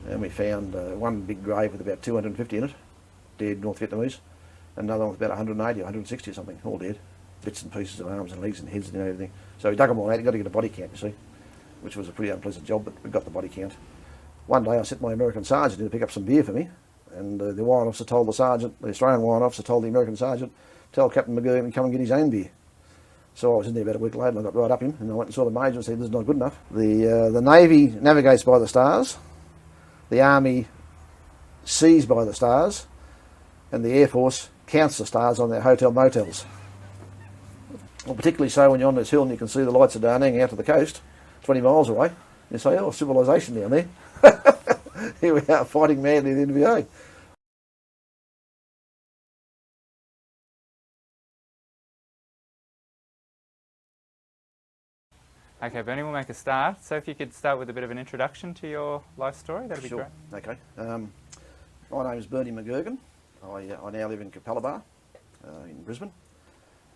and we found one big grave with about 250 in it, dead North Vietnamese, and another one with about 180 or 160 or something, all dead. Bits and pieces of arms and legs and heads and everything. So we dug them all out. You got to get a body count, you see, which was a pretty unpleasant job, but we got the body count. One day I sent my American sergeant in to pick up some beer for me, and the warrant officer told the sergeant, the Australian warrant officer told the American sergeant, tell Captain McGurgan to come and get his own beer. So I was in there about a week later and I got right up him and I went and saw the major and said, this is not good enough. The Navy navigates by the stars, the Army sees by the stars, and the Air Force counts the stars on their hotel motels. Well, particularly so when you're on this hill and you can see the lights of Da Nang out to the coast, 20 miles away. You say, oh, civilization down there. Here we are fighting madly in the NVA. Okay, Bernie, we'll make a start. So if you could start with a bit of an introduction to your life story, that'd be Sure. great. Okay. My name is Bernie McGurgan. I now live in Capalaba in Brisbane.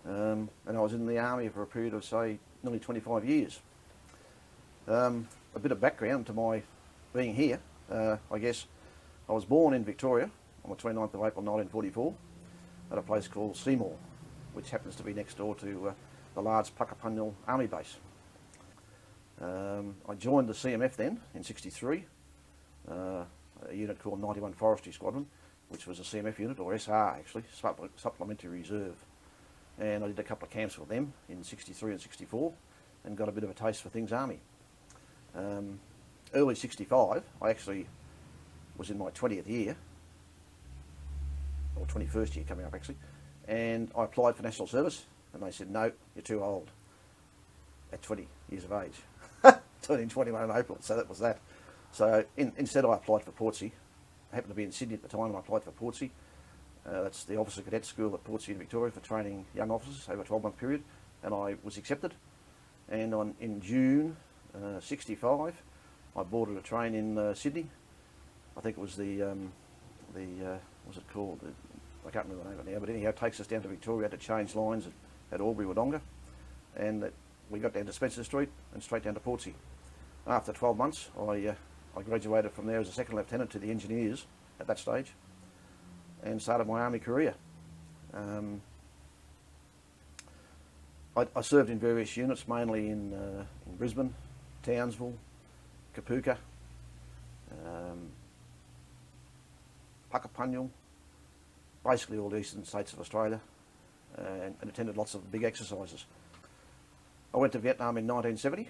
And I was in the Army for a period of, say, nearly 25 years. A bit of background to my being here. I guess I was born in Victoria on the 29th of April 1944 at a place called Seymour, which happens to be next door to the large Puckapunyal Army base. I joined the CMF then in '63, a unit called 91 Forestry Squadron, which was a CMF unit, or SR actually, Supplementary Reserve. And I did a couple of camps with them in '63 and '64 and got a bit of a taste for things Army. Early '65, I actually was in my 20th year, or 21st year coming up actually, and I applied for National Service and they said, no, you're too old at 20 years of age. Turning 21 in April, so that was that. So instead I applied for Portsea. I happened to be in Sydney at the time and I applied for Portsea. That's the Officer Cadet School at Portsea in Victoria for training young officers over a 12-month period, and I was accepted. And in June '65, I boarded a train in Sydney. I think it was what's it called? I can't remember the name of it now, but anyhow, it takes us down to Victoria. We had to change lines at Albury Wodonga, and we got down to Spencer Street and straight down to Portsea. After 12 months, I graduated from there as a second lieutenant to the engineers at that stage, and started my Army career. I served in various units, mainly in Brisbane, Townsville, Kapuka, Puckapunyal, basically all the eastern states of Australia, and attended lots of big exercises. I went to Vietnam in 1970,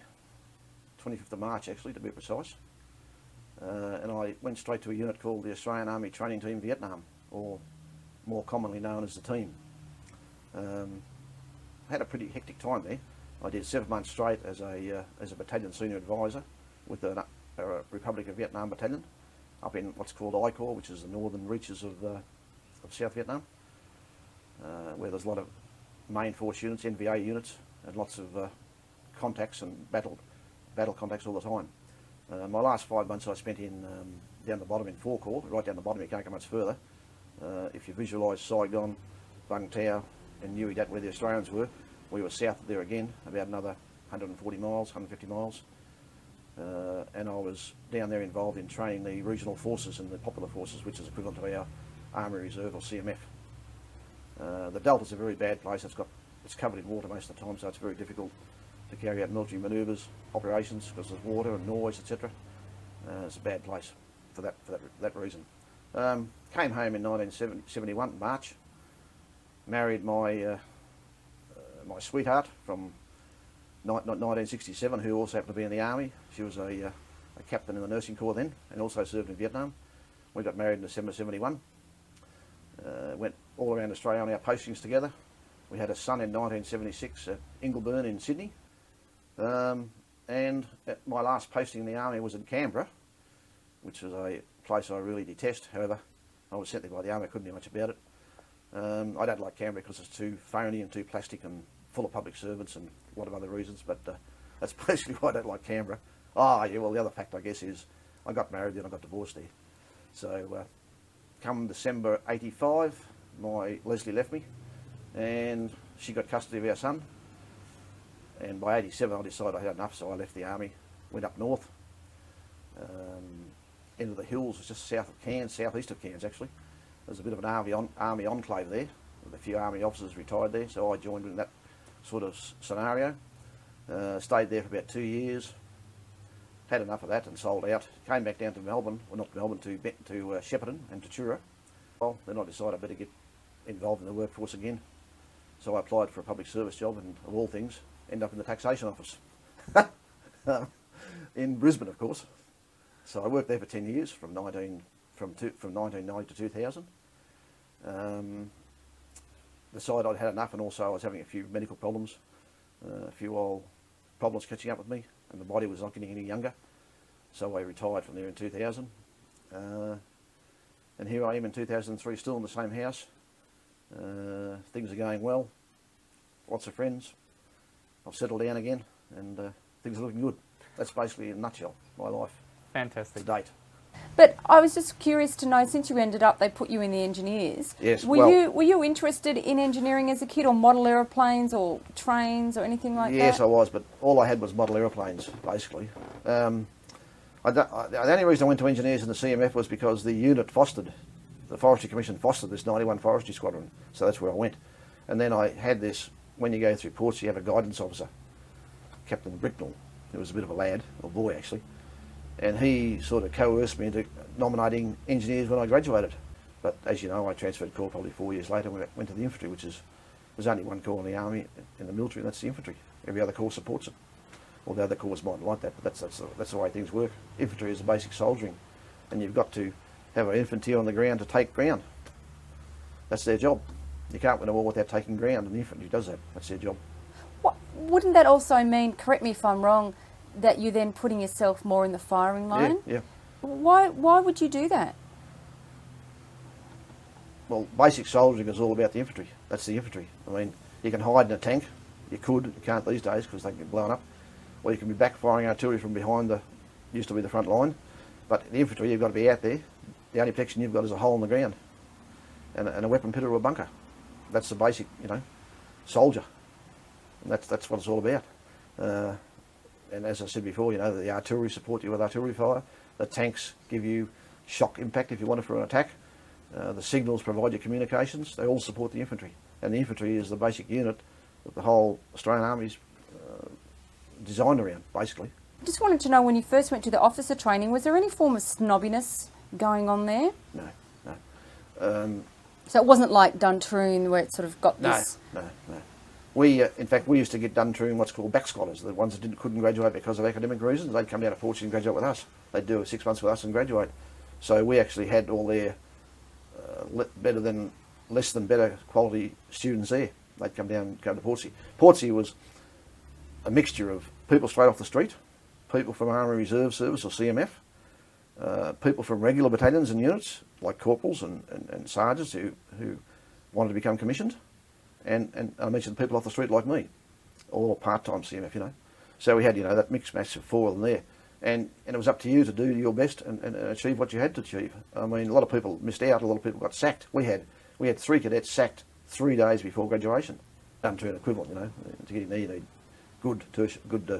25th of March actually to be precise, and I went straight to a unit called the Australian Army Training Team Vietnam, or more commonly known as the team. I had a pretty hectic time there. I did 7 months straight as a battalion senior advisor with a Republic of Vietnam battalion up in what's called I Corps, which is the northern reaches of South Vietnam, where there's a lot of main force units, NVA units, and lots of contacts and battle contacts all the time. My last 5 months I spent in down the bottom in 4 Corps, right down the bottom, you can't go much further. If you visualise Saigon, Vung Tau and Nui Dat where the Australians were, we were south of there again, about another 140 miles, 150 miles. And I was down there involved in training the regional forces and the popular forces, which is equivalent to our Army Reserve or CMF. The Delta's a very bad place. It's covered in water most of the time, so it's very difficult to carry out military manoeuvres, operations, because there's water and noise, etc. It's a bad place for that reason. Came home in 1971, March. Married my my sweetheart from 1967, who also happened to be in the Army. She was a captain in the nursing corps then, and also served in Vietnam. We got married in December '71. Went all around Australia on our postings together. We had a son in 1976 at Ingleburn in Sydney. And my last posting in the Army was in Canberra, which was a place I really detest. However, I was sent there by the Army, I couldn't do much about it. I don't like Canberra because it's too phony and too plastic and full of public servants and a lot of other reasons, but that's basically why I don't like Canberra. Ah, yeah, well, the other fact, I guess, is I got married, then I got divorced there. So, come December '85, my Leslie left me, and she got custody of our son. And by '87, I decided I had enough, so I left the Army, went up north. into the hills, it's just south of Cairns, southeast of Cairns actually. There's a bit of an army enclave there, with a few army officers retired there, so I joined in that sort of scenario. Stayed there for about 2 years, had enough of that and sold out. Came back down to Melbourne, well not Melbourne, to Shepparton and to Tura. Well, then I decided I better get involved in the workforce again. So I applied for a public service job and, of all things, ended up in the taxation office. In Brisbane, of course. So I worked there for 10 years, from 1990 to 2000. Decided I'd had enough, and also I was having a few medical problems, a few old problems catching up with me, and the body was not getting any younger. So I retired from there in 2000. And here I am in 2003, still in the same house. Things are going well, lots of friends. I've settled down again, and things are looking good. That's basically, in a nutshell, my life Fantastic. to date. But I was just curious to know, since you ended up, they put you in the engineers. Yes, Were you interested in engineering as a kid, or model aeroplanes or trains or anything like that? Yes, I was, but all I had was model aeroplanes, basically. The only reason I went to engineers in the CMF was because the unit fostered, the Forestry Commission fostered this 91 Forestry Squadron, so that's where I went. And then I had this, when you go through Portsea, you have a guidance officer, Captain Bricknell, who was a bit of a lad, or boy actually, and he sort of coerced me into nominating engineers when I graduated. But as you know, I transferred corps probably 4 years later and went to the infantry, which is, there's only one corps in the army, in the military, and that's the infantry. Every other corps supports it. Well, the other corps mightn't like that, but that's the way things work. Infantry is the basic soldiering, and you've got to have an infantry on the ground to take ground. That's their job. You can't win a war without taking ground, and the infantry does that. That's their job. Wouldn't that also mean, correct me if I'm wrong, that you're then putting yourself more in the firing line? Yeah. Why would you do that? Well, basic soldiering is all about the infantry. That's the infantry. I mean, you can hide in a tank. You can't these days because they can get blown up. Or you can be backfiring artillery from behind used to be the front line. But the infantry, you've got to be out there. The only protection you've got is a hole in the ground and a weapon pit or a bunker. That's the basic, soldier. And that's what it's all about. And as I said before, the artillery support you with artillery fire. The tanks give you shock impact if you want it for an attack. The signals provide you communications. They all support the infantry. And the infantry is the basic unit that the whole Australian Army's designed around, basically. I just wanted to know, when you first went to the officer training, was there any form of snobbiness going on there? No. So it wasn't like Duntroon, where it sort of got this... No. We, in fact, we used to get Duntroon what's called back scholars, the ones that couldn't graduate because of academic reasons. They'd come down to Portsea and graduate with us. They'd do 6 months with us and graduate. So we actually had all their less than better quality students there. They'd come down and go to Portsea. Portsea was a mixture of people straight off the street, people from Army Reserve Service or CMF, people from regular battalions and units like corporals and sergeants who wanted to become commissioned, and I mentioned people off the street like me, all part-time CMF, So we had, that mixed match of 4 of them there, and it was up to you to do your best and achieve what you had to achieve. I mean, a lot of people missed out. A lot of people got sacked. We had 3 cadets sacked 3 days before graduation, to an equivalent. To get in there, you need good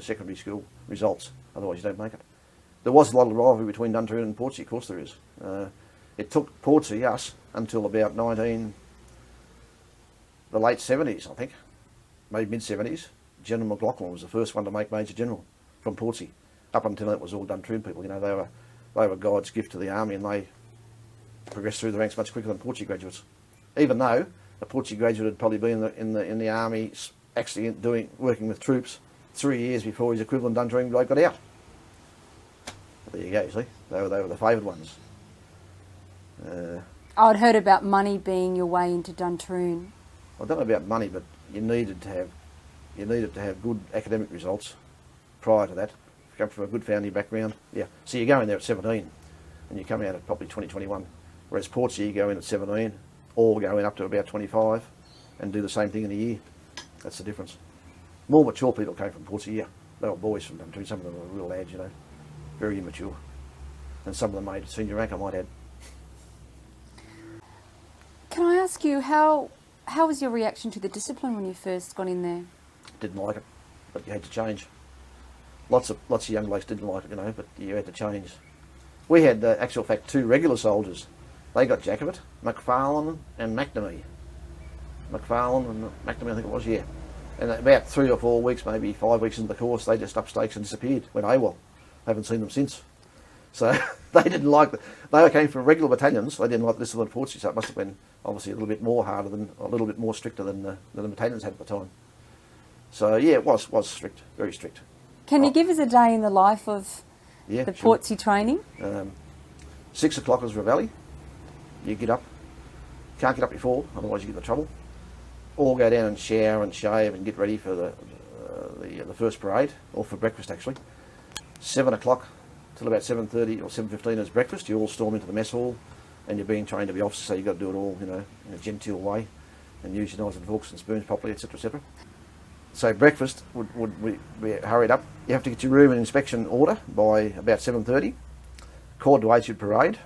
secondary school results. Otherwise, you don't make it. There was a lot of rivalry between Duntroon and Portsea. Of course, there is. It took Portsea, us, until about the late 70s, I think, maybe mid-70s. General McLaughlin was the first one to make Major General from Portsea. Up until that, it was all Duntroon people. They were God's gift to the army, and they progressed through the ranks much quicker than Portsea graduates. Even though a Portsea graduate had probably been in the army, actually working with troops 3 years before his equivalent Duntroon bloke got out. But there you go. See, they were the favoured ones. I'd heard about money being your way into Duntroon. I don't know about money, but you needed to have good academic results prior to that. You come from a good family background, yeah. So you go in there at 17, and you come out at probably 20, 21. Whereas Portsea, you go in at 17, or go in up to about 25, and do the same thing in a year. That's the difference. More mature people came from Portsea, yeah. They were boys from Duntroon. Some of them were real lads, very immature, and some of them made senior rank, I might add. Can I ask you, how was your reaction to the discipline when you first got in there? Didn't like it, but you had to change. Lots of young blokes didn't like it, but you had to change. We had, actual fact, 2 regular soldiers. They got Jacobit, McFarlane and McNamee. McFarlane and McNamee, I think it was, yeah. And about 3 or 4 weeks, maybe 5 weeks into the course, they just up stakes and disappeared, went AWOL. Haven't seen them since. So they didn't like they came from regular battalions. They didn't like this at Portsea, so it must have been obviously a little bit more harder than, a little bit more stricter than the battalions had at the time. So yeah, it was strict, very strict. Can you give us a day in the life of Yeah, the sure. Portsea training? 6 o'clock was Reveille. You get up. Can't get up before, otherwise you get into trouble. All go down and shower and shave and get ready for the first parade, or for breakfast actually. 7 o'clock till about 7:30 or 7:15 is breakfast. You all storm into the mess hall, and you're being trained to be officers, so you've got to do it all, you know, in a genteel way, and use your knives and forks and spoons properly, etc., etc. So breakfast would be hurried up. You have to get your room in inspection order by about 7:30. Quarter to 8 you'd parade.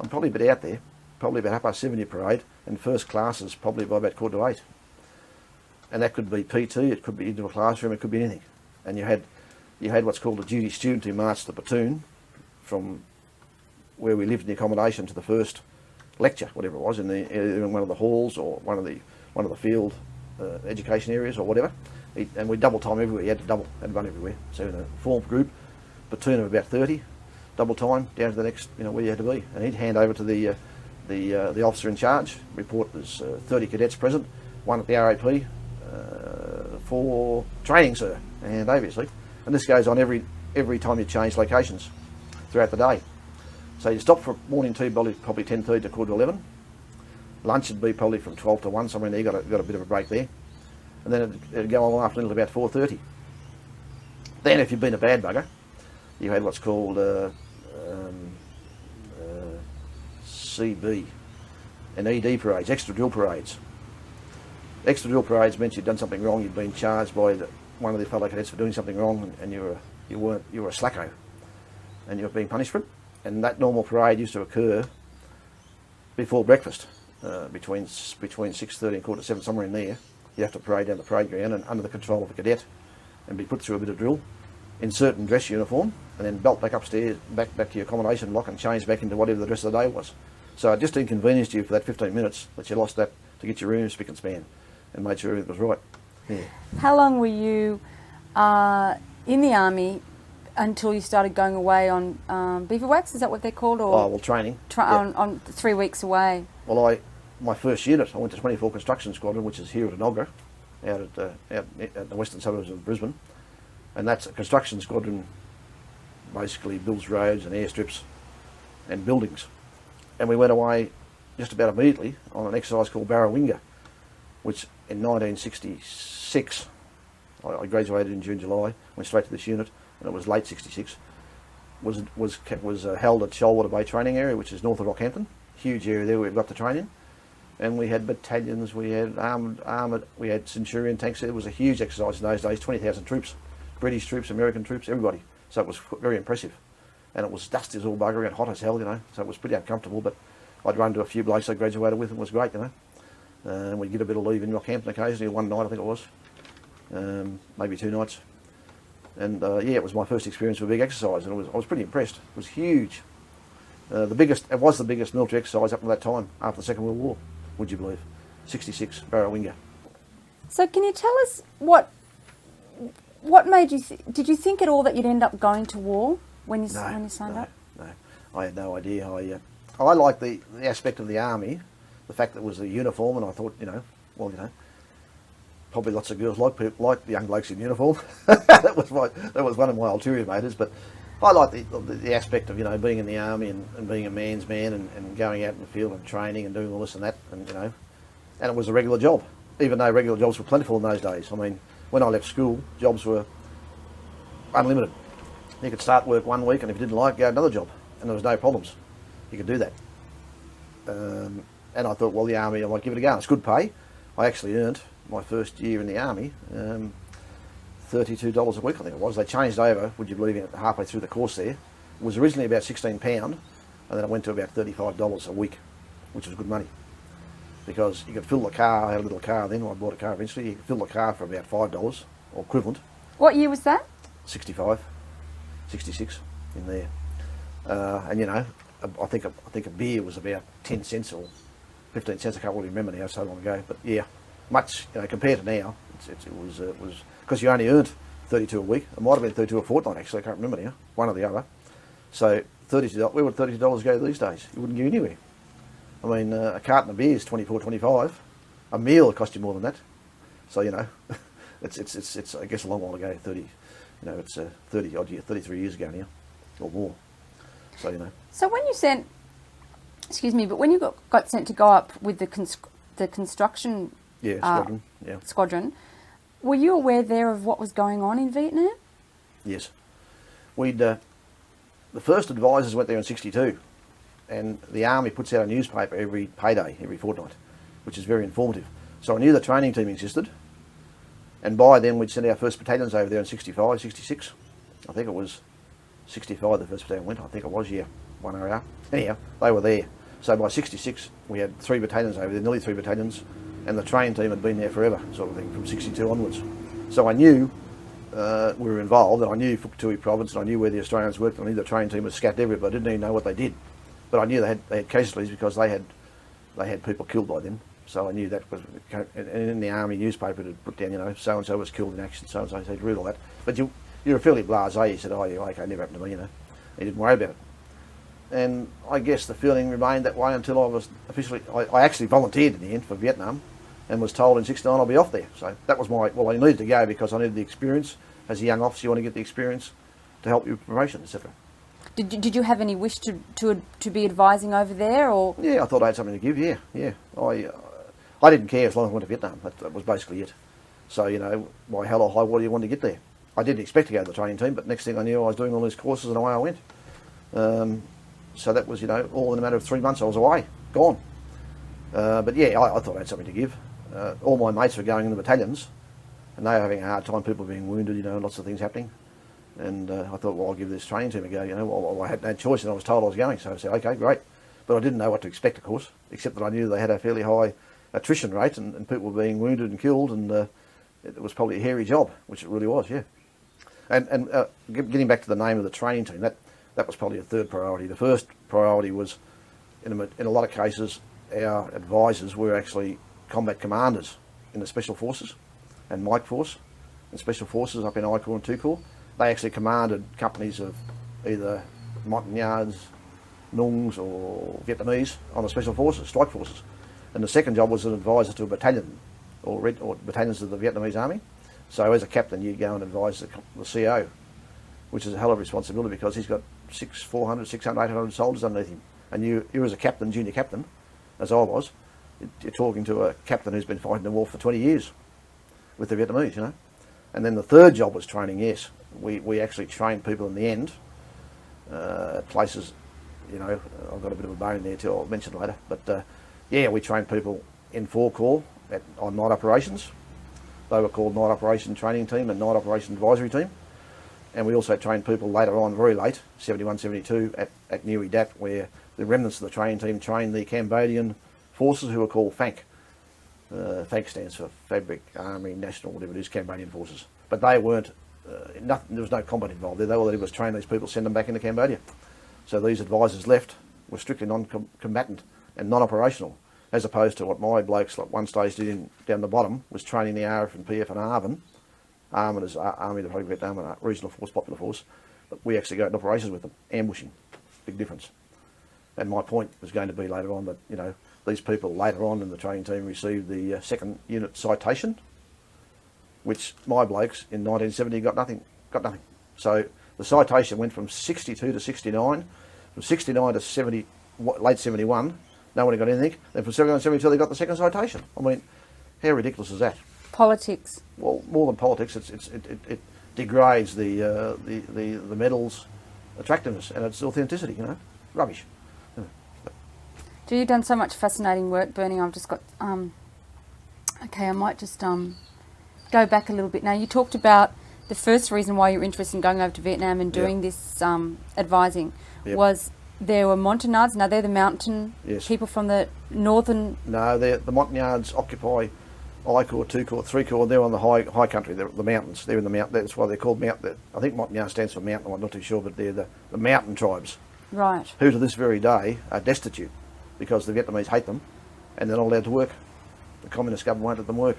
I'm probably a bit out there. Probably about 7:30 you parade, and first classes probably by about quarter to 8. And that could be PT, it could be into a classroom, it could be anything. And you had what's called a duty student who marched the platoon from where we lived in the accommodation to the first lecture, whatever it was, in one of the halls or one of the field education areas or whatever. And we double time everywhere. You had to run everywhere. So in a formed group, platoon of about 30, double time down to the next, you know, where you had to be. And he'd hand over to the officer in charge. Report there's 30 cadets present, 1 at the RAP for training, sir, and obviously. And this goes on every time you change locations throughout the day. So you stop for morning tea probably 10:30 to quarter to 11. Lunch would be probably from 12 to 1, somewhere in there. You got a bit of a break there. And then it'd go on afternoon till about 4:30. Then if you've been a bad bugger, you had what's called CB and ED parades, extra drill parades. Extra drill parades meant you'd done something wrong. You'd been charged by one of the fellow cadets for doing something wrong, and you were a slacko, and you were being punished for it. And that normal parade used to occur before breakfast, between 6:30 and quarter to 7, somewhere in there. You have to parade down the parade ground and under the control of a cadet, and be put through a bit of drill in certain dress uniform, and then belt back upstairs, back to your accommodation block, and change back into whatever the rest of the day was. So it just inconvenienced you for that 15 minutes that you lost that to get your room spick and span, and made sure everything was right. Yeah. How long were you in the army until you started going away on bivouacs? Is that what they're called? Or Oh, well, training. on 3 weeks away. Well, my first unit, I went to 24 Construction Squadron, which is here at Enoggera, out at the western suburbs of Brisbane, and that's a construction squadron. Basically, builds roads and airstrips and buildings. And we went away just about immediately on an exercise called Barrawinga, which in 1966, I graduated in June, July, went straight to this unit, and it was late 66, was held at Shoalwater Bay Training Area, which is north of Rockhampton. Huge area there we've got to train in. And we had battalions, we had armoured, we had Centurion tanks. It was a huge exercise in those days, 20,000 troops, British troops, American troops, everybody. So it was very impressive. And it was dusty as all bugger and hot as hell, you know, so it was pretty uncomfortable, but I'd run to a few blokes I graduated with, and it was great, you know. And we'd get a bit of leave in Rockhampton occasionally, one night I think it was, maybe 2 nights. And yeah, it was my first experience with a big exercise, and I was pretty impressed. It was huge. It was the biggest military exercise up to that time, after the Second World War, would you believe? 66, Barrawinga. So can you tell us what made you, did you think at all that you'd end up going to war when you signed up? No, I had no idea. I liked the aspect of the army, the fact that it was a uniform, and I thought, you know, well, you know, probably lots of girls like the young blokes in uniform. that was one of my ulterior motives, but I liked the aspect of, you know, being in the army and being a man's man and going out in the field and training and doing all this and that, and you know, and it was a regular job, even though regular jobs were plentiful in those days. I mean, when I left school, jobs were unlimited. You could start work one week, and if you didn't like it, go another job, and there was no problems. You could do that. And I thought, well, the army, I might give it a go. It's good pay. I actually earned my first year in the army $32 a week, I think it was. They changed over, would you believe it, halfway through the course there. It was originally about £16, and then it went to about $35 a week, which was good money. Because you could fill the car, I had a little car then, I bought a car eventually, you could fill the car for about $5, or equivalent. What year was that? 65, 66. in there. And you know, I think a beer was about 10 cents or 15 cents. I can't really remember now, so long ago. But yeah, much, you know, compared to now, it was because you only earned 32 a week. It might have been 32 a fortnight actually. I can't remember now, one or the other. So $32. Where would $32 go these days? You wouldn't go anywhere. I mean, a carton of beer is 24, 25. A meal will cost you more than that. So you know, it's I guess a long while ago. 30, you know, it's 30 odd year, 33 years ago now, or more. So you know. So when you sent, excuse me, but when you got sent to go up with the construction squadron, squadron, were you aware there of what was going on in Vietnam? Yes, we'd the first advisors went there in '62, and the army puts out a newspaper every payday, every fortnight, which is very informative. So I knew the training team existed, and by then we'd sent our first battalions over there in '65, '66. I think it was 65 the first battalion went, I think it was, yeah, 1RR. Anyhow, they were there. So by 66 we had 3 battalions over there, nearly 3 battalions, and the training team had been there forever, sort of thing, from 62 onwards. So I knew we were involved, and I knew Phuket province, and I knew where the Australians worked, and I knew the training team was scattered everywhere, but I didn't even know what they did. But I knew they had casualties because they had people killed by them. So I knew that was, and in the army newspaper it had put down, you know, so and so was killed in action, so and so. So you'd read all that, but you were fairly blasé. You said, oh, yeah, okay, never happened to me, you know. You didn't worry about it. And I guess the feeling remained that way until I was officially, I actually volunteered in the end for Vietnam, and was told in '69 I'll be off there. So that was my, well, I needed to go because I needed the experience. As a young officer, you want to get the experience to help you with promotion, etc. Did you have any wish to be advising over there, or? Yeah, I thought I had something to give. Yeah. I didn't care as long as I went to Vietnam. That was basically it. So you know, why hell or high water you want to get there? I didn't expect to go to the training team, but next thing I knew, I was doing all these courses, and away I went. So that was, you know, all in a matter of 3 months I was away, gone. But yeah, I thought I had something to give. All my mates were going in the battalions, and they were having a hard time. People being wounded, you know, lots of things happening. And I thought, well, I'll give this training team a go. You know, well, I had no choice, and I was told I was going, so I said, okay, great. But I didn't know what to expect, of course, except that I knew they had a fairly high attrition rate, and people were being wounded and killed, and it was probably a hairy job, which it really was, yeah. And getting back to the name of the training team, that was probably a third priority. The first priority was, in a lot of cases, our advisors were actually combat commanders in the Special Forces and Mike Force and Special Forces up in I Corps and 2 Corps. They actually commanded companies of either Montagnards, Nungs or Vietnamese on the Special Forces, Strike Forces. And the second job was an advisor to a battalion or battalions of the Vietnamese Army. So as a captain, you go and advise the CO, which is a hell of a responsibility because he's got 400, 600, 800 soldiers underneath him. And you as a captain, junior captain, as I was, you're talking to a captain who's been fighting the war for 20 years with the Vietnamese, you know. And then the third job was training, yes. We actually trained people in the end at places, you know, I've got a bit of a bone there too, I'll mention later. But yeah, we trained people in 4 Corps on night operations. They were called Night Operation Training Team and Night Operation Advisory Team. And we also trained people later on, very late, 71, 72, at Nui Dat, where the remnants of the training team trained the Cambodian forces who were called FANC. FANC stands for Fabric Army National, whatever it is, Cambodian forces. But they weren't, there was no combat involved there. All they did was train these people, send them back into Cambodia. So these advisors left were strictly non-combatant and non-operational, as opposed to what my blokes at one stage did down the bottom, was training the RF and PF and ARVN. ARVN is Army of the Republic of Vietnam, Regional Force, Popular Force. But we actually go in operations with them, ambushing, big difference. And my point was going to be later on that, you know, these people later on in the training team received the 2nd Unit Citation, which my blokes in 1970 got nothing. So the citation went from 62 to 69, from 69 to 70, late 71, no one got anything. Then from 71 to 72 they got the 2nd citation. I mean, how ridiculous is that? Politics. Well, more than politics, it degrades the medal's attractiveness and its authenticity, you know, rubbish. So you've done so much fascinating work, Bernie. I've just got, okay, I might just go back a little bit. Now, you talked about the first reason why you're interested in going over to Vietnam and doing this advising was there were Montagnards. Now, they're the mountain people from the northern... No, the Montagnards occupy I Corps, 2 Corps, 3 Corps. They're on the high country. They're the mountains. They're in the mountain. That's why they're called mountain. I think Montagnan stands for mountain. I'm not too sure, but they're the mountain tribes Right. who, to this very day, are destitute because the Vietnamese hate them, and they're not allowed to work. The communist government won't let them work,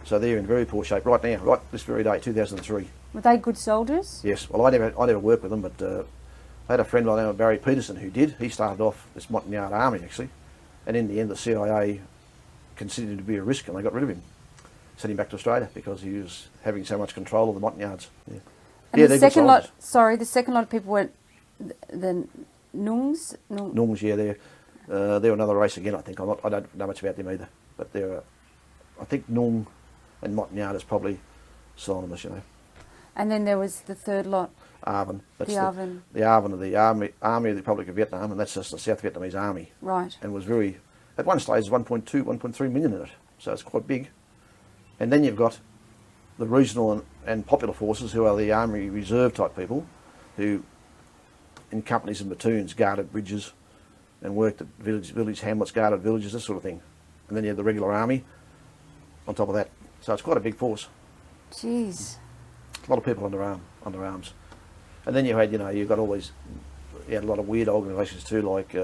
so they're in very poor shape right now. Right this very day, 2003. Were they good soldiers? Yes. Well, I never worked with them, but I had a friend by the name of Barry Peterson who did. He started off this Montagnard army actually, and in the end, the CIA considered him to be a risk, and they got rid of him. Sent him back to Australia because he was having so much control of the Montagnards. Yeah. And Yeah, the they're good second lot, soldiers. sorry, the second lot of people were the Nungs? Norms, yeah, they're another race again. I think I don't know much about them either, but they're I think Nung and Montagnard is probably synonymous, you know. And then there was the third lot, Arvin. That's the Arvin. The Arvin of the Army of the Republic of Vietnam, and that's just the South Vietnamese Army. Right. And was very, at one stage, 1.2, 1.3 million in it, so it's quite big. And then you've got the regional and popular forces, who are the Army Reserve type people, who, in companies and platoons, guarded bridges and worked at village hamlets, guarded villages, this sort of thing. And then you have the regular army on top of that. So it's quite a big force. Jeez. A lot of people under arms. And then you had, you've got all these, you had a lot of weird organisations too, like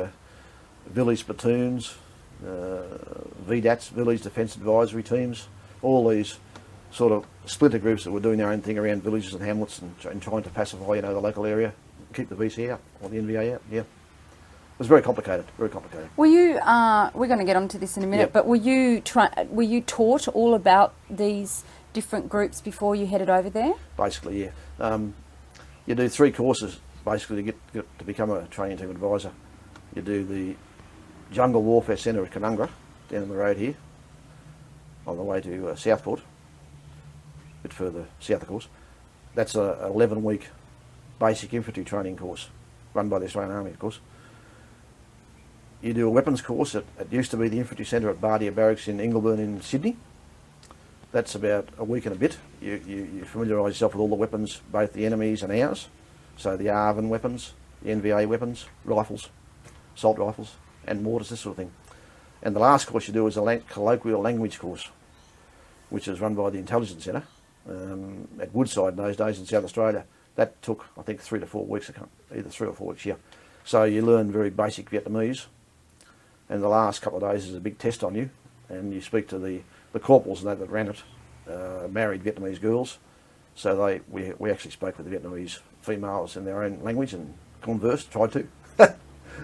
village platoons, VDATs, Village Defence Advisory Teams, all these sort of splinter groups that were doing their own thing around villages and hamlets and trying to pacify, the local area, keep the VC out, or the NVA out, yeah. It was very complicated, very complicated. Were you, we're going to get onto this in a minute, Yep. but were you taught all about these different groups before you headed over there? Basically, yeah. You do 3 courses, basically, to get to become a training team advisor. You do the Jungle Warfare Centre at Canungra, down the road here, on the way to Southport, a bit further south, of course. That's a 11-week basic infantry training course, run by the Australian Army, of course. You do a weapons course it used to be the Infantry Centre at Bardia Barracks in Ingleburn in Sydney. That's about a week and a bit. You familiarise yourself with all the weapons, both the enemy's and ours. So the ARVN weapons, the NVA weapons, rifles, assault rifles, and mortars, this sort of thing. And the last course you do is a colloquial language course, which is run by the Intelligence Centre at Woodside in those days in South Australia. That took, I think, 3 to 4 weeks, either 3 or 4 weeks, yeah. So you learn very basic Vietnamese, and the last couple of days is a big test on you, and you speak to the corporals and that ran it, married Vietnamese girls. So we actually spoke with the Vietnamese females in their own language and conversed, tried to.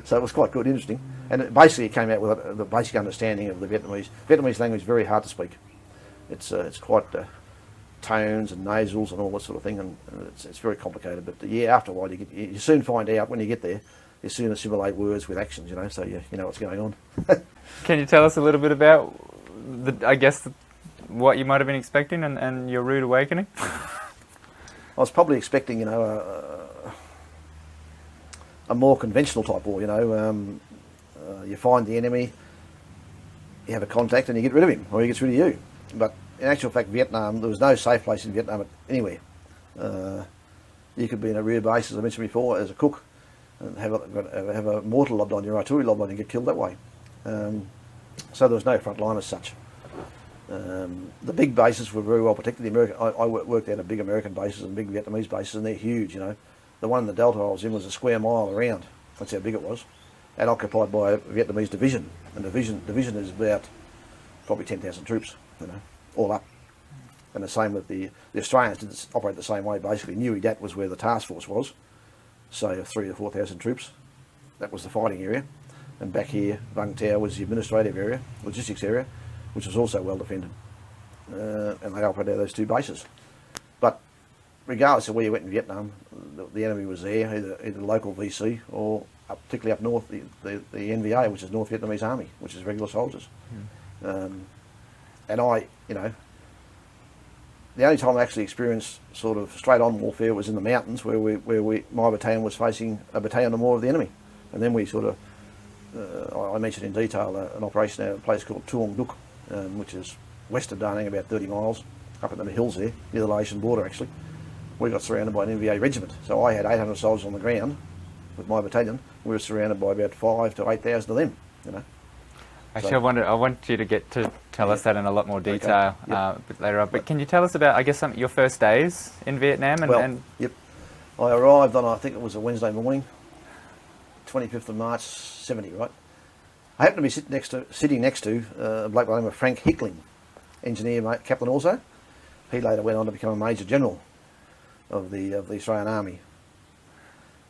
So it was quite good, interesting. And it basically came out with the basic understanding of the Vietnamese. Vietnamese language is very hard to speak. It's quite tones and nasals and all that sort of thing, and it's very complicated. But yeah, after a while you soon find out when you get there. You soon assimilate words with actions, so you know what's going on. Can you tell us a little bit about, what you might have been expecting and your rude awakening? I was probably expecting, a more conventional type war. You find the enemy, you have a contact, and you get rid of him, or he gets rid of you. But in actual fact, Vietnam, there was no safe place in Vietnam anywhere. You could be in a rear base, as I mentioned before, as a cook, and have a mortar lobbed on your artillery lobbed on and get killed that way. So there was no front line as such. The big bases were very well protected. I worked out of big American bases and big Vietnamese bases, and they're huge. The one in the Delta I was in was a square mile around. That's how big it was, and occupied by a Vietnamese division. And division is about probably 10,000 troops, all up. And the same with the Australians did operate the same way. Basically, Nui Dat was where the task force was. So 3,000 to 4,000 troops. That was the fighting area. And back here, Vung Tau was the administrative area, logistics area, which was also well defended. And they operated those 2 bases. But regardless of where you went in Vietnam, the enemy was there, either local VC or particularly up north, the NVA, which is North Vietnamese Army, which is regular soldiers. And the only time I actually experienced sort of straight-on warfare was in the mountains, where my battalion was facing a battalion or more of the enemy, and then we sort of, I mentioned in detail an operation at a place called Tong Duk, which is west of Da Nang, about 30 miles, up in the hills there, near the Malaysian border actually. We got surrounded by an NVA regiment, so I had 800 soldiers on the ground with my battalion. We were surrounded by about 5,000 to 8,000 of them, Actually, I want you to get to tell us that in a lot more detail Yep. a bit later on. But can you tell us about, I guess, your first days in Vietnam? Yep. I arrived on, I think it was a Wednesday morning, 25th of March, 70, right? I happened to be sitting next to a bloke by the name of Frank Hickling, engineer, captain also. He later went on to become a Major General of the Australian Army.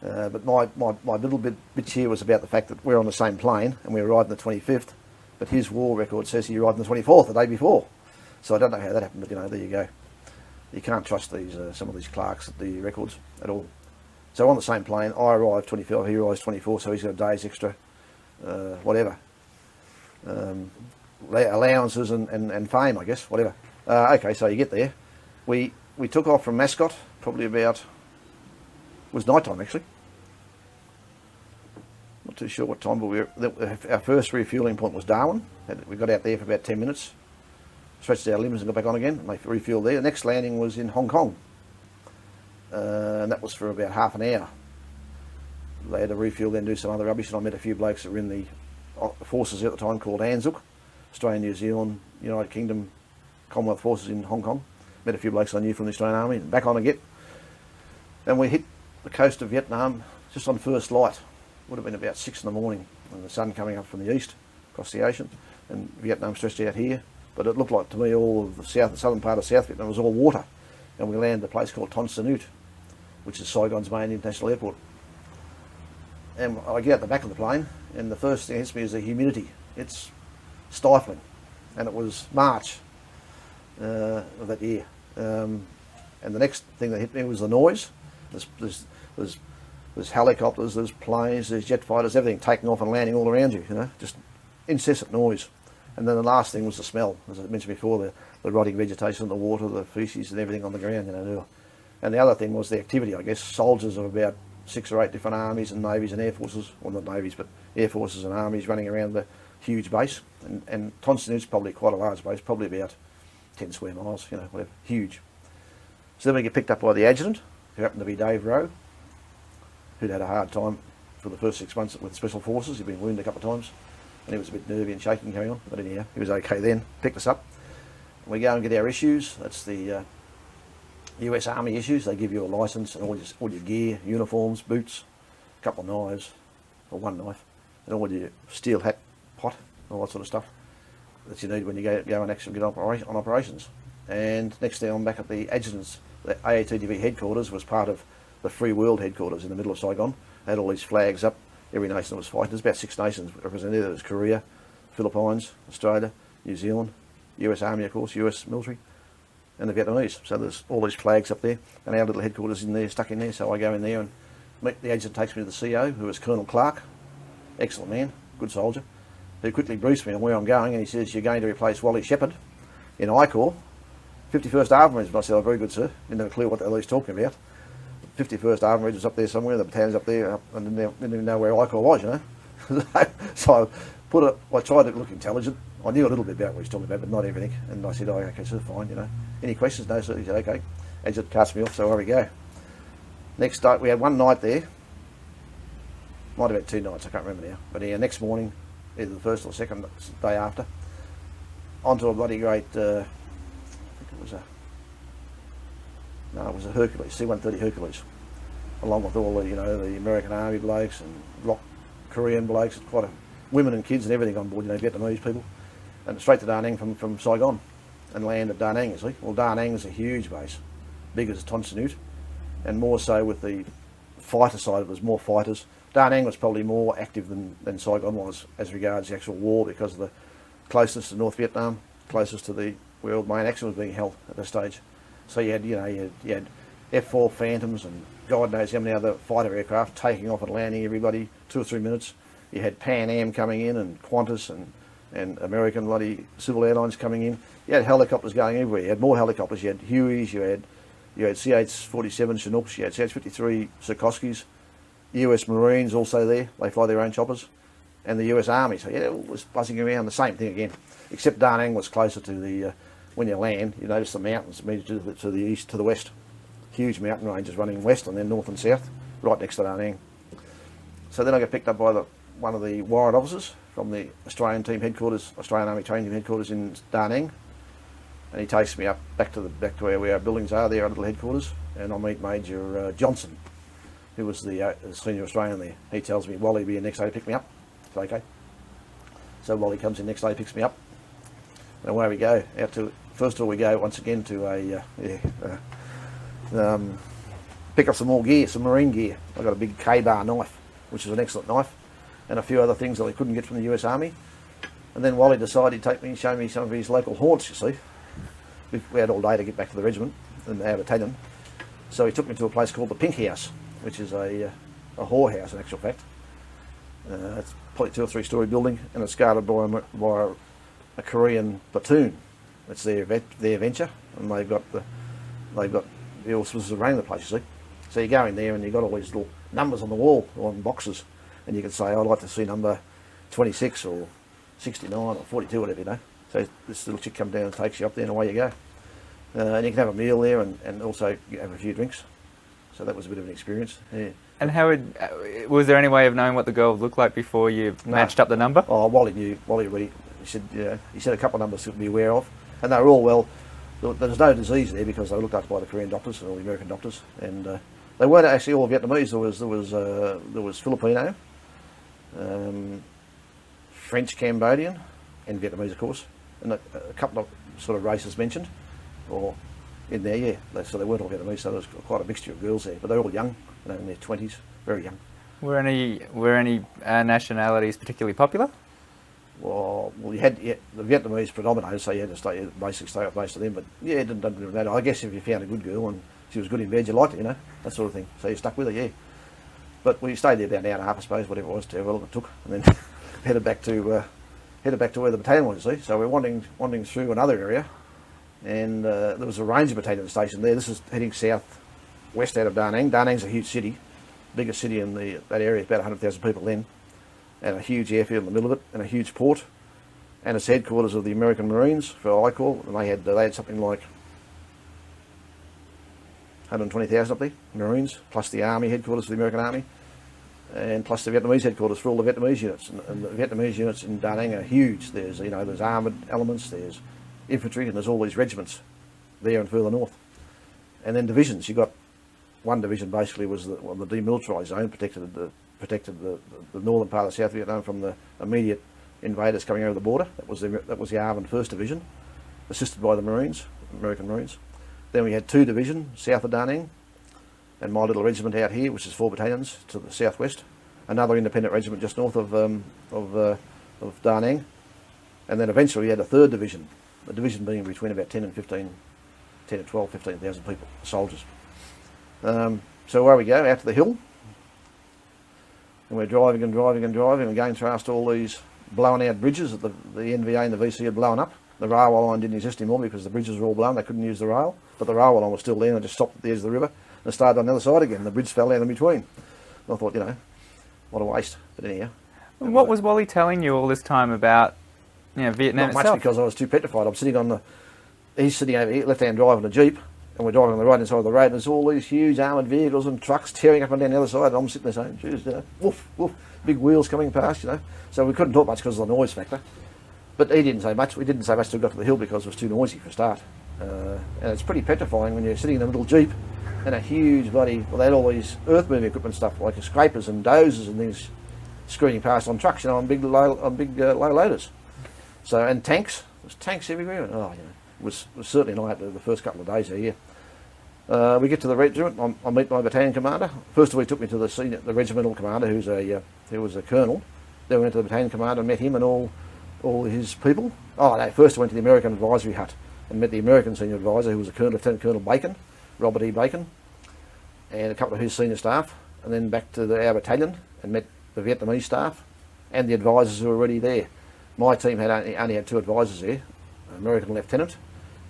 But my little bit here was about the fact that we're on the same plane and we arrived on the 25th, but his war record says he arrived on the 24th, the day before. So I don't know how that happened, but there you go. You can't trust these some of these clerks at the records at all. So on the same plane, I arrived 25th, he arrives 24th, so he's got a day's extra, whatever. Allowances and fame, I guess, whatever. Okay, so you get there. We took off from Mascot, probably about, it was night time actually. Not too sure what time, but our first refuelling point was Darwin. We got out there for about 10 minutes, stretched our limbs and got back on again, and they refueled there. The next landing was in Hong Kong, and that was for about half an hour. They had to refuel, then do some other rubbish, and I met a few blokes that were in the forces at the time called ANZAC, Australia, New Zealand, United Kingdom, Commonwealth Forces in Hong Kong. Met a few blokes I knew from the Australian Army, and back on again. And we hit the coast of Vietnam just on first light. Would have been about 6 in the morning, and the sun coming up from the east across the ocean, and Vietnam stretched out here. But it looked like to me all of the southern part of South Vietnam was all water, and we landed at a place called Tong Duk, which is Saigon's main international airport. And I get out the back of the plane, and the first thing that hits me is the humidity. It's stifling, and it was March of that year. And the next thing that hit me was the noise. There's helicopters, there's planes, there's jet fighters, everything taking off and landing all around you, just incessant noise. And then the last thing was the smell, as I mentioned before, the rotting vegetation, the water, the feces and everything on the ground, And the other thing was the activity, I guess. Soldiers of about 6 or 8 different armies and navies and air forces, well not navies, but air forces and armies running around the huge base. And Tong Duk's probably quite a large base, probably about 10 square miles, whatever, huge. So then we get picked up by the adjutant, who happened to be Dave Rowe, who'd had a hard time for the first 6 months with Special Forces. He'd been wounded a couple of times, and he was a bit nervy and shaking coming on. But anyhow, he was okay then, picked us up. We go and get our issues. That's the US Army issues. They give you a licence and all your gear, uniforms, boots, a couple of knives, or one knife, and all your steel hat, pot, all that sort of stuff that you need when you go and actually get on operations. And next thing I'm back at the adjutant's, the AATTV headquarters was part of the Free World headquarters in the middle of Saigon. They had all these flags up, every nation that was fighting. There's about 6 nations represented. There was Korea, Philippines, Australia, New Zealand, US Army of course, US military, and the Vietnamese. So there's all these flags up there, and our little headquarters in there, stuck in there. So I go in there and meet the adjutant, takes me to the CO, who is Colonel Clark, excellent man, good soldier, who quickly briefs me on where I'm going, and he says, you're going to replace Wally Shepherd in I Corps, 51st Armour Regiment. I said, oh, very good sir. Didn't have a clue what the hell he's talking about. 51st Armour Regiment was up there somewhere, the battalion's up there, and didn't even know where I Corps was, So I tried to look intelligent. I knew a little bit about what he's talking about, but not everything. And I said, oh, okay, sir, fine, Any questions? No, sir. He said, okay. Adjutant cast me off, so there we go. Next night, we had one night there. Might have been 2 nights, I can't remember now. But next morning, either the first or second day after, onto a bloody great, I think it was a Hercules, C-130 Hercules, along with all the, the American Army blokes and Korean blokes, quite women and kids and everything on board, Vietnamese people, and straight to Da Nang from Saigon, and land at Da Nang, actually. Well, Da Nang is a huge base, big as Tong Duk, and more so with the fighter side, there's more fighters. Da Nang was probably more active than Saigon was as regards the actual war, because of the closeness to North Vietnam, closest to the where all the main action was being held at this stage. So you had F-4 Phantoms and God knows how many other fighter aircraft taking off and landing everybody 2 or 3 minutes. You had Pan Am coming in, and Qantas and American bloody civil airlines coming in. You had helicopters going everywhere. You had more helicopters. You had Hueys. You had CH-47 Chinooks. You had CH-53 Sikorsky's. US Marines also there. They fly their own choppers. And the US Army. So it was buzzing around, the same thing again. Except Da Nang was closer to the, when you land, you notice the mountains immediately to the east, to the west. Huge mountain ranges running west and then north and south, right next to Da Nang. So then I got picked up by one of the warrant officers from the Australian team headquarters, Australian Army Training Team headquarters in Da Nang, and he takes me up back to where our buildings are there, our little headquarters, and I meet Major Johnson, who was the senior Australian there. He tells me Wally will be in next day to pick me up. It's okay. So Wally comes in next day, picks me up, and away we go. First of all, we go once again to pick up some more gear, some marine gear. I got a big K-bar knife, which is an excellent knife, and a few other things that I couldn't get from the US Army. And then Wally decided he'd take me and show me some of his local haunts, you see. We had all day to get back to the regiment and our battalion. So he took me to a place called the Pink House, which is a whorehouse in actual fact. It's probably 2 or 3 story building, and it's guarded by a Korean platoon. It's their venture, and they've got the auspices around the place, you see. So you go in there and you've got all these little numbers on the wall, on boxes, and you can say, I'd like to see number 26 or 69 or 42, whatever, you know. So this little chick comes down and takes you up there, and away you go. And you can have a meal there, and also have a few drinks. So that was a bit of an experience. Yeah. And how was there any way of knowing what the girl looked like before you matched up the number? Oh, Wally knew. Wally already. He said a couple of numbers to be aware of, and they were all well. There was no disease there because they were looked after by the Korean doctors and all the American doctors, and they weren't actually all Vietnamese. There was Filipino, French, Cambodian, and Vietnamese, of course, and a couple of sort of races mentioned, or in there, yeah. So they weren't all Vietnamese. So there was quite a mixture of girls there, but they were all young, you know, in their 20s, very young. Were any nationalities particularly popular? Well, you had the Vietnamese predominated, so you had to basically stay up most of them. But yeah, it didn't really matter. I guess if you found a good girl and she was good in bed, you liked it, you know, that sort of thing. So you stuck with her, yeah. But we stayed there about an hour and a half, I suppose, whatever it was, however long it took, and then headed back to where the battalion was. See, so we're wandering through another area, and there was a Ranger battalion station there. This is heading south west out of Da Nang. Da Nang's a huge city, biggest city in that area, about 100,000 people then. And a huge airfield in the middle of it, and a huge port, and it's headquarters of the American Marines for I Corps, and they had something like 120,000 up there, Marines, plus the Army headquarters for the American Army, and plus the Vietnamese headquarters for all the Vietnamese units. And the Vietnamese units in Da Nang are huge. There's armoured elements, there's infantry, and there's all these regiments there and further north. And then divisions. You got one division basically was the demilitarised zone, protected the northern part of South Vietnam from the immediate invaders coming over the border. That was the Armoured 1st Division, assisted by the Marines, American Marines. Then we had 2 divisions south of Da Nang, and my little regiment out here, which is 4 battalions to the southwest. Another independent regiment just north of Da Nang, and then eventually we had a 3rd division. The division being between about 10 to 12, 15,000 people, soldiers. So where we go, out to the hill. And we're driving and going past all these blown out bridges that the NVA and the VC had blown up. The railway line didn't exist anymore because the bridges were all blown. They couldn't use the rail, but the railway line was still there, and it just stopped at the edge of the river and started on the other side again. The bridge fell down in between. And I thought, what a waste. But anyhow. What was Wally telling you all this time about Vietnam Not itself? much, because I was too petrified. He's sitting over here, left-hand drive on a Jeep, and we're driving on the right-hand side of the road, and there's all these huge armoured vehicles and trucks tearing up and down the other side, and I'm sitting there saying, geez, woof, woof, big wheels coming past, So we couldn't talk much because of the noise factor. But he didn't say much. We didn't say much till we got to the hill because it was too noisy for a start. And it's pretty petrifying when you're sitting in a little Jeep and a huge bloody, they had all these earth-moving equipment stuff, like scrapers and dozers and things screening past on trucks, on big low loaders. So, and tanks. There's tanks everywhere. And, it was certainly not the first couple of days here. We get to the regiment. I meet my battalion commander. First of all, he took me to the regimental commander, who was a colonel. Then we went to the battalion commander and met him and all his people. First I went to the American advisory hut and met the American senior advisor, who was a Colonel, Lieutenant Colonel Bacon, Robert E. Bacon, and a couple of his senior staff. And then back to our battalion and met the Vietnamese staff and the advisors who were already there. My team had only had 2 advisors there: an American lieutenant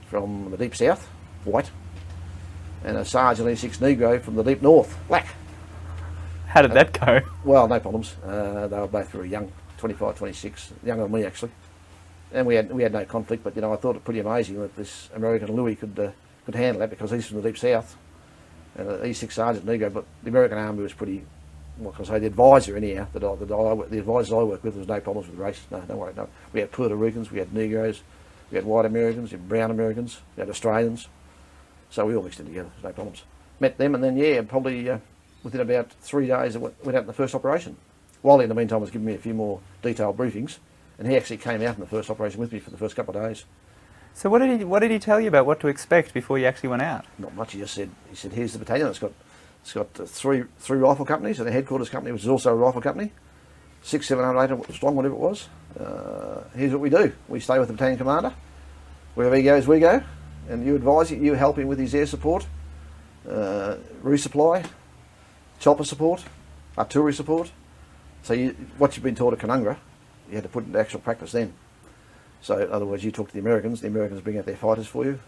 from the deep south, white, and a Sergeant E6 Negro from the deep north, black. How did that go? Well, no problems. They were both very young, 25, 26, younger than me actually. And we had no conflict, but I thought it pretty amazing that this American Louis could handle that, because he's from the deep south, and E6 Sergeant Negro. But the American Army was pretty what can I say, the advisor anyhow, the advisors I work with, there was no problems with race. No, don't worry. No. We had Puerto Ricans, we had Negroes, we had white Americans, we had brown Americans, we had Australians. So we all mixed in together, there's no problems. Met them, and then, yeah, probably within about 3 days, I went out in the first operation. Wally, in the meantime, was giving me a few more detailed briefings, and he actually came out in the first operation with me for the first couple of days. So what did he tell you about what to expect before you actually went out? Not much. He just said, here's the battalion. It's got three rifle companies and a headquarters company, which is also a rifle company. 600, 700, 800 strong, whatever it was. Here's what we do. We stay with the battalion commander. Wherever he goes, we go. And you advise him, you help him with his air support, resupply, chopper support, artillery support. So what you've been taught at Canungra, you had to put into actual practice then. So in other words, you talk to the Americans bring out their fighters for you.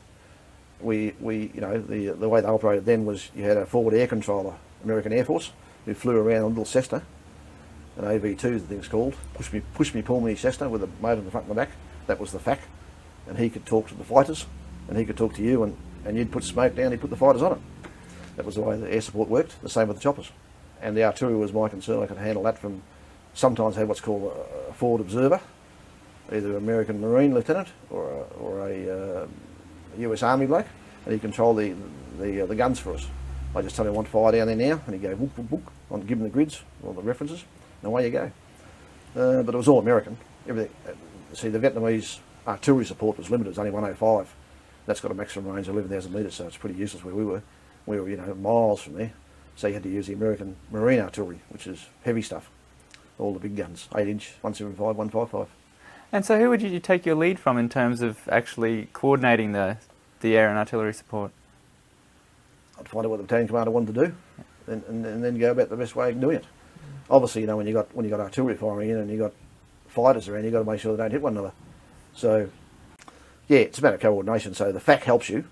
We you know, the way they operated then was you had a forward air controller, American Air Force, who flew around a little Cessna, an AV-2 the thing's called, push me, pull me Cessna with a motor in the front and the back. That was the FAC. And he could talk to the fighters, and he could talk to you, and you'd put smoke down, he'd put the fighters on it. That was the way the air support worked, the same with the choppers. And the artillery was my concern. I could handle that from, sometimes had what's called a forward observer, either an American Marine lieutenant or a US Army bloke, and he controlled the guns for us. I just tell him I want fire down there now, and he'd go book, book, book, I'd give him the grids, all the references, and away you go. But it was all American. Everything. See, the Vietnamese artillery support was limited. It was only 105. That's got a maximum range of 11,000 metres, so it's pretty useless where we were. We were, you know, miles from there. So you had to use the American Marine artillery, which is heavy stuff. All the big guns, 8-inch, 175, 155. And so who would you take your lead from in terms of actually coordinating the air and artillery support? I'd find out what the battalion commander wanted to do, and then go about the best way of doing it. Obviously, you know, when you got artillery firing in and you got fighters around, you got to make sure they don't hit one another. So, yeah, it's about coordination. So the FAC helps you.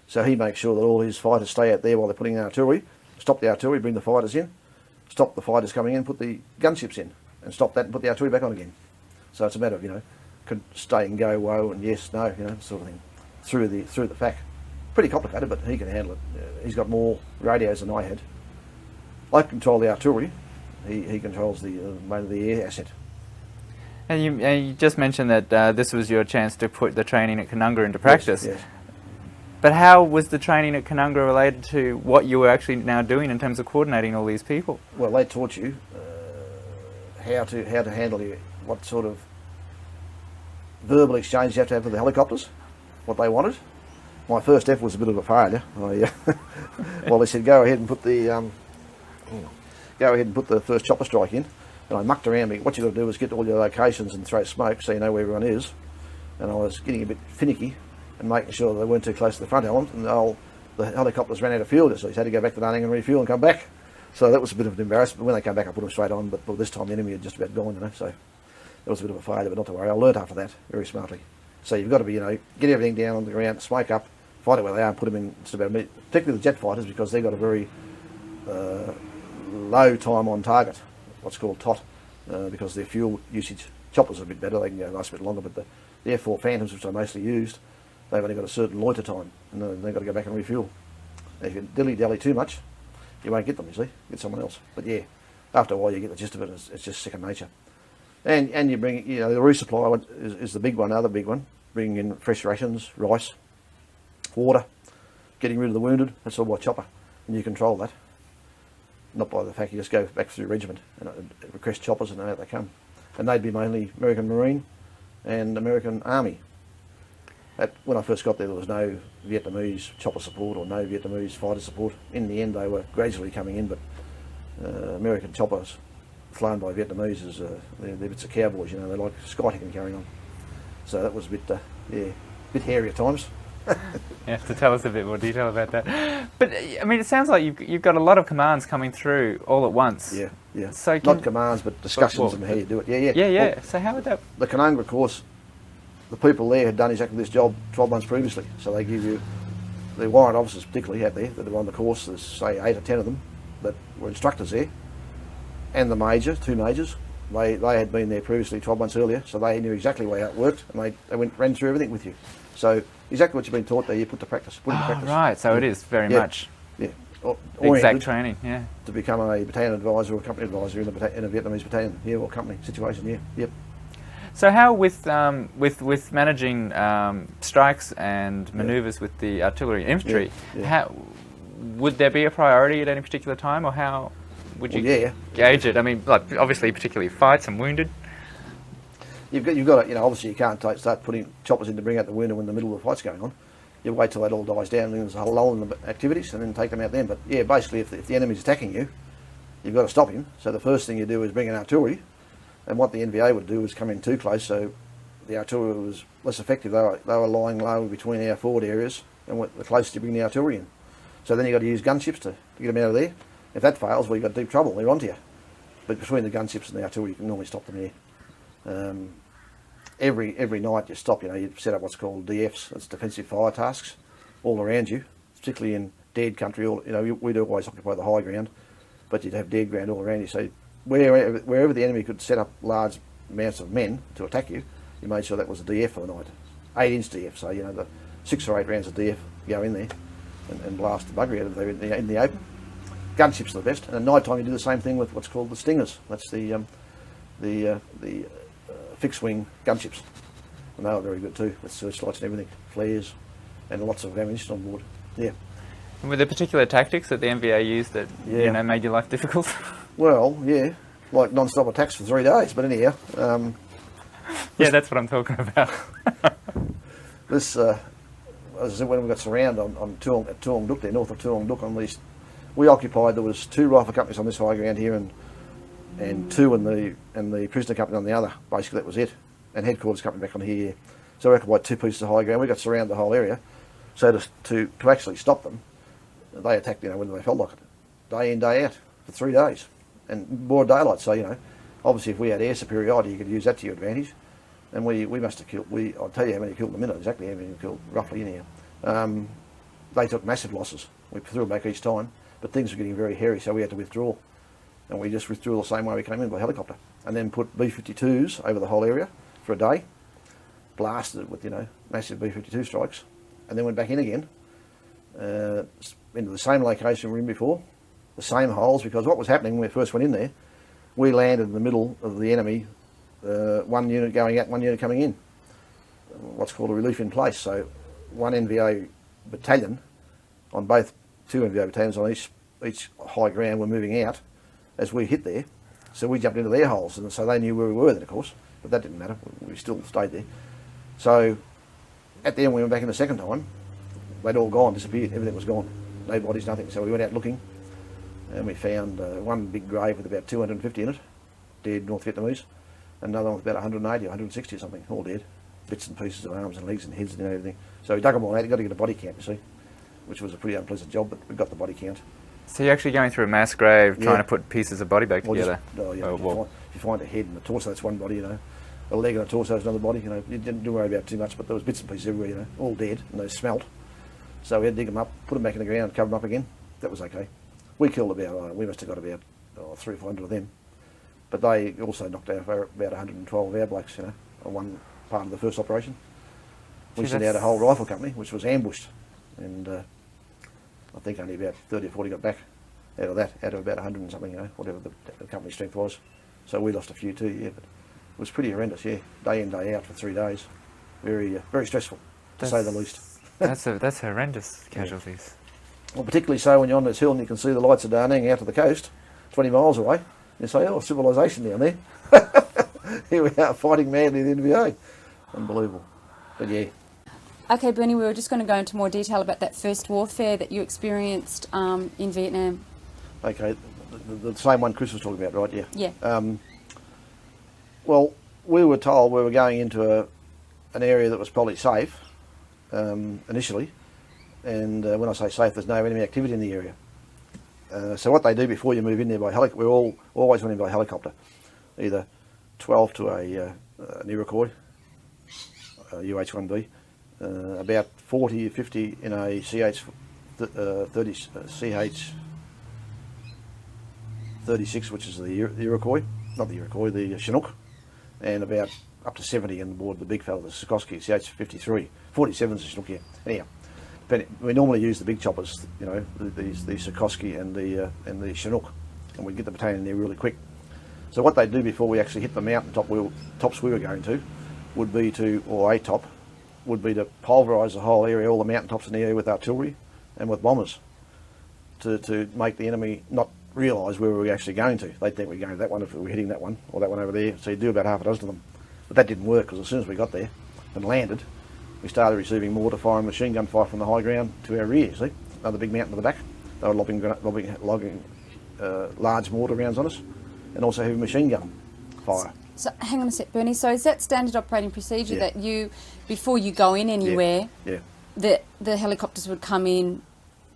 So he makes sure that all his fighters stay out there while they're putting in artillery. Stop the artillery, bring the fighters in. Stop the fighters coming in, put the gunships in, and stop that and put the artillery back on again. So it's a matter of, you know, could stay and go, whoa, and yes, no, you know, sort of thing, through the FAC. Pretty complicated, but he can handle it. He's got more radios than I had. I control the artillery. He controls mainly the air asset. And you just mentioned that this was your chance to put the training at Canungra into practice. Yes. But how was the training at Canungra related to what you were actually now doing in terms of coordinating all these people? Well, they taught you how to handle what sort of verbal exchange you have to have with the helicopters, what they wanted. My first effort was a bit of a failure. Well, they said go ahead and put the first chopper strike in, and I mucked around. What you got to do is get all your locations and throw smoke so you know where everyone is. And I was getting a bit finicky and making sure they weren't too close to the front element, and the helicopters ran out of fuel, so he had to go back to Darling and refuel and come back. So that was a bit of an embarrassment. But when they came back, I put them straight on. But this time the enemy had just about gone, you know. So that was a bit of a failure, but not to worry. I learned after that very smartly. So you've got to be, you know, get everything down on the ground, smoke up, fight it where they are, and put them in. Just about particularly the jet fighters, because they've got a very low time on target, what's called TOT, because their fuel usage. Choppers are a bit better; they can go last a bit longer. But the F4 Phantoms, which I mostly used, they've only got a certain loiter time, and then they've got to go back and refuel. And if you dilly-dally too much, you won't get them, you see. Get someone else. But yeah, after a while you get the gist of it. It's just second nature. And you bring, you know, the resupply is the big one, other big one. Bringing in fresh rations, rice, water, getting rid of the wounded. That's all by chopper, and you control that. Not by the fact you just go back through regiment and request choppers and out they come. And they'd be mainly American Marine and American Army. When I first got there was no Vietnamese chopper support or no Vietnamese fighter support. In the end they were gradually coming in, but American choppers flown by Vietnamese is they're bits of cowboys, you know, they like skiting and carrying on. So that was a bit hairy at times. You have to tell us a bit more detail about that. But I mean, it sounds like you've got a lot of commands coming through all at once. Yeah. So not commands, but discussions and how you do it. Yeah. Well, so how would that? The Canungra course, the people there had done exactly this job 12 months previously. So they give you, the warrant officers particularly had there that are on the course. There's say 8 or 10 of them that were instructors there, and the major, 2 majors. They had been there previously 12 months earlier, so they knew exactly how it worked, and they ran through everything with you. So exactly what you've been taught there, you put to practice. Put into practice. Right. So it is very much. Yeah. oriented training, yeah. to become a battalion advisor or a company advisor in a Vietnamese battalion, or company situation. Yep. So how with managing strikes and manoeuvres with the artillery and infantry, how would there be a priority at any particular time, or how would you gauge it? I mean, like, obviously, particularly fights and wounded. You've got to, obviously you can't start putting choppers in to bring out the wounded when the middle of the fight's going on. You wait till that all dies down and there's a lull in the activities, and then take them out then. But yeah, basically, if the enemy's attacking you, you've got to stop him. So the first thing you do is bring in artillery, and what the NVA would do is come in too close, so the artillery was less effective. They were lying low between our forward areas, and the closest you bring the artillery in. So then you've got to use gunships to get them out of there. If that fails, well, you've got deep trouble. They're onto you. But between the gunships and the artillery, you can normally stop them there. Every night you stop, you set up what's called DFs, that's defensive fire tasks, all around you, particularly in dead country. We'd always occupy the high ground, but you'd have dead ground all around you. So wherever the enemy could set up large amounts of men to attack you, you made sure that was a DF for the night. 8-inch DF, so the 6 or 8 rounds of DF go in there and blast the buggery out of there in the open. Gunships are the best, and at night time you do the same thing with what's called the stingers. That's the fixed wing gunships, and they were very good too, with searchlights and everything, flares, and lots of ammunition on board. Yeah. And were there particular tactics that the MVA used that made your life difficult? Well, yeah, like non-stop attacks for 3 days. But anyhow, yeah, that's what I'm talking about. This, as I said, when we got surrounded on Tong Duk, there, north of Tong Duk, on these, we occupied. There was 2 rifle companies on this high ground here, and 2 in the prisoner company on the other. Basically, that was it. And headquarters company back on here. Yeah. So we occupied 2 pieces of high ground. We got surrounded the whole area. So to actually stop them, they attacked, when they felt like it, day in, day out, for 3 days, and broad daylight. So obviously, if we had air superiority, you could use that to your advantage. And we must have killed. I'll tell you how many killed in a minute. Exactly how many killed, roughly anyhow. They took massive losses. We threw them back each time, but things were getting very hairy, so we had to withdraw. And we just withdrew the same way we came in, by helicopter, and then put B-52s over the whole area for a day, blasted it with massive B-52 strikes, and then went back in again into the same location we were in before, the same holes, because what was happening when we first went in there, we landed in the middle of the enemy, 1 unit going out, 1 unit coming in, what's called a relief in place. So 1 NVA battalion on both, 2 NVA battalions on each high ground were moving out as we hit there. So we jumped into their holes, and so they knew where we were then, of course, but that didn't matter. We still stayed there. So at the end, we went back in the second time. They'd all gone, disappeared. Everything was gone. No bodies, nothing. So we went out looking, and we found 1 big grave with about 250 in it, dead North Vietnamese, and another one with about 180 or 160 or something, all dead. Bits and pieces of arms and legs and heads and everything. So we dug them all out. You got to get a body count, you see, which was a pretty unpleasant job, but we got the body count. So you're actually going through a mass grave trying to put pieces of body back together? If you find a head and a torso, that's one body, a leg and a torso is another body, you didn't worry about it too much, but there was bits and pieces everywhere, all dead, and they smelt. So we had to dig them up, put them back in the ground, cover them up again. That was okay. We killed about, we must have got about 300 or 400 of them, but they also knocked out about 112 of our blokes, on one part of the first operation. We sent out a whole rifle company, which was ambushed, and I think only about 30 or 40 got back out of about 100 and something, whatever the company strength was. So we lost a few too, yeah, but it was pretty horrendous, yeah. Day in, day out for 3 days. Very very stressful, to say the least. That's horrendous casualties. Yeah. Well, particularly so when you're on this hill and you can see the lights of Da Nang out to the coast, 20 miles away. You say, oh, civilization down there. Here we are fighting madly in the NVA. Unbelievable. But yeah. Okay, Bernie, we were just going to go into more detail about that first warfare that you experienced in Vietnam. Okay, the same one Chris was talking about, right? Yeah. Yeah. Well, we were told we were going into an area that was probably safe initially, and when I say safe, there's no enemy activity in the area. So what they do before you move in there by helicopter, we always went in by helicopter, either 12 to an Iroquois, UH-1B, about 40 or 50 in a CH-36, which is the Iroquois, not the Iroquois, the Chinook, and about up to 70 on board the big fella, the Sikorsky CH-53. 47's a Chinook, yeah. Anyhow, we normally use the big choppers, you know, the Sikorsky and the Chinook, and we'd get the battalion in there really quick. So what they'd do before we actually hit the mountain tops we were going to, would be would be to pulverise the whole area, all the mountain tops in the area with artillery and with bombers, to make the enemy not realise where we were actually going to. They'd think we were going to that one if we were hitting that one, or that one over there, so you'd do about half a dozen of them. But that didn't work, because as soon as we got there and landed, we started receiving mortar fire and machine gun fire from the high ground to our rear, see? Another big mountain to the back. They were lobbing large mortar rounds on us, and also heavy machine gun fire. So hang on a sec, Bernie. So is that standard operating procedure that you, before you go in anywhere, the helicopters would come in,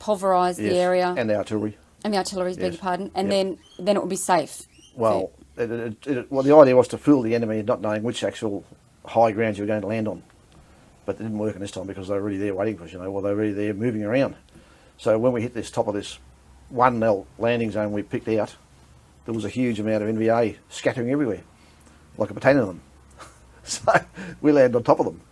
pulverise the area, and the artillery, beg your pardon, and then it would be safe? Well, well, the idea was to fool the enemy, not knowing which actual high grounds you were going to land on. But it didn't work in this time, because they were already there waiting for us, you know, or they were already there moving around. So when we hit this top of this 1L landing zone we picked out, there was a huge amount of NVA scattering everywhere, like a battalion of them. So we landed on top of them,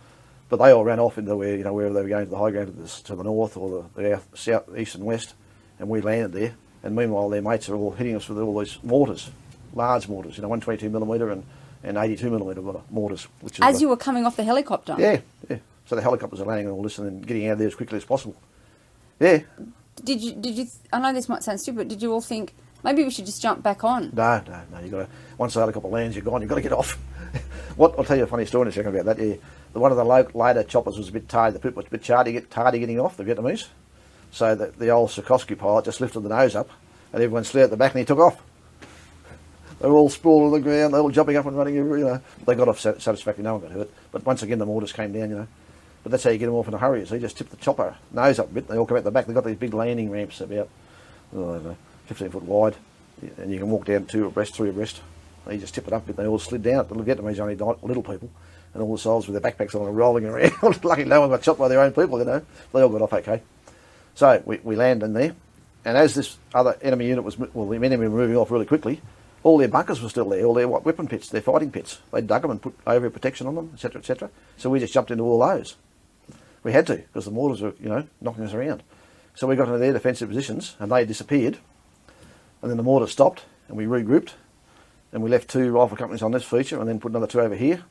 but they all ran off into where, you know, wherever they were going, to the high ground to the north or the south, east and west, and we landed there. And meanwhile, their mates are all hitting us with all these mortars, large mortars, you know, 122mm and 82mm mortars. Which is as you were coming off the helicopter? Yeah. So the helicopters are landing on all this and then getting out of there as quickly as possible. Yeah. Did you? I know this might sound stupid, but did you all think maybe we should just jump back on? No. You got to, once the helicopter lands, you're gone. You've got to get off. I'll tell you a funny story in a second about that. Yeah, one of the later choppers was a bit tardy. The poop was a bit tardy getting off, the Vietnamese. So the old Sikorsky pilot just lifted the nose up, and everyone slid out the back, and he took off. They were all sprawled on the ground. They were all jumping up and running. You know, they got off satisfactorily. No one got hurt. But once again, the mortars came down. You know, but that's how you get them off in a hurry. So you just tip the chopper nose up a bit. They all come out the back. They've got these big landing ramps about, I don't know, 15 foot wide, and you can walk down three abreast. They just tip it up a bit. They all slid down. The Vietnamese only little people, and all the soldiers with their backpacks on and rolling around. Lucky no one got shot by their own people. You know, they all got off okay. So we land in there, and as this other enemy unit the enemy were moving off really quickly, all their bunkers were still there, all their weapon pits, their fighting pits. They dug them and put over protection on them, etc., etc. So we just jumped into all those. We had to, because the mortars were, you know, knocking us around. So we got into their defensive positions, and they disappeared. And then the mortar stopped, and we regrouped, and we left 2 rifle companies on this feature, and then put another 2 over here.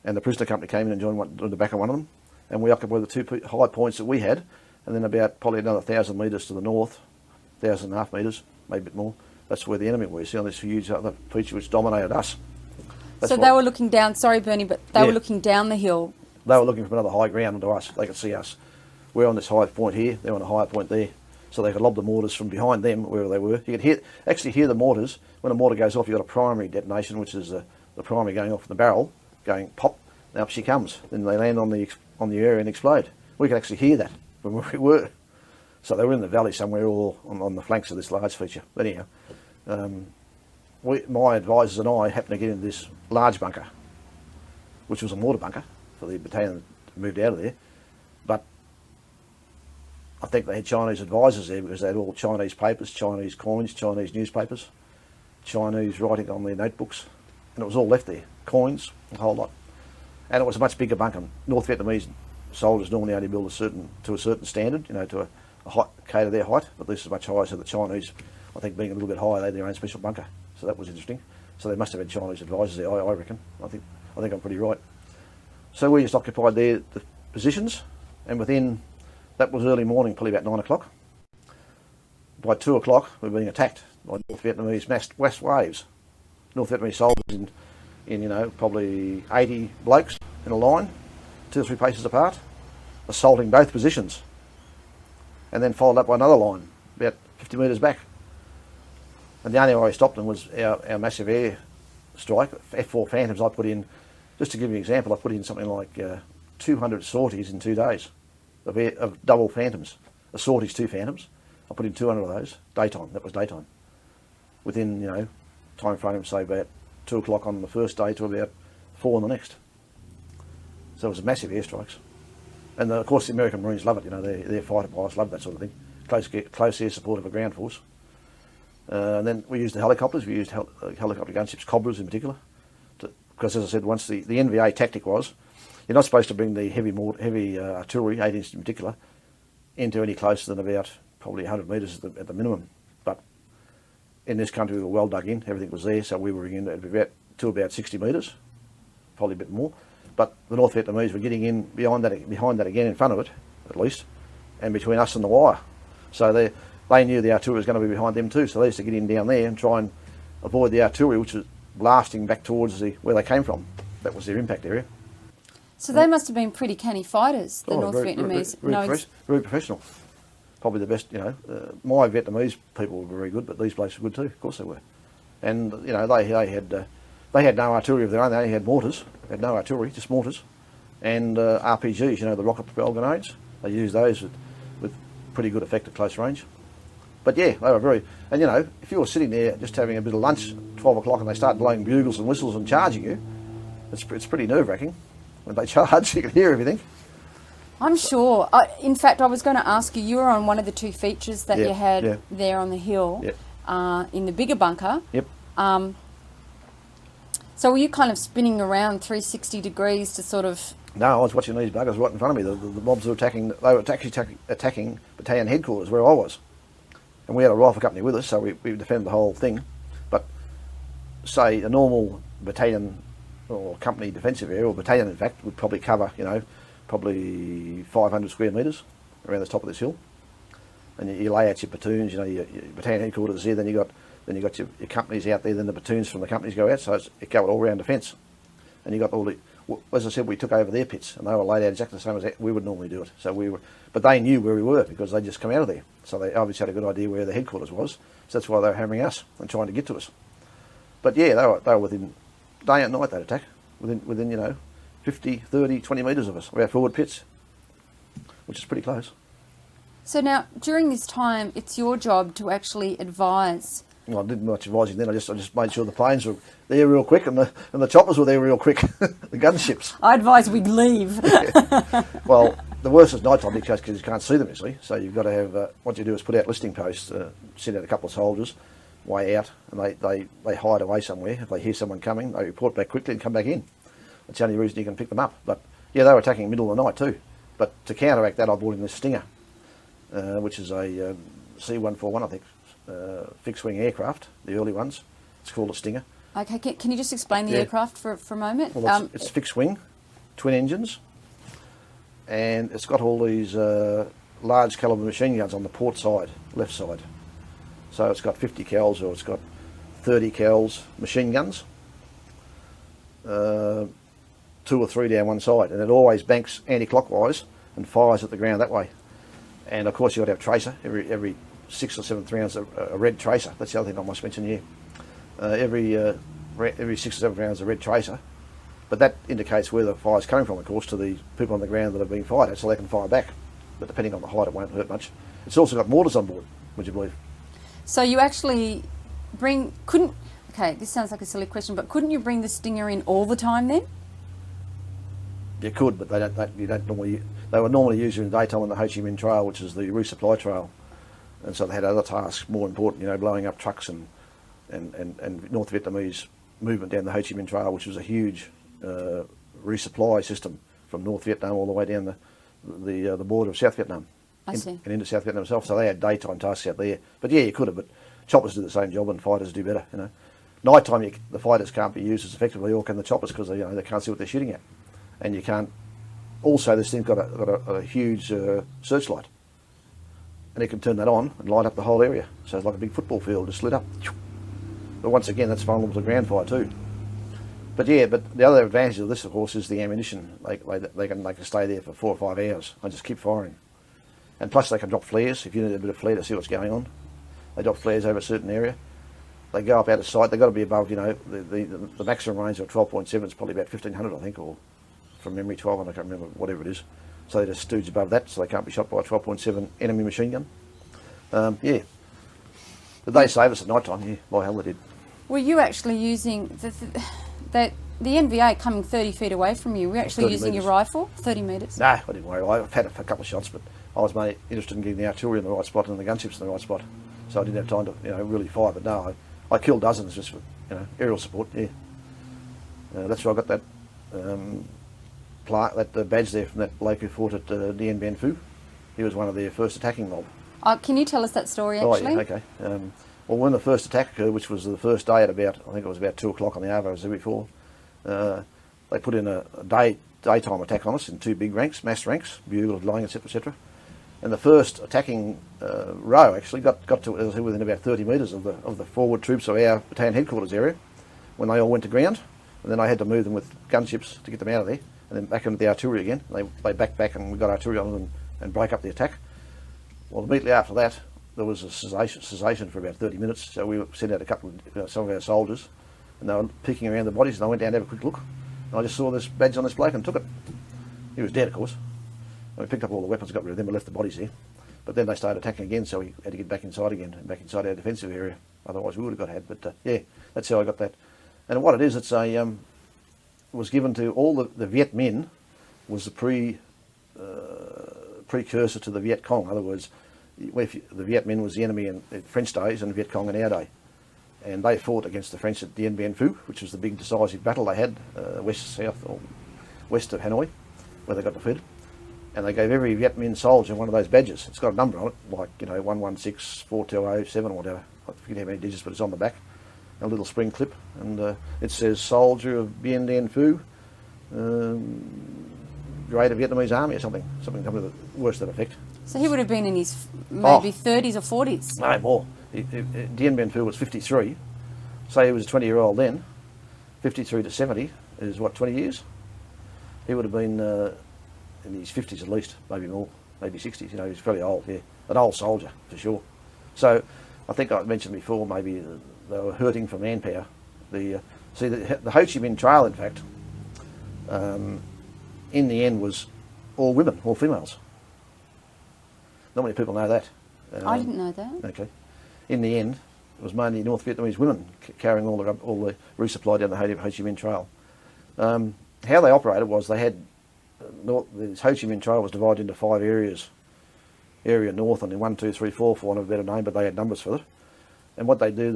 And the prisoner company came in and joined the back of one of them, and we occupied the 2 high points that we had. And then about probably another 1,000 metres to the north, 1,500 metres, maybe a bit more. That's where the enemy were. You see on this huge other feature which dominated us. So they were looking down, sorry Bernie, but they were looking down the hill. They were looking from another high ground onto us. They could see us. We're on this high point here, they're on a higher point there. So they could lob the mortars from behind them, wherever they were. You could actually hear the mortars. When a mortar goes off, you've got a primary detonation, which is the primary going off the barrel, going pop, and up she comes. Then they land on the area and explode. We could actually hear that from where we were. So they were in the valley somewhere, or on the flanks of this large feature. But anyhow, my advisors and I happened to get into this large bunker, which was a mortar bunker for the battalion that moved out of there. But I think they had Chinese advisors there, because they had all Chinese papers, Chinese coins, Chinese newspapers, Chinese writing on their notebooks, and it was all left there, coins, a whole lot. And it was a much bigger bunker. North Vietnamese soldiers normally only build to a certain standard, you know, to a height, cater their height, but this is much higher, so the Chinese, I think being a little bit higher, they had their own special bunker. So that was interesting. So they must have had Chinese advisors there, I reckon. I think I'm pretty right. So we just occupied the positions, and that was early morning, probably about 9 o'clock. By 2 o'clock, we were being attacked by North Vietnamese massed west waves. North Vietnamese soldiers in you know, probably 80 blokes in a line, 2 or 3 paces apart, assaulting both positions. And then followed up by another line, about 50 metres back. And the only way I stopped them was our massive air strike, F4 Phantoms I put in. Just to give you an example, I put in something like 200 sorties in 2 days of double Phantoms. A sortie's 2 Phantoms. I put in 200 of those, daytime, that was daytime. Within, you know, time frame, say about 2 o'clock on the first day to about 4 on the next. So it was massive airstrikes. And of course the American Marines love it, you know, their fighter pilots love that sort of thing. Close air support of a ground force. And then we used the helicopters, we used helicopter gunships, Cobras in particular. Because as I said, once the NVA tactic was, you're not supposed to bring the heavy artillery, 8-inch in particular, into any closer than about probably 100 metres at the minimum. But in this country, we were well dug in. Everything was there, so we were in to about 60 metres, probably a bit more. But the North Vietnamese were getting in behind that again, in front of it, at least, and between us and the wire. So they knew the artillery was going to be behind them too, so they used to get in down there and try and avoid the artillery, which was blasting back towards where they came from. That was their impact area. So they must have been pretty canny fighters, the North Vietnamese. Very professional. Probably the best, my Vietnamese people were very good, but these blokes were good too, of course they were. And, they had no artillery of their own, they only had mortars. They had no artillery, just mortars. And RPGs, the rocket propelled grenades. They used those with pretty good effect at close range. But yeah, they were very, and if you were sitting there just having a bit of lunch, 12 o'clock, and they start blowing bugles and whistles and charging you, it's pretty nerve-wracking. When they charge, you can hear everything. I'm sure. In fact, I was going to ask you, you were on one of the 2 features that you had there on the hill, in the bigger bunker. Yep. So were you kind of spinning around 360 degrees to sort of... No, I was watching these buggers right in front of me. The mobs were attacking, attacking battalion headquarters where I was. And we had a rifle company with us, so we defended the whole thing. But say a normal battalion or company defensive area, or battalion in fact, would probably cover, probably 500 square metres around the top of this hill. And you lay out your platoons, your battalion headquarters there, then you got your companies out there, then the platoons from the companies go out, so it go all round defence. And you got all the, as I said, we took over their pits, and they were laid out exactly the same as we would normally do it. So but they knew where we were because they'd just come out of there. So they obviously had a good idea where the headquarters was. So that's why they were hammering us and trying to get to us. But yeah, they were within, day and night they'd attack, within 50, 30, 20 metres of us, of our forward pits, which is pretty close. So now, during this time, it's your job to actually advise. Well, I didn't much advising then. I just made sure the planes were there real quick and the choppers were there real quick, the gunships. I advise we leave. Yeah. Well, the worst is night time because you can't see them, you see. So you've got to have, what you do is put out listing posts, send out a couple of soldiers, way out, and they hide away somewhere. If they hear someone coming, they report back quickly and come back in. That's the only reason you can pick them up. But yeah, they were attacking middle of the night too. But to counteract that, I brought in this Stinger, which is a C-141, I think, fixed-wing aircraft, the early ones. It's called a Stinger. Okay, can you just explain the aircraft for a moment? Well, it's fixed-wing, twin engines, and it's got all these large calibre machine guns on the port side, left side. So it's got 50 cals or it's got 30 cals machine guns, 2 or 3 down one side, and it always banks anti-clockwise and fires at the ground that way. And of course you've got to have tracer, every 6 or 7 rounds a red tracer. That's the other thing I must mention here. Every 6 or 7 rounds a red tracer, but that indicates where the fire's coming from, of course, to the people on the ground that are being fired at, so they can fire back. But depending on the height, it won't hurt much. It's also got mortars on board, would you believe? So you actually okay, this sounds like a silly question, but couldn't you bring the Stinger in all the time then? You could, but they were normally used in the daytime on the Ho Chi Minh Trail, which is the resupply trail. And so they had other tasks more important, blowing up trucks and North Vietnamese movement down the Ho Chi Minh Trail, which was a huge resupply system from North Vietnam all the way down the border of South Vietnam. I see. And into South Vietnam itself. So they had daytime tasks out there. But yeah, you could have, but choppers do the same job and fighters do better, Nighttime, the fighters can't be used as effectively, or can the choppers, because they can't see what they're shooting at. And you can't. Also, this thing's got a huge searchlight, and it can turn that on and light up the whole area. So it's like a big football field just lit up. But once again, that's vulnerable to ground fire too. But yeah, but the other advantage of this, of course, is the ammunition. They can stay there for 4 or 5 hours and just keep firing. And plus, they can drop flares if you need a bit of flare to see what's going on. They drop flares over a certain area. They go up out of sight. They've got to be above, the maximum range of 12.7 is probably about 1500, I think, or from memory 12, I can't remember, whatever it is. So they just stooge above that, so they can't be shot by a 12.7 enemy machine gun. Yeah. But they save us at night time, yeah, by hell they did. Were you actually using the NVA coming 30 feet away from you? Were you actually using your rifle? 30 metres? No, I didn't worry. I've had a couple of shots, but I was mainly interested in getting the artillery in the right spot and the gunships in the right spot. So I didn't have time to, really fire. But no, I killed dozens just for, aerial support, yeah. That's where I got that that badge there from that bloke who fought at Dien Bien Phu. He was one of their first attacking mob. Can you tell us that story, Oh, actually? yeah, okay. Well, when the first attack occurred, which was the first day at about, I think it was about 2 o'clock on the Arvo, as I said before, they put in a daytime attack on us in 2 big ranks, mass ranks, bugles, line, etc., etc. And the first attacking row actually got to within about 30 metres of the forward troops of our battalion headquarters area when they all went to ground. And then I had to move them with gunships to get them out of there, and then back into the artillery again. They backed back, and we got artillery on them and break up the attack. Well, immediately after that, there was a cessation for about 30 minutes. So we sent out a couple of some of our soldiers, and they were picking around the bodies. And I went down to have a quick look, and I just saw this badge on this bloke and took it. He was dead, of course. And we picked up all the weapons, got rid of them, and left the bodies there. But then they started attacking again, so we had to get back inside again, and back inside our defensive area. Otherwise, we would have got had. But yeah, that's how I got that. And what it is, it's a it was given to all the Viet Minh, was the precursor to the Viet Cong. In other words, the Viet Minh was the enemy in French days and the Viet Cong in our day. And they fought against the French at Dien Bien Phu, which was the big decisive battle they had west of Hanoi, where they got defeated. And they gave every Viet Minh soldier one of those badges. It's got a number on it, like 116, 420, 7 or whatever. I forget how many digits, but it's on the back. A little spring clip, and it says "Soldier of Bien Dien Phu, Greater Vietnamese Army" or something to the worse to that effect. So he would have been in his maybe 30s or 40s. No more. Dien Bien Phu was 53. Say he was a 20-year-old then. 53 to 70 is what, 20 years? He would have been in his 50s at least, maybe more, maybe 60s. You know, he's fairly old. Yeah, an old soldier for sure. So I think I mentioned before maybe. They were hurting for manpower. The Ho Chi Minh Trail, in fact, in the end was all women, all females. Not many people know that. I didn't know that. Okay. In the end, it was mainly North Vietnamese women carrying all the resupply down the Ho Chi Minh Trail. How they operated was they had the Ho Chi Minh Trail was divided into 5 areas. Area north, and then 1, 2, 3, 4, for want of a better name, but they had numbers for it. And what they'd do,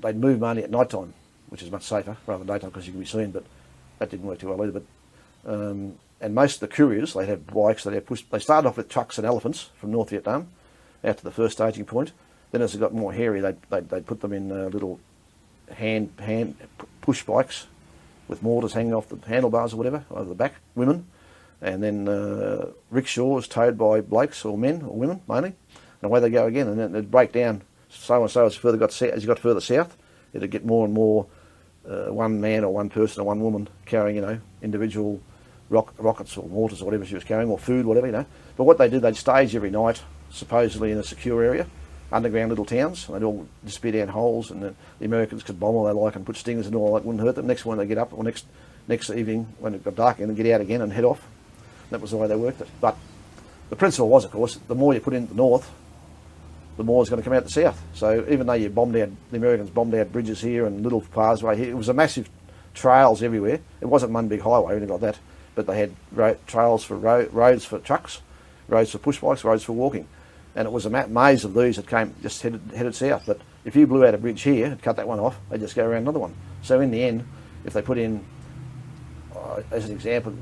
they'd move mainly at night time, which is much safer rather than daytime because you can be seen, but that didn't work too well either. But and most of the couriers, they'd have bikes, they started off with trucks and elephants from North Vietnam out to the first staging point. Then as it got more hairy, they'd put them in little hand push bikes with mortars hanging off the handlebars or whatever, over the back, women. And then rickshaws towed by blokes or men or women mainly. And away they go again, and then they'd break down so and so as you got further south. It'd get more and more one man or one person or one woman carrying, individual rockets or mortars or whatever she was carrying, or food, whatever, But what they did, they'd stage every night, supposedly in a secure area, underground little towns, and they'd all disappear down holes, and the Americans could bomb all they like and put stingers and all that, wouldn't hurt them. Next morning they get up, or next evening when it got dark, and then get out again and head off. That was the way they worked it. But the principle was, of course, the more you put in the north, the more is going to come out the south. So even though the Americans bombed out bridges here and little pathway here, it was a massive trails everywhere. It wasn't one big highway or anything like that, but they had trails for roads for trucks, roads for push bikes, roads for walking. And it was a maze of these that just headed south. But if you blew out a bridge here and cut that one off, they'd just go around another one. So in the end, if they put in, as an example,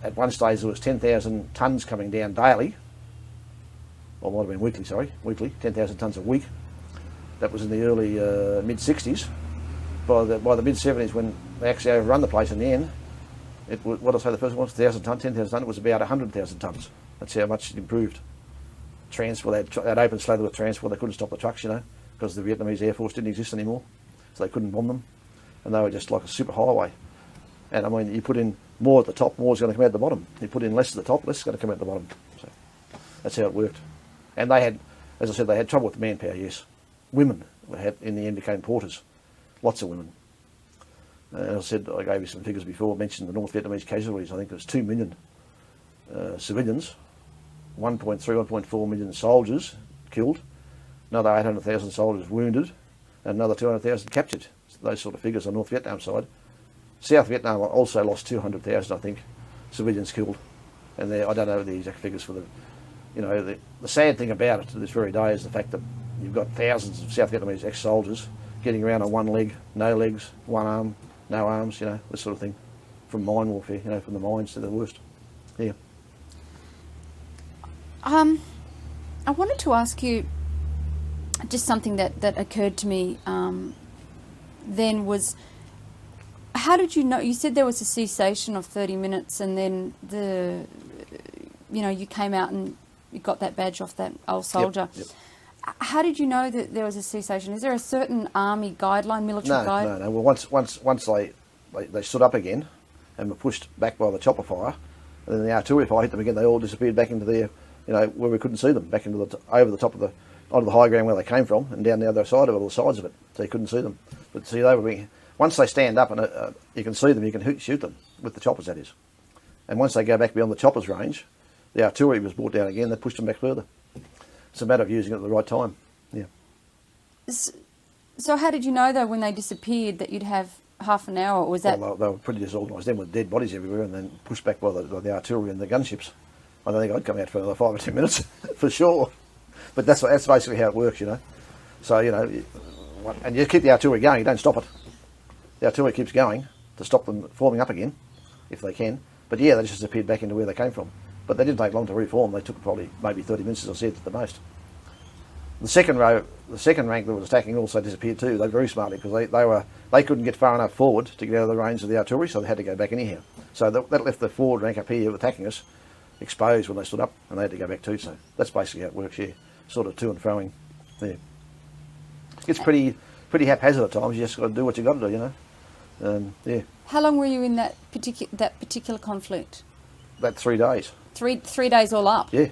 at one stage there was 10,000 tonnes coming down daily, or might have been weekly, 10,000 tonnes a week. That was in the early mid-60s. By the mid-70s, when they actually overrun the place in the end, what did I say the first one was? 10,000 tonnes, it was about 100,000 tonnes. That's how much it improved. Transport, that open slather with transport, they couldn't stop the trucks, because the Vietnamese Air Force didn't exist anymore, so they couldn't bomb them, and they were just like a super highway. And I mean, you put in more at the top, more is going to come out the bottom. You put in less at the top, less is going to come out the bottom. So that's how it worked. And they had, as I said, they had trouble with the manpower, yes. Women in the end became porters, lots of women. As I said, I gave you some figures before, mentioned the North Vietnamese casualties. I think it was 2 million civilians, 1.3, 1.4 million soldiers killed, another 800,000 soldiers wounded, and another 200,000 captured. So those sort of figures on North Vietnam side. South Vietnam also lost 200,000, I think, civilians killed. And I don't know the exact figures for the sad thing about it to this very day is the fact that you've got thousands of South Vietnamese ex-soldiers getting around on one leg, no legs, one arm, no arms, this sort of thing, from mine warfare, from the mines to the worst. Yeah. I wanted to ask you just something that occurred to me then was, how did you know, you said there was a cessation of 30 minutes and then you came out and you got that badge off that old soldier. Yep. How did you know that there was a cessation? Is there a certain army guideline, military guide? No. Well, once they stood up again and were pushed back by the chopper fire, and then the artillery fire hit them again, they all disappeared back into their, where we couldn't see them, back into over the top of onto the high ground where they came from, and down the other side of it, or the sides of it, so you couldn't see them. But see, they were once they stand up and you can see them, you can shoot them with the choppers, that is. And once they go back beyond the choppers range, the artillery was brought down again. They pushed them back further. It's a matter of using it at the right time. Yeah. So how did you know though when they disappeared that you'd have half an hour, or was that? Well, they were pretty disorganised then with dead bodies everywhere, and then pushed back by the artillery and the gunships. I don't think I'd come out for another 5 or 10 minutes for sure. But that's basically how it works, So and you keep the artillery going. You don't stop it. The artillery keeps going to stop them forming up again, if they can. But yeah, they just disappeared back into where they came from. But they didn't take long to reform. They took probably maybe 30 minutes, as I said, at the most. The second rank that was attacking also disappeared too. They very smartly, because they couldn't get far enough forward to get out of the range of the artillery, so they had to go back anyhow. So that left the forward rank up here attacking us exposed when they stood up, and they had to go back too. So that's basically how it works here, sort of to and froing. Yeah. It's pretty haphazard at times. You just got to do what you got to do, Yeah. How long were you in that particular conflict? About 3 days. Three days all up. Yeah.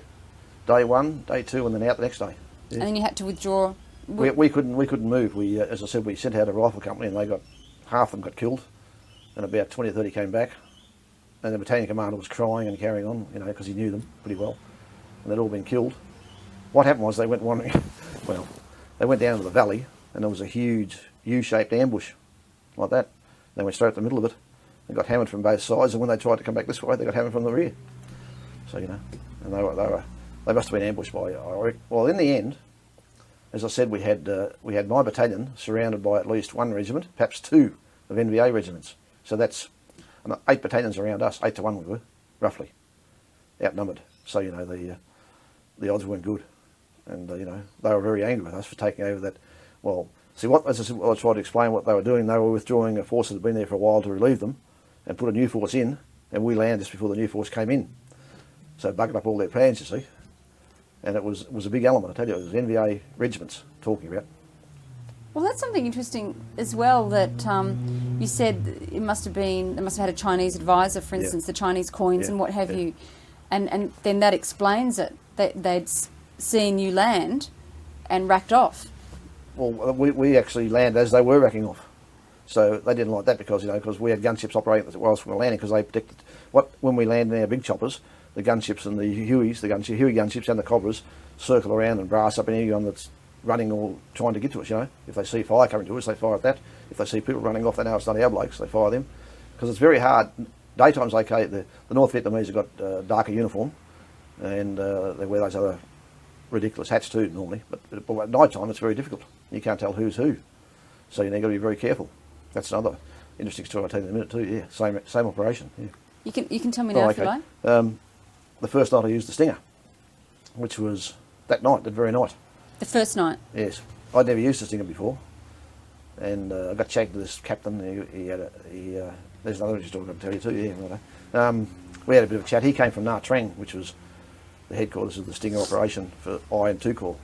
Day 1, day 2, and then out the next day. Yeah. And then you had to withdraw. We couldn't move. We, as I said, we sent out a rifle company, and half of them got killed, and about 20 or 30 came back. And the battalion commander was crying and carrying on, because he knew them pretty well, and they'd all been killed. What happened was they went wandering. Well, they went down to the valley, and there was a huge U-shaped ambush, like that. They went straight up the middle of it, and got hammered from both sides. And when they tried to come back this way, they got hammered from the rear. So and they must have been ambushed by. Well, in the end, as I said, we had my battalion surrounded by at least one regiment, perhaps 2 of NVA regiments. So that's 8 battalions around us, 8 to 1 we were, roughly, outnumbered. So the odds weren't good, and they were very angry with us for taking over that. Well, see, as I said, I tried to explain what they were doing. They were withdrawing a force that had been there for a while to relieve them, and put a new force in, and we landed just before the new force came in. So it buggered up all their plans, you see. And it was a big element, I tell you. It was NVA regiments talking about. Well, that's something interesting as well, that you said they must have had a Chinese advisor, for instance, the Chinese coins and what have you. And then that explains it, that they'd seen you land and racked off. Well, we actually landed as they were racking off. So they didn't like that because we had gunships operating whilst we were landing, because they predicted when we land in our big choppers, the gunships and the Hueys, Huey gunships and the Cobras circle around and brass up anyone that's running or trying to get to us, If they see fire coming to us, they fire at that. If they see people running off, they know it's not our blokes, they fire them. Because it's very hard. Daytime's okay. The North Vietnamese have got darker uniform, and they wear those other ridiculous hats too normally. But at night time, it's very difficult. You can't tell who's who. So you've got to be very careful. That's another interesting story I'll tell you in a minute too. Yeah, same operation. Yeah. You can tell me now if you like. The first night I used the Stinger, which was that very night. The first night? Yes. I'd never used the Stinger before. And I got chatting to this captain. There's another interesting story I'm going to tell you too. Yeah, we had a bit of a chat. He came from Nha Trang, which was the headquarters of the Stinger operation for I and 2 Corps.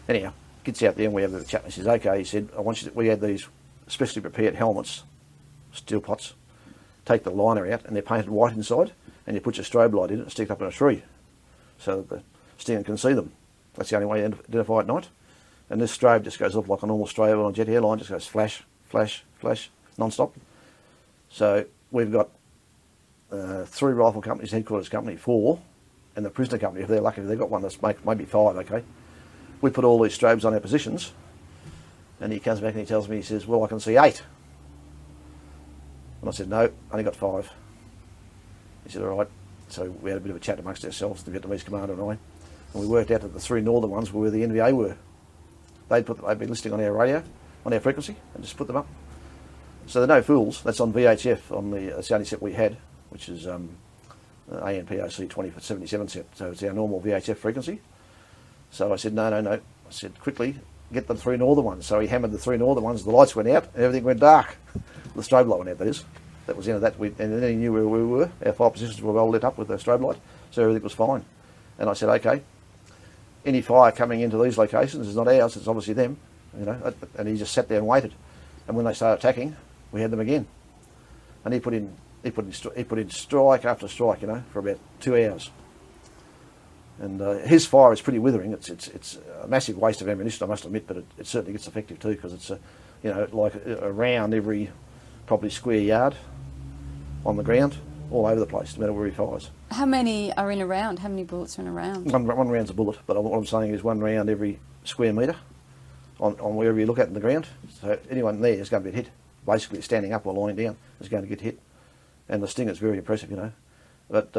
Anyhow, gets out there and we have a bit of a chat. And he says, okay, he said, we had these specially prepared helmets, steel pots, take the liner out, and they're painted white inside, and you put your strobe light in it and stick it up in a tree so that the Stinger can see them. That's the only way to identify at night. And this strobe just goes off like a normal strobe on a jet airline, just goes flash, flash, flash, non-stop. So we've got 3 rifle companies, headquarters company, 4, and the prisoner company, if they're lucky, if they've got one that's maybe 5, okay. We put all these strobes on our positions, and he comes back and he tells me, he says, well, I can see 8. And I said, no, only got 5. He said, all right. So we had a bit of a chat amongst ourselves, the Vietnamese commander and I, and we worked out that the 3 northern ones were where the NVA were. They'd been listening on our radio, on our frequency, and just put them up. So they're no fools. That's on VHF, that's the only set we had, which is ANPOC 2077 set. So it's our normal VHF frequency. So I said, no. I said, quickly, get the 3 northern ones. So he hammered the 3 northern ones, the lights went out, and everything went dark. The strobe light went out, that is. That was the end of that. And then he knew where we were. Our fire positions were well lit up with the strobe light, so everything was fine. And I said, okay, any fire coming into these locations is not ours, it's obviously them, you know. And he just sat there and waited. And when they started attacking, we had them again. And he put in strike after strike, you know, for about 2 hours. And his fire is pretty withering. It's a massive waste of ammunition, I must admit, but it certainly gets effective too, because it's you know, like a round every probably square yard on the ground, all over the place, no matter where he fires. How many are in a round? How many bullets are in a round? One round's a bullet, but what I'm saying is 1 round every square metre on wherever you look at in the ground. So anyone there is going to get hit. Basically, standing up or lying down is going to get hit. And the sting is very impressive, you know. But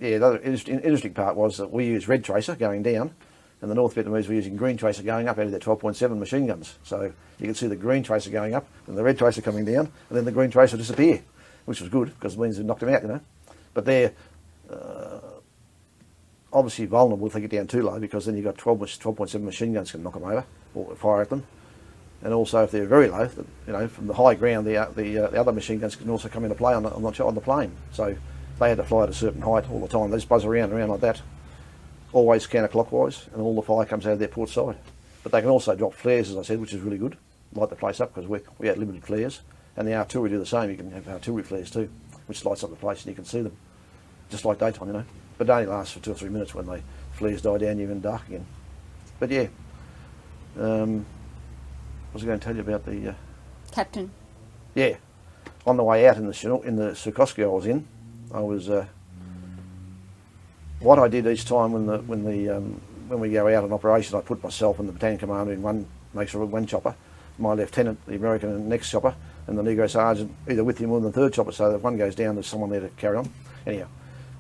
yeah, the other interesting part was that we used red tracer going down, and the North Vietnamese were using green tracer going up out of their 12.7 machine guns. So you could see the green tracer going up and the red tracer coming down, and then the green tracer disappear, which was good because it means they knocked them out, you know. But they're obviously vulnerable if they get down too low, because then you've got 12.7 machine guns can knock them over or fire at them. And also if they're very low, you know, from the high ground, the other machine guns can also come into play on the plane. So they had to fly at a certain height all the time. They just buzz around and around like that, always counterclockwise, and all the fire comes out of their port side. But they can also drop flares, as I said, which is really good. Light the place up, because we had limited flares. And the artillery do the same. You can have artillery flares too, which lights up the place and you can see them, just like daytime, you know. But it only lasts for 2 or 3 minutes. When the flares die down, you're in dark again. But yeah, what was I going to tell you about the... Captain. Yeah, on the way out in the Sukoski I was in, I was... what I did each time when we go out on operation, I put myself and the battalion commander in one chopper, my lieutenant, the American next chopper, and the Negro sergeant either with him or in the third chopper, so that if one goes down, there's someone there to carry on. Anyhow,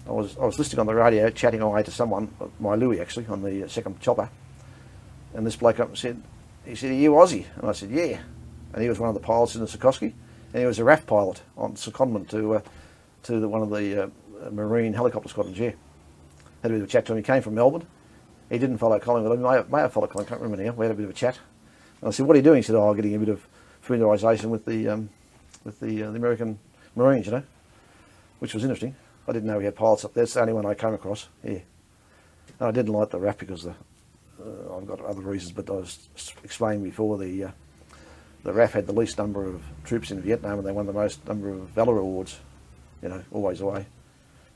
I was listening on the radio, chatting away to someone, my Louis actually, on the second chopper, and this bloke up and said, he said, "Are you Aussie?" And I said, "Yeah." And he was one of the pilots in the Sukoski, and he was a RAF pilot on secondment to one of the Marine helicopter squadrons. Yeah, had a bit of a chat to him. He came from Melbourne. He didn't follow Collingwood. He may have followed Collingwood. I can't remember now. We had a bit of a chat. And I said, "What are you doing?" He said, "Oh, getting a bit of familiarisation with the American Marines, you know," which was interesting. I didn't know we had pilots up there. It's the only one I came across. Yeah, and I didn't like the RAF because I've got other reasons, but I was explaining before the RAF had the least number of troops in Vietnam, and they won the most number of Valour Awards. You know, always away.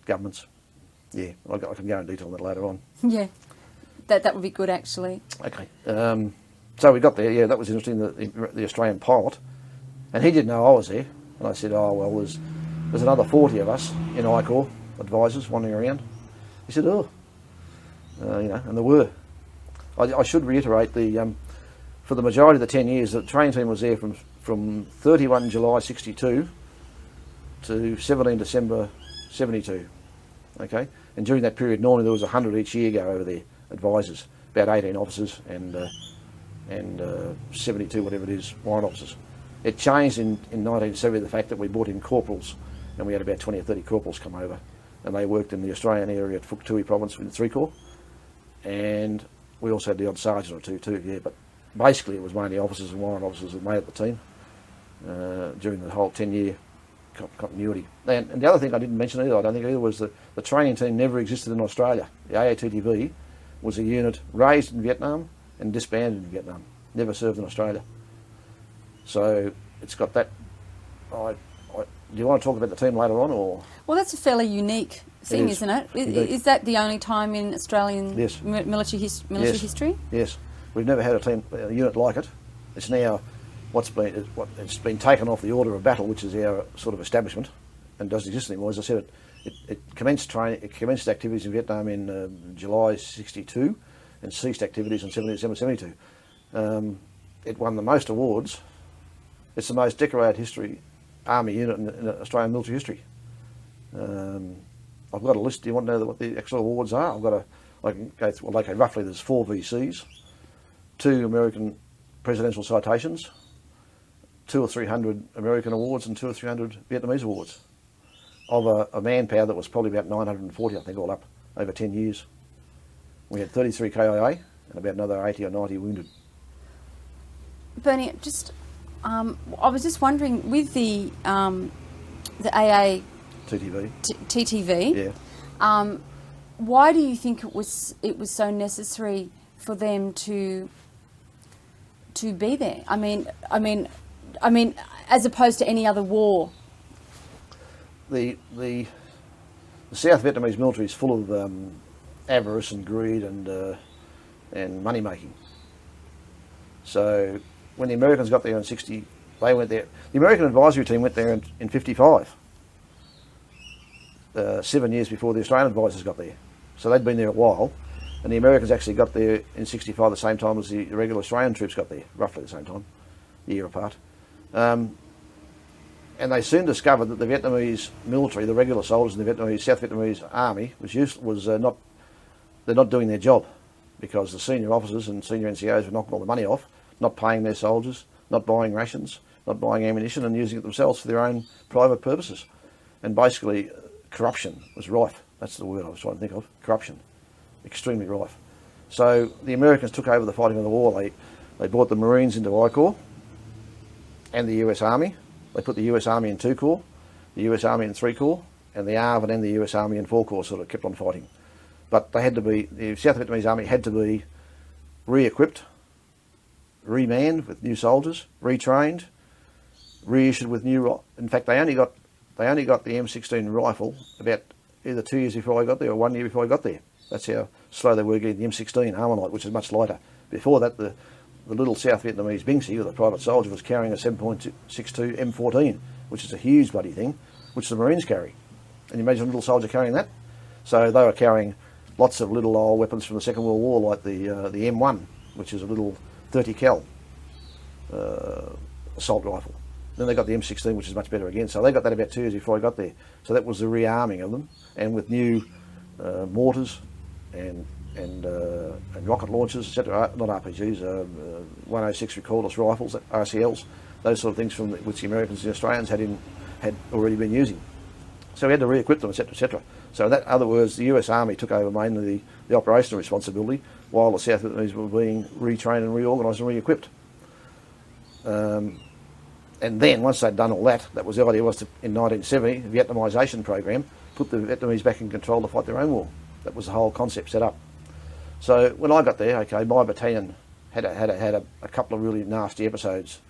Governments. Yeah, I can go in detail on that later on. Yeah, that would be good actually. Okay. So we got there. Yeah, that was interesting. The Australian pilot, and he didn't know I was there. And I said, "Oh well, there's another 40 of us in ICOR advisors wandering around." He said, "Oh, you know," and there were. I should reiterate for the majority of the 10 years, the training team was there from 31 July 62 to 17 December 72. Okay, and during that period, normally there was 100 each year go over there, advisors, about 18 officers and 72, whatever it is, warrant officers. It changed in 1970, the fact that we brought in corporals, and we had about 20 or 30 corporals come over, and they worked in the Australian area at Phuc Tui province with the 3 Corps, and we also had the odd sergeant or two too, yeah, but basically it was mainly officers and warrant officers that made up the team during the whole 10-year continuity. And the other thing I didn't mention either, I don't think either, was that the training team never existed in Australia. The AATTV was a unit raised in Vietnam and disbanded in Vietnam, never served in Australia. So it's got that. Do you want to talk about the team later on, or? Well, that's a fairly unique thing, isn't it? Is that the only time in Australian military history? Yes, we've never had a unit like it. It's now it's been taken off the order of battle, which is our sort of establishment, and doesn't exist anymore. As I said, it commenced training. It commenced activities in Vietnam in July 62, and ceased activities in December 72. It won the most awards. It's the most decorated army unit in Australian military history. I've got a list. Do you want to know what the actual awards are? I can go through. Well, okay, roughly there's 4 VCs, 2 American presidential citations, 200 or 300 American awards, and 200 or 300 Vietnamese awards, of a manpower that was probably about 940, I think, all up over 10 years. We had 33 KIA, and about another 80 or 90 wounded. Bernie, just I was just wondering with the AA TTV. TTV. Yeah. Why do you think it was so necessary for them to be there? I mean, as opposed to any other war. The South Vietnamese military is full of avarice and greed and money making. So when the Americans got there in 60, they went there. The American advisory team went there in 55, 7 years before the Australian advisors got there. So they'd been there a while, and the Americans actually got there in 65 the same time as the regular Australian troops got there, roughly the same time, a year apart. And they soon discovered that the Vietnamese military, the regular soldiers in the South Vietnamese army, they're not doing their job, because the senior officers and senior NCOs were knocking all the money off, not paying their soldiers, not buying rations, not buying ammunition, and using it themselves for their own private purposes. And basically, corruption was rife. That's the word I was trying to think of. Corruption. Extremely rife. So the Americans took over the fighting of the war. They brought the Marines into I Corps and the US Army. They put the US Army in 2 Corps, the US Army in 3 Corps, and the ARV and the US Army in 4 Corps sort of kept on fighting. But they had to be, the South Vietnamese Army had to be re-equipped, remanned with new soldiers, retrained, reissued with new. In fact, they only got the M16 rifle about either 2 years before I got there or 1 year before I got there. That's how slow they were getting the M16 Armalite, which is much lighter. Before that, the little South Vietnamese Bingsi, or the private soldier, was carrying a 7.62 M14, which is a huge bloody thing, which the Marines carry. And you imagine a little soldier carrying that? So they were carrying lots of little old weapons from the Second World War, like the M1, which is a little 30 cal assault rifle. Then they got the M16, which is much better again. So they got that about 2 years before I got there. So that was the rearming of them, and with new mortars and rocket launchers, etc. Not RPGs, 106 recordless rifles, RCLs, those sort of things from which the Americans and the Australians had already been using. So we had to re-equip them, etc., etc. So in other words, the US Army took over mainly the operational responsibility, while the South Vietnamese were being retrained and reorganised and re-equipped. And then, once they'd done all that, that was the idea, was to, in 1970, the Vietnamisation program, put the Vietnamese back in control to fight their own war. That was the whole concept set up. So when I got there, okay, my battalion had a couple of really nasty episodes.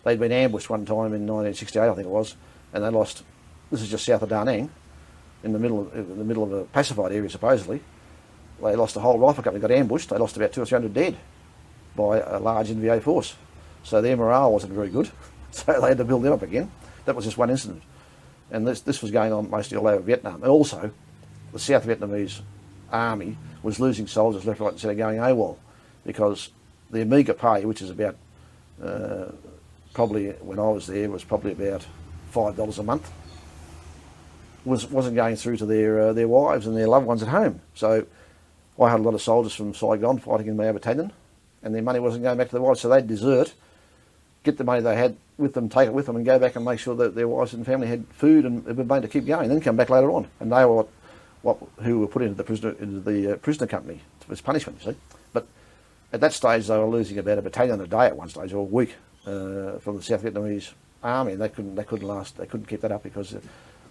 They'd been ambushed one time in 1968, I think it was, and they lost. This is just south of Da Nang, in the middle of a pacified area supposedly. They lost the whole rifle company, got ambushed. They lost about 200 or 300 dead by a large NVA force. So their morale wasn't very good. So they had to build them up again. That was just one incident. And this was going on mostly all over Vietnam. And also, the South Vietnamese army was losing soldiers left, right and centre, going AWOL, because the Amiga pay, which is about, probably when I was there, was probably about $5 a month, wasn't going through to their wives and their loved ones at home. So I had a lot of soldiers from Saigon fighting in my battalion, and their money wasn't going back to their wives, so they'd desert, get the money they had with them, take it with them, and go back and make sure that their wives and family had food and had been made to keep going, then come back later on. And they were who were put into the prisoner company as punishment, you see. But at that stage, they were losing about a battalion a day at one stage, or a week, from the South Vietnamese army, and they couldn't keep that up because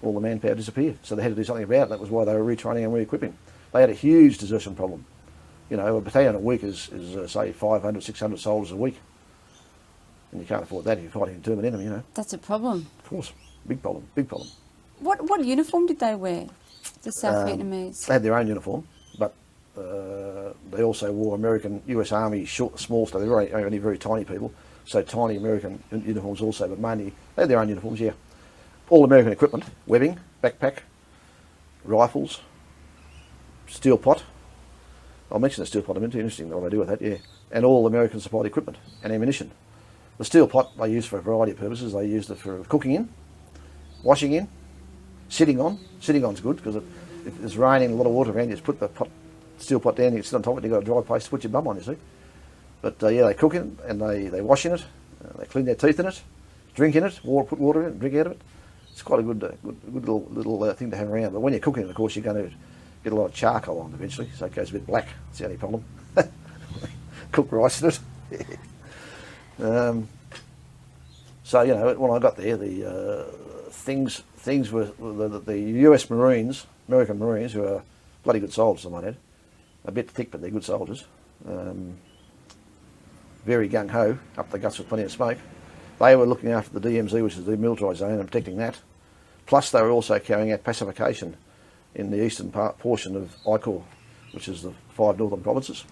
all the manpower disappeared. So they had to do something about it. That was why they were retraining and re-equipping. They had a huge desertion problem. You know, a battalion a week is say 500, 600 soldiers a week. And you can't afford that if you're fighting a determined enemy, you know. That's a problem. Of course. Big problem, big problem. What uniform did they wear, the South Vietnamese? They had their own uniform, but they also wore American US Army small stuff. They were only very tiny people, so tiny American uniforms also, but mainly they had their own uniforms, yeah. All American equipment, webbing, backpack, rifles, steel pot. I'll mention the steel pot, it's interesting what they do with that, yeah. And all American supplied equipment and ammunition. The steel pot they use for a variety of purposes. They used it for cooking in, washing in, sitting on. Sitting on's good because if it's raining, a lot of water around, you just put the steel pot down, you sit on top of it, you've got a dry place to put your bum on, you see. But yeah, they cook in and they wash in it, they clean their teeth in it, drink in it, put water in it, drink out of it. It's quite a good little thing to have around. But when you're cooking it, of course, you're going to get a lot of charcoal on eventually, so it goes a bit black. That's the only problem. cook rice in it. So, you know, when I got there, the things were the US Marines, American Marines, who are bloody good soldiers, I might add. A bit thick, but they're good soldiers. Very gung-ho, up the guts with plenty of smoke. They were looking after the DMZ, which is the demilitarised zone, and protecting that. Plus, they were also carrying out pacification in the eastern portion of ICOR, which is the 5 northern provinces.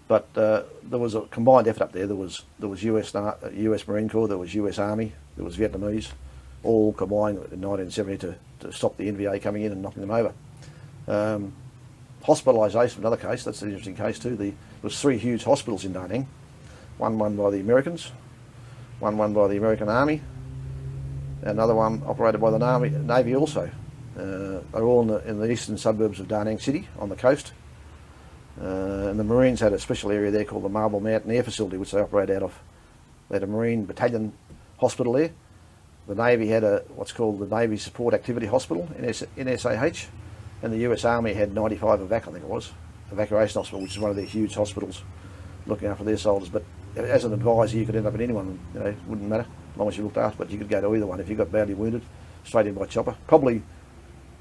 But there was a combined effort up there. There was US Marine Corps, there was US Army, there was Vietnamese, all combined in 1970 to stop the NVA coming in and knocking them over. Hospitalisation, another case, that's an interesting case too. There was 3 huge hospitals in Da Nang, one by the Americans, one by the American Army, another one operated by the Navy also. They were all in the eastern suburbs of Da Nang City on the coast. And the Marines had a special area there called the Marble Mountain Air Facility, which they operated out of. They had a Marine Battalion hospital there. The Navy had what's called the Navy Support Activity Hospital, NSAH, and the US Army had 95 evac, I think it was, evacuation hospital, which is one of their huge hospitals looking after their soldiers. But as an advisor, you could end up in anyone, you know, it wouldn't matter as long as you looked after, but you could go to either one if you got badly wounded, straight in by chopper. Probably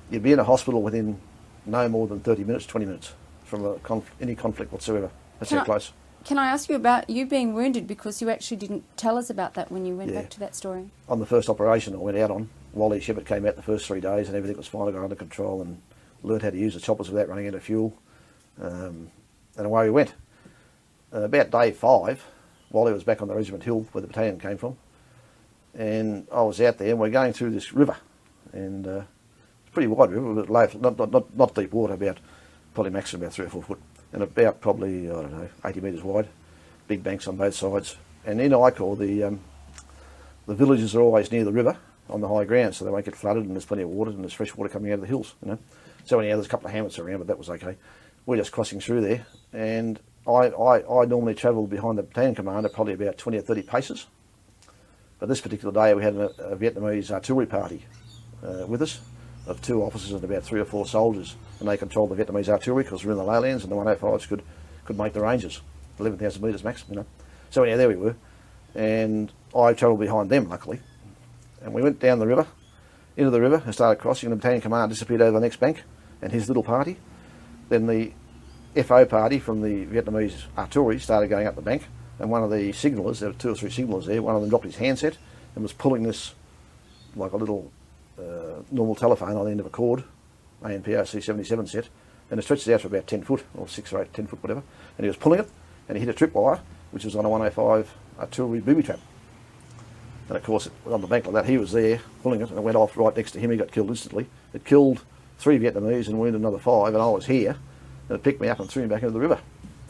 you'd be in a hospital within no more than 30 minutes, 20 minutes from any conflict whatsoever. That's how close. Can I ask you about you being wounded, because you actually didn't tell us about that when you went back to that story? On the first operation I went out on, Wally Shepherd came out the first 3 days and everything was fine. I got under control and learned how to use the choppers without running out of fuel. And away we went. About day 5, Wally was back on the Regiment Hill where the battalion came from. And I was out there and we're going through this river. And it's a pretty wide river, but low, not deep water, about probably maximum about 3 or 4 foot. And about probably, I don't know, 80 metres wide. Big banks on both sides. And in ICOR, the villages are always near the river on the high ground, so they won't get flooded, and there's plenty of water and there's fresh water coming out of the hills, you know. So anyhow, there's a couple of hamlets around, but that was okay. We're just crossing through there, and I normally travel behind the battalion commander probably about 20 or 30 paces. But this particular day we had a Vietnamese artillery party with us, of 2 officers and about 3 or 4 soldiers, and they controlled the Vietnamese artillery because we're in the lowlands and the 105s could make the ranges, 11,000 metres max, you know. So anyhow, there we were, and I travelled behind them, luckily, and we went down the river, into the river, and started crossing, and the battalion commander disappeared over the next bank, and his little party. Then the FO party from the Vietnamese artillery started going up the bank, and one of the signallers, there were 2 or 3 signallers there, one of them dropped his handset and was pulling this like a little normal telephone on the end of a cord, ANPRC 77 set, and it stretches out to about 10 foot, or 6 or 8, 10 foot, whatever, and he was pulling it, and he hit a tripwire, which was on a 105 artillery booby trap. And of course, on the bank like that, he was there pulling it, and it went off right next to him. He got killed instantly. It killed 3 Vietnamese and wounded another 5, and I was here, and it picked me up and threw me back into the river,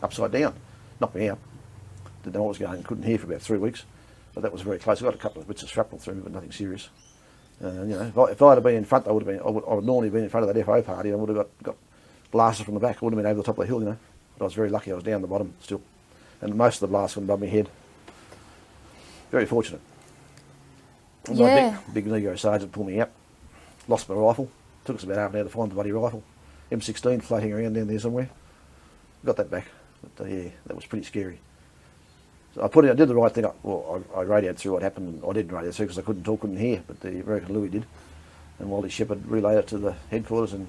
upside down. Knocked me out. Didn't know what was going on, couldn't hear for about 3 weeks, but that was very close. I got a couple of bits of shrapnel through me, but nothing serious. You know, if I'd have been in front, I would normally have been in front of that FO party, and I would have got blasted from the back. I would have been over the top of the hill, you know. But I was very lucky, I was down the bottom still. And most of the blasts went above my head. Very fortunate. Yeah. My big Negro sergeant pulled me out. Lost my rifle. Took us about half an hour to find the bloody rifle. M16 floating around down there somewhere. Got that back. But yeah, that was pretty scary. So I did the right thing. I radioed through what happened, and I didn't radio through because I couldn't talk, couldn't hear, but the American Louis did. And Wally Shepherd relayed it to the headquarters, and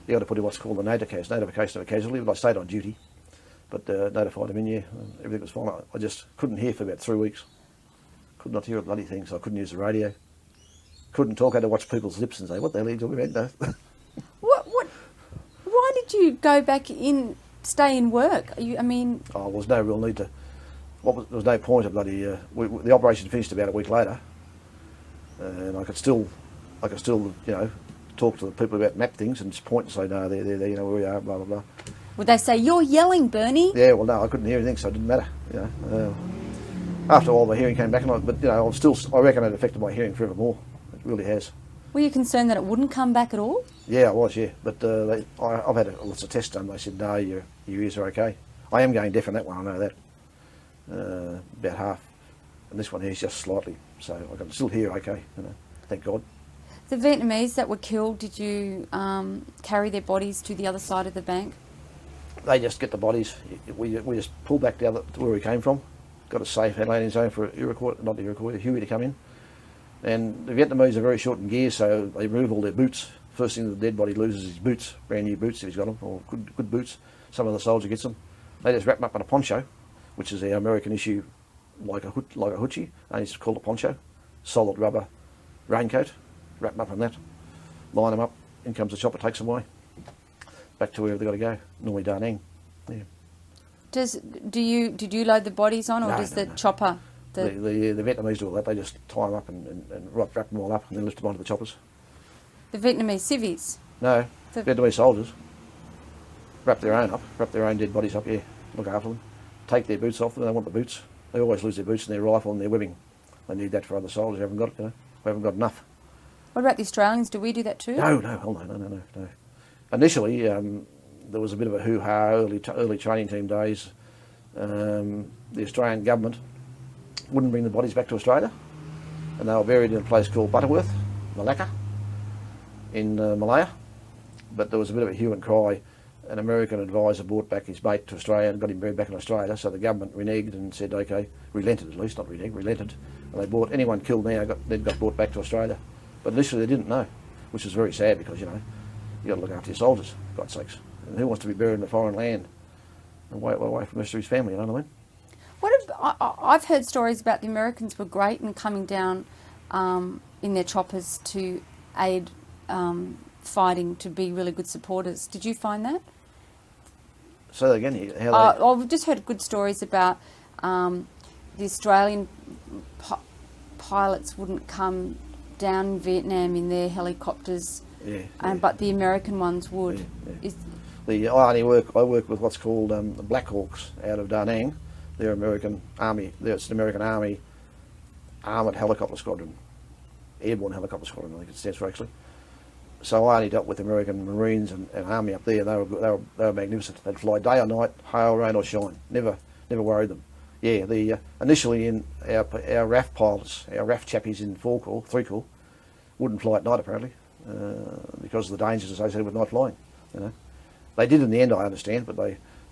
you got to put in what's called the notification of a casualty, but I stayed on duty. But notified him in, yeah, everything was fine. I just couldn't hear for about 3 weeks. Could not hear a bloody thing, so I couldn't use the radio. Couldn't talk, I had to watch people's lips and say, what the hell are you talking about? No. Why did you go back in, stay in work? I mean... Oh, there was no real need to... there was no point of bloody... the operation finished about a week later, and I could still, you know, talk to the people about map things and just point and say, no, there, you know, where we are, blah, blah, blah. Would they say, you're yelling, Bernie? Yeah, well, no, I couldn't hear anything, so it didn't matter, you know. After a while, my hearing came back, but, you know, I reckon it affected my hearing forevermore. It really has. Were you concerned that it wouldn't come back at all? Yeah, I was, yeah. But I've had lots of tests done. They said, no, your ears are okay. I am going deaf on that one, I know that. About half. And this one here is just slightly. So I can still hear okay, you know, thank God. The Vietnamese that were killed, did you carry their bodies to the other side of the bank? they just get the bodies. We just pull back down to where we came from, got a safe landing zone for Huey to come in. And the Vietnamese are very short in gear, so they remove all their boots. First thing the dead body loses is his boots, brand new boots if he's got them, or good boots. Some of the soldier gets them. They just wrap them up in a poncho, which is our American issue, like a hoochie, and it's called a poncho. Solid rubber raincoat, wrap them up in that, line them up, in comes the chopper, takes them away. Back to wherever they've got to go, normally Da Nang. Yeah. Did you load the bodies on, or No, does no, the no. chopper? The Vietnamese do all that. They just tie them up and wrap them all up and then lift them onto the choppers. The Vietnamese civvies? No, The- Vietnamese soldiers wrap their own dead bodies up, yeah, look after them. Take their boots off them, they want the boots. They always lose their boots and their rifle and their webbing. They need that for other soldiers, haven't got it, We haven't got enough. What about the Australians? Do we do that too? No, hell no. Initially, there was a bit of a hoo-ha, early training team days. The Australian government wouldn't bring the bodies back to Australia, and they were buried in a place called Butterworth, Malacca, in Malaya. But there was a bit of a hue and cry. An American advisor brought back his mate to Australia and got him buried back in Australia, so the government reneged and said, okay, relented at least, not reneged, relented. And they brought anyone killed now, got brought back to Australia. But initially they didn't know, which was very sad because, you got to look after your soldiers, for God's sakes. And who wants to be buried in a foreign land away from the rest of his family, you know what I mean? I've heard stories about the Americans were great in coming down in their choppers to aid fighting, to be really good supporters. Did you find that? So again, how I've just heard good stories about the Australian pilots wouldn't come down in Vietnam in their helicopters, but the American ones would. I work with what's called the Black Hawks out of Da Nang. They're American Army. It's an American Army armoured helicopter squadron, airborne helicopter squadron, I think it stands for actually. So I only dealt with American Marines and Army up there. They were magnificent. They'd fly day or night, hail, rain or shine. Never worried them. Yeah, initially in our RAF pilots, our RAF chappies in 3 Corps, wouldn't fly at night apparently because of the dangers associated with night flying. They did in the end, I understand, but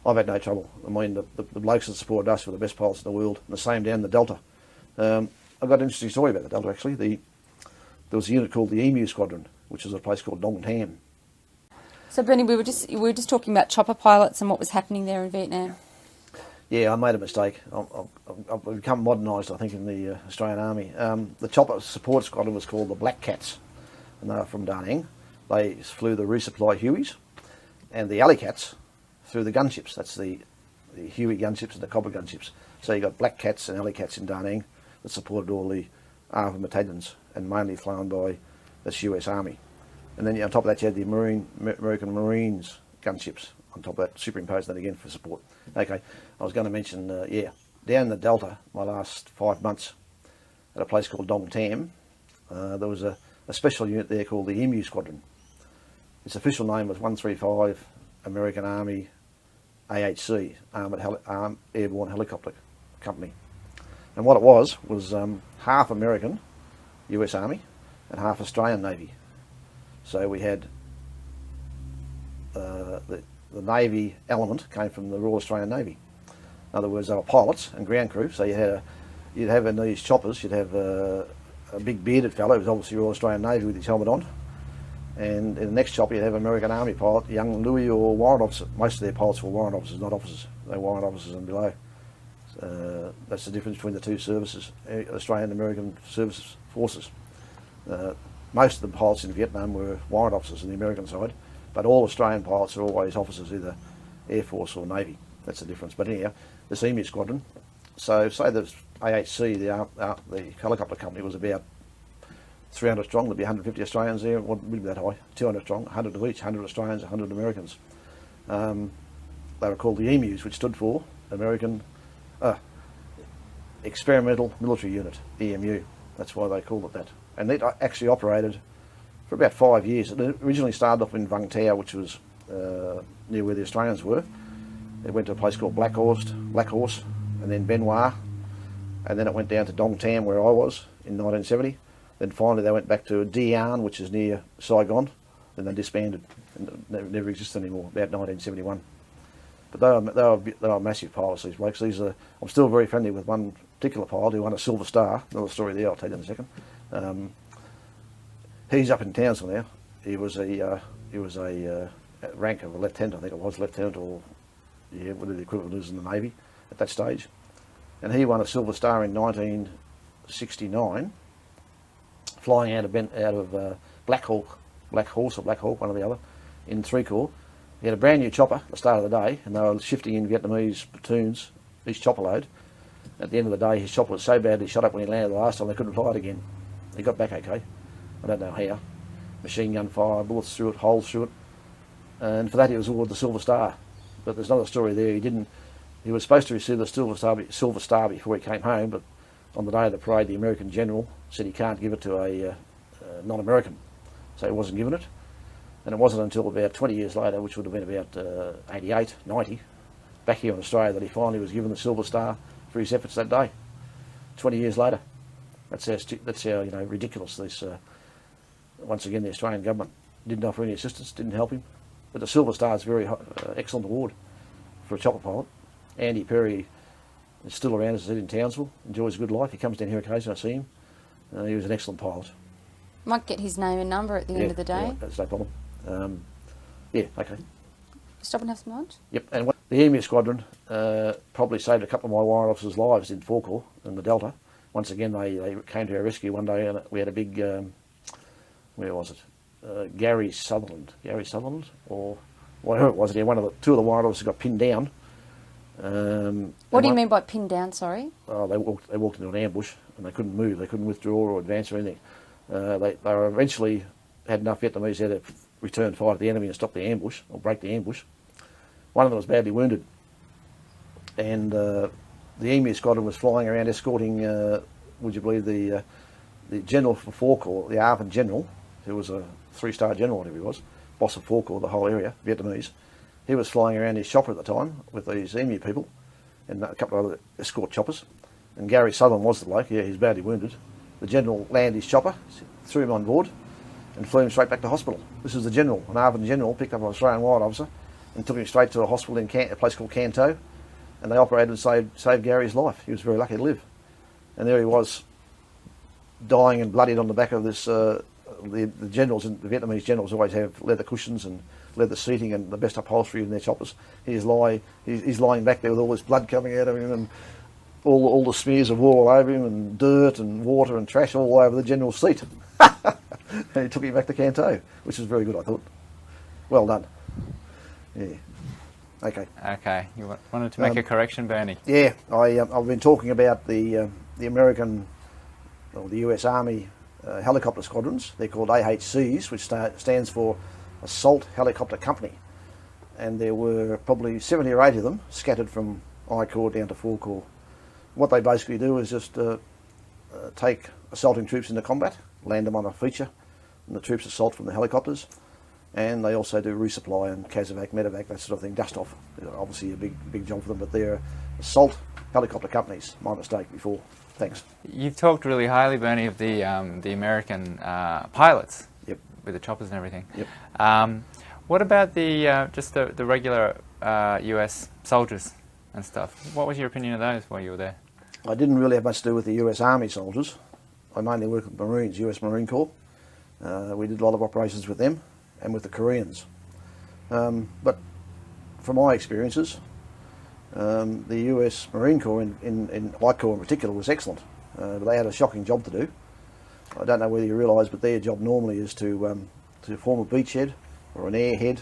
I've had no trouble. I mean, the blokes that supported us were the best pilots in the world, and the same down the Delta. I've got an interesting story about the Delta actually. There was a unit called the Emu Squadron, which was a place called Dong Tam. So Bernie, we were just talking about chopper pilots and what was happening there in Vietnam. Yeah, I made a mistake. I've become modernised, I think, in the Australian Army. The chopper support squadron was called the Black Cats, and they were from Da Nang. They flew the resupply Hueys, and the Alley Cats flew the gunships. That's the Huey gunships and the Cobra gunships. So you got Black Cats and Alley Cats in Da Nang that supported all the Army battalions, and mainly flown by the US Army. And then on top of that you had the American Marines gunships on top of that, superimposed that again for support. Okay, I was going to mention, down in the Delta, my last 5 months, at a place called Dong Tam, there was a special unit there called the Emu Squadron. Its official name was 135 American Army AHC, Armoured Airborne Helicopter Company. And what it was half American US Army and half Australian Navy. So we had the Navy element came from the Royal Australian Navy. In other words, they were pilots and ground crew. So you'd have in these choppers, you'd have a big bearded fellow who was obviously Royal Australian Navy with his helmet on. And in the next chopper, you'd have an American Army pilot, young Louis or warrant officer. Most of their pilots were warrant officers, not officers. They were warrant officers and below. That's the difference between the two services, Australian and American services forces. Most of the pilots in Vietnam were warrant officers on the American side, but all Australian pilots are always officers, either Air Force or Navy. That's the difference. But anyhow, this Emu Squadron, so say the AHC, the helicopter company, was about 300 strong. There'd be 150 Australians there. It wouldn't be that high. 200 strong, 100 of each, 100 Australians, 100 Americans. They were called the EMUs, which stood for American Experimental Military Unit, EMU. That's why they called it that. And it actually operated for about 5 years. It originally started off in Vung Tau, which was near where the Australians were. It went to a place called Black Horse, and then Benoit, and then it went down to Dong Tam, where I was, in 1970. Then finally they went back to Dian, which is near Saigon. Then they disbanded and never existed anymore, about 1971. But they were massive pilots, these blokes. I'm still very friendly with one particular pilot who won a Silver Star. Another story there, I'll tell you in a second. He's up in Townsville now. He was a rank of a lieutenant, I think it was, lieutenant, or whatever the equivalent is in the Navy at that stage. And he won a Silver Star in 1969, flying out of Black Horse or Black Hawk, one or the other, in 3 Corps. He had a brand new chopper at the start of the day, and they were shifting in Vietnamese platoons, each chopper load. At the end of the day, his chopper was so badly shot up when he landed the last time they couldn't fly it again. He got back okay. I don't know how. Machine gun fire, bullets through it, holes through it. And for that he was awarded the Silver Star. But there's another story there. He was supposed to receive the Silver Star before he came home, but on the day of the parade the American general said he can't give it to a non-American. So he wasn't given it. And it wasn't until about 20 years later, which would have been about 88, 90, back here in Australia, that he finally was given the Silver Star for his efforts that day. 20 years later. That's how ridiculous this. Once again, the Australian government didn't offer any assistance, didn't help him. But the Silver Star is a very excellent award for a chopper pilot. Andy Perry is still around, as I said, in Townsville. Enjoys a good life. He comes down here occasionally. I see him. He was an excellent pilot. Might get his name and number at the end of the day. Yeah, that's no problem. Okay. Stop and have some lunch? Yep, and the Emu Squadron probably saved a couple of my warrant officers' lives in 4 Corps in the Delta. Once again, they came to our rescue one day, and we had a big, where was it? Gary Sutherland, or whatever it was. Two of the warrant officers got pinned down. What do you mean by pinned down, sorry? Oh, they walked into an ambush, and they couldn't move. They couldn't withdraw or advance or anything. They were eventually had enough Vietnamese there to return fire to the enemy and stop the ambush, or break the ambush. One of them was badly wounded, and the Emu Squadron was flying around escorting, would you believe, the general for 4 Corps, the Arvin General, who was a 3-star general, whatever he was, boss of 4 Corps, the whole area, Vietnamese. He was flying around his chopper at the time with these Emu people and a couple of other escort choppers. And Gary Sutherland was the bloke. Yeah, he's badly wounded. The general landed his chopper, threw him on board, and flew him straight back to hospital. This is the general, an Arvin General, picked up an Australian warrant officer and took him straight to a hospital in a place called Canto, and they operated and saved Gary's life. He was very lucky to live. And there he was, dying and bloodied on the back of this. The generals, the Vietnamese generals, always have leather cushions and leather seating and the best upholstery in their choppers. He's lying back there with all this blood coming out of him and all the smears of war all over him and dirt and water and trash all over the general's seat. And he took him back to Canto, which was very good, I thought. Well done. Yeah. Okay. Okay. You wanted to make a correction, Bernie? Yeah. I've been talking about the American, or the US Army helicopter squadrons. They're called AHCs, which stands for Assault Helicopter Company. And there were probably 70 or 80 of them scattered from I Corps down to 4 Corps. What they basically do is just take assaulting troops into combat, land them on a feature, and the troops assault from the helicopters. And they also do resupply and casevac, medevac, that sort of thing, dust off. Obviously a big job for them, but they're assault helicopter companies. My mistake before. Thanks. You've talked really highly, Bernie, of the American pilots. Yep. With the choppers and everything. Yep. What about just the regular US soldiers and stuff? What was your opinion of those while you were there? I didn't really have much to do with the US Army soldiers. I mainly worked with Marines, US Marine Corps. We did a lot of operations with them and with the Koreans. But from my experiences, the US Marine Corps in I Corps in particular was excellent. But they had a shocking job to do. I don't know whether you realise, but their job normally is to form a beachhead or an airhead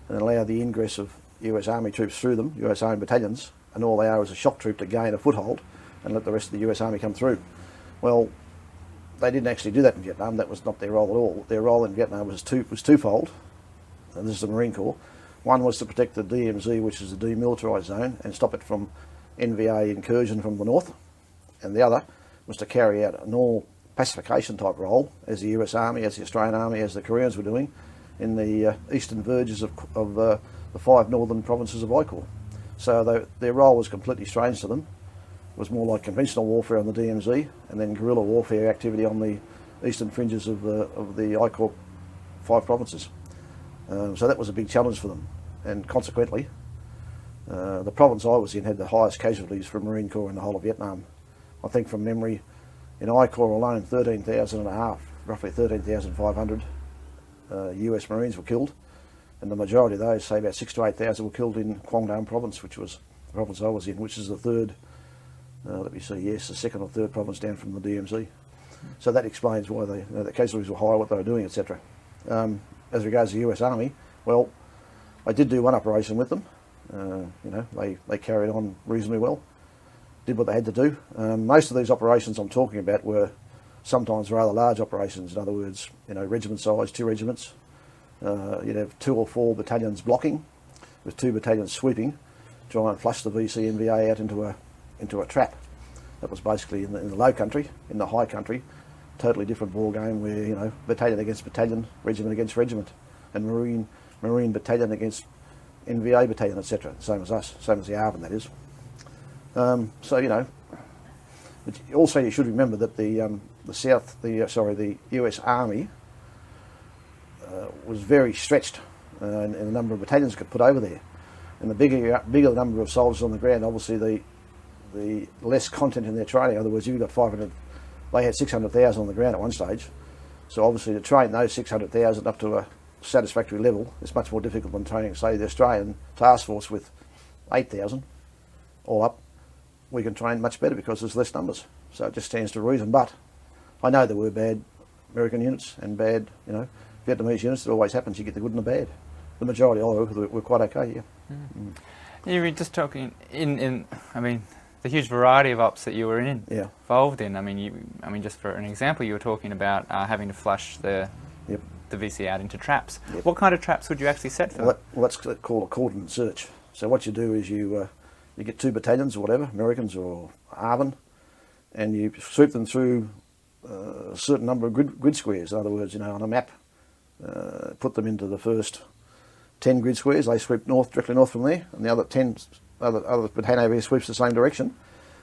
and allow the ingress of US Army troops through them, US Army battalions, and all they are is a shock troop to gain a foothold and let the rest of the US Army come through. Well, they didn't actually do that in Vietnam. That was not their role at all. Their role in Vietnam was twofold, and this is the Marine Corps. One was to protect the DMZ, which is the demilitarised zone, and stop it from NVA incursion from the north, and the other was to carry out a normal pacification type role, as the US Army, as the Australian Army, as the Koreans were doing in the eastern verges of the 5 northern provinces of I Corps. So their role was completely strange to them. It was more like conventional warfare on the DMZ and then guerrilla warfare activity on the eastern fringes of the I Corps 5 provinces. So that was a big challenge for them, and consequently The province I was in had the highest casualties from Marine Corps in the whole of Vietnam. I think from memory, in I Corps alone, 13,000 and a half, roughly 13,500 US Marines were killed, and the majority of those, say about 6,000 to 8,000, were killed in Quang Dam province, which was the province I was in, which is the third, let me see, yes, the second or third province down from the DMZ. So that explains why the casualties were high, what they were doing, etc. As regards the US Army, well, I did do one operation with them. You know, they carried on reasonably well, did what they had to do. Most of these operations I'm talking about were sometimes rather large operations. In other words, you know, regiment size, 2 regiments. You'd have 2 or 4 battalions blocking, with 2 battalions sweeping, try and flush the VC NVA out into a trap. That was basically in the low country. In the high country, totally different ball game where, you know, battalion against battalion, regiment against regiment, and Marine battalion against NVA battalion, etc. Same as us, same as the ARVN, that is. So, you know, but also you should remember that the US Army was very stretched in the number of battalions could put over there, and the bigger the number of soldiers on the ground, obviously the less content in their training. In other words, you've got 500, they had 600,000 on the ground at one stage, so obviously to train those 600,000 up to a satisfactory level is much more difficult than training, say, the Australian task force with 8,000 all up. We can train much better because there's less numbers, so it just stands to reason. But I know there were bad American units and bad, you know, Vietnamese units. It always happens. You get the good and the bad. The majority of them were quite okay. Yeah. You were just talking I mean, the huge variety of ops that you were involved in. I mean, just for an example, you were talking about having to flush the VC out into traps. Yep. What kind of traps would you actually set for them? Well, that's called a cordon search. So what you do is you get 2 battalions or whatever, Americans or ARVN, and you sweep them through a certain number of grid squares. In other words, you know, on a map, put them into the first 10 grid squares. They sweep directly north from there, and the other 10 other battalion over here sweeps the same direction,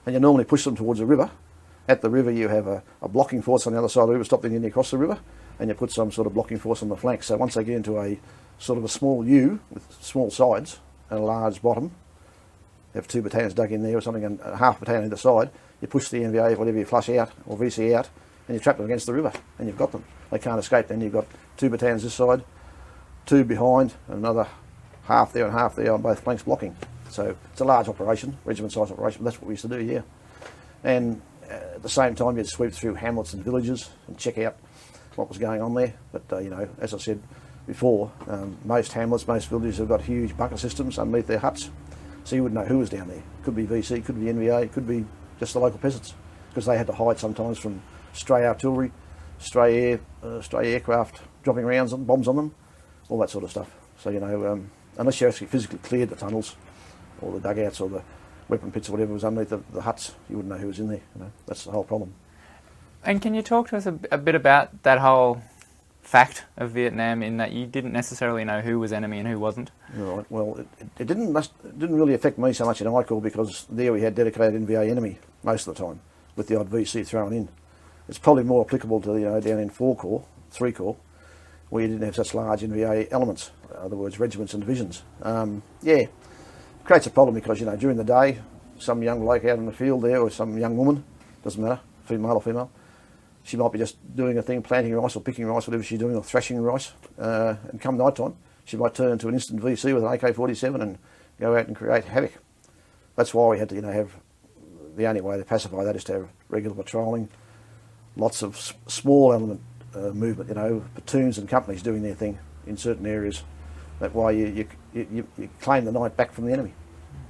and you normally push them towards a river. At the river you have a blocking force on the other side of the river, stop the enemy across the river, and you put some sort of blocking force on the flanks. So once they get into a sort of a small U with small sides and a large bottom, you have 2 battalions dug in there or something, and a half battalion either side, you push the NVA, whatever you flush out, or VC out, and you trap them against the river, and you've got them. They can't escape. Then you've got 2 battalions this side, 2 behind, and another half there and half there on both flanks blocking. So it's a large operation, regiment size operation, but that's what we used to do here. And at the same time, you'd sweep through hamlets and villages and check out what was going on there. But you know, as I said before, most hamlets, most villages have got huge bunker systems underneath their huts, so you wouldn't know who was down there. Could be VC, could be NVA, could be just the local peasants, because they had to hide sometimes from stray artillery, stray aircraft dropping rounds and bombs on them, all that sort of stuff. So, you know, unless you actually physically cleared the tunnels or the dugouts or the weapon pits or whatever was underneath the huts, you wouldn't know who was in there. You know, that's the whole problem. And can you talk to us a bit about that whole fact of Vietnam, in that you didn't necessarily know who was enemy and who wasn't? Right. Well, it didn't really affect me so much in I Corps, because there we had dedicated NVA enemy most of the time, with the odd VC thrown in. It's probably more applicable to, you know, down in 4 Corps, 3 Corps, where you didn't have such large NVA elements, in other words, regiments and divisions. Yeah, creates a problem because, you know, during the day, some young bloke out in the field there, or some young woman, doesn't matter, male or female, she might be just doing a thing, planting rice or picking rice, whatever she's doing, or thrashing rice, and come night time, she might turn into an instant VC with an AK-47 and go out and create havoc. That's why we had to, you know, have, the only way to pacify that is to have regular patrolling, lots of small element movement, you know, platoons and companies doing their thing in certain areas. That way you claim the night back from the enemy.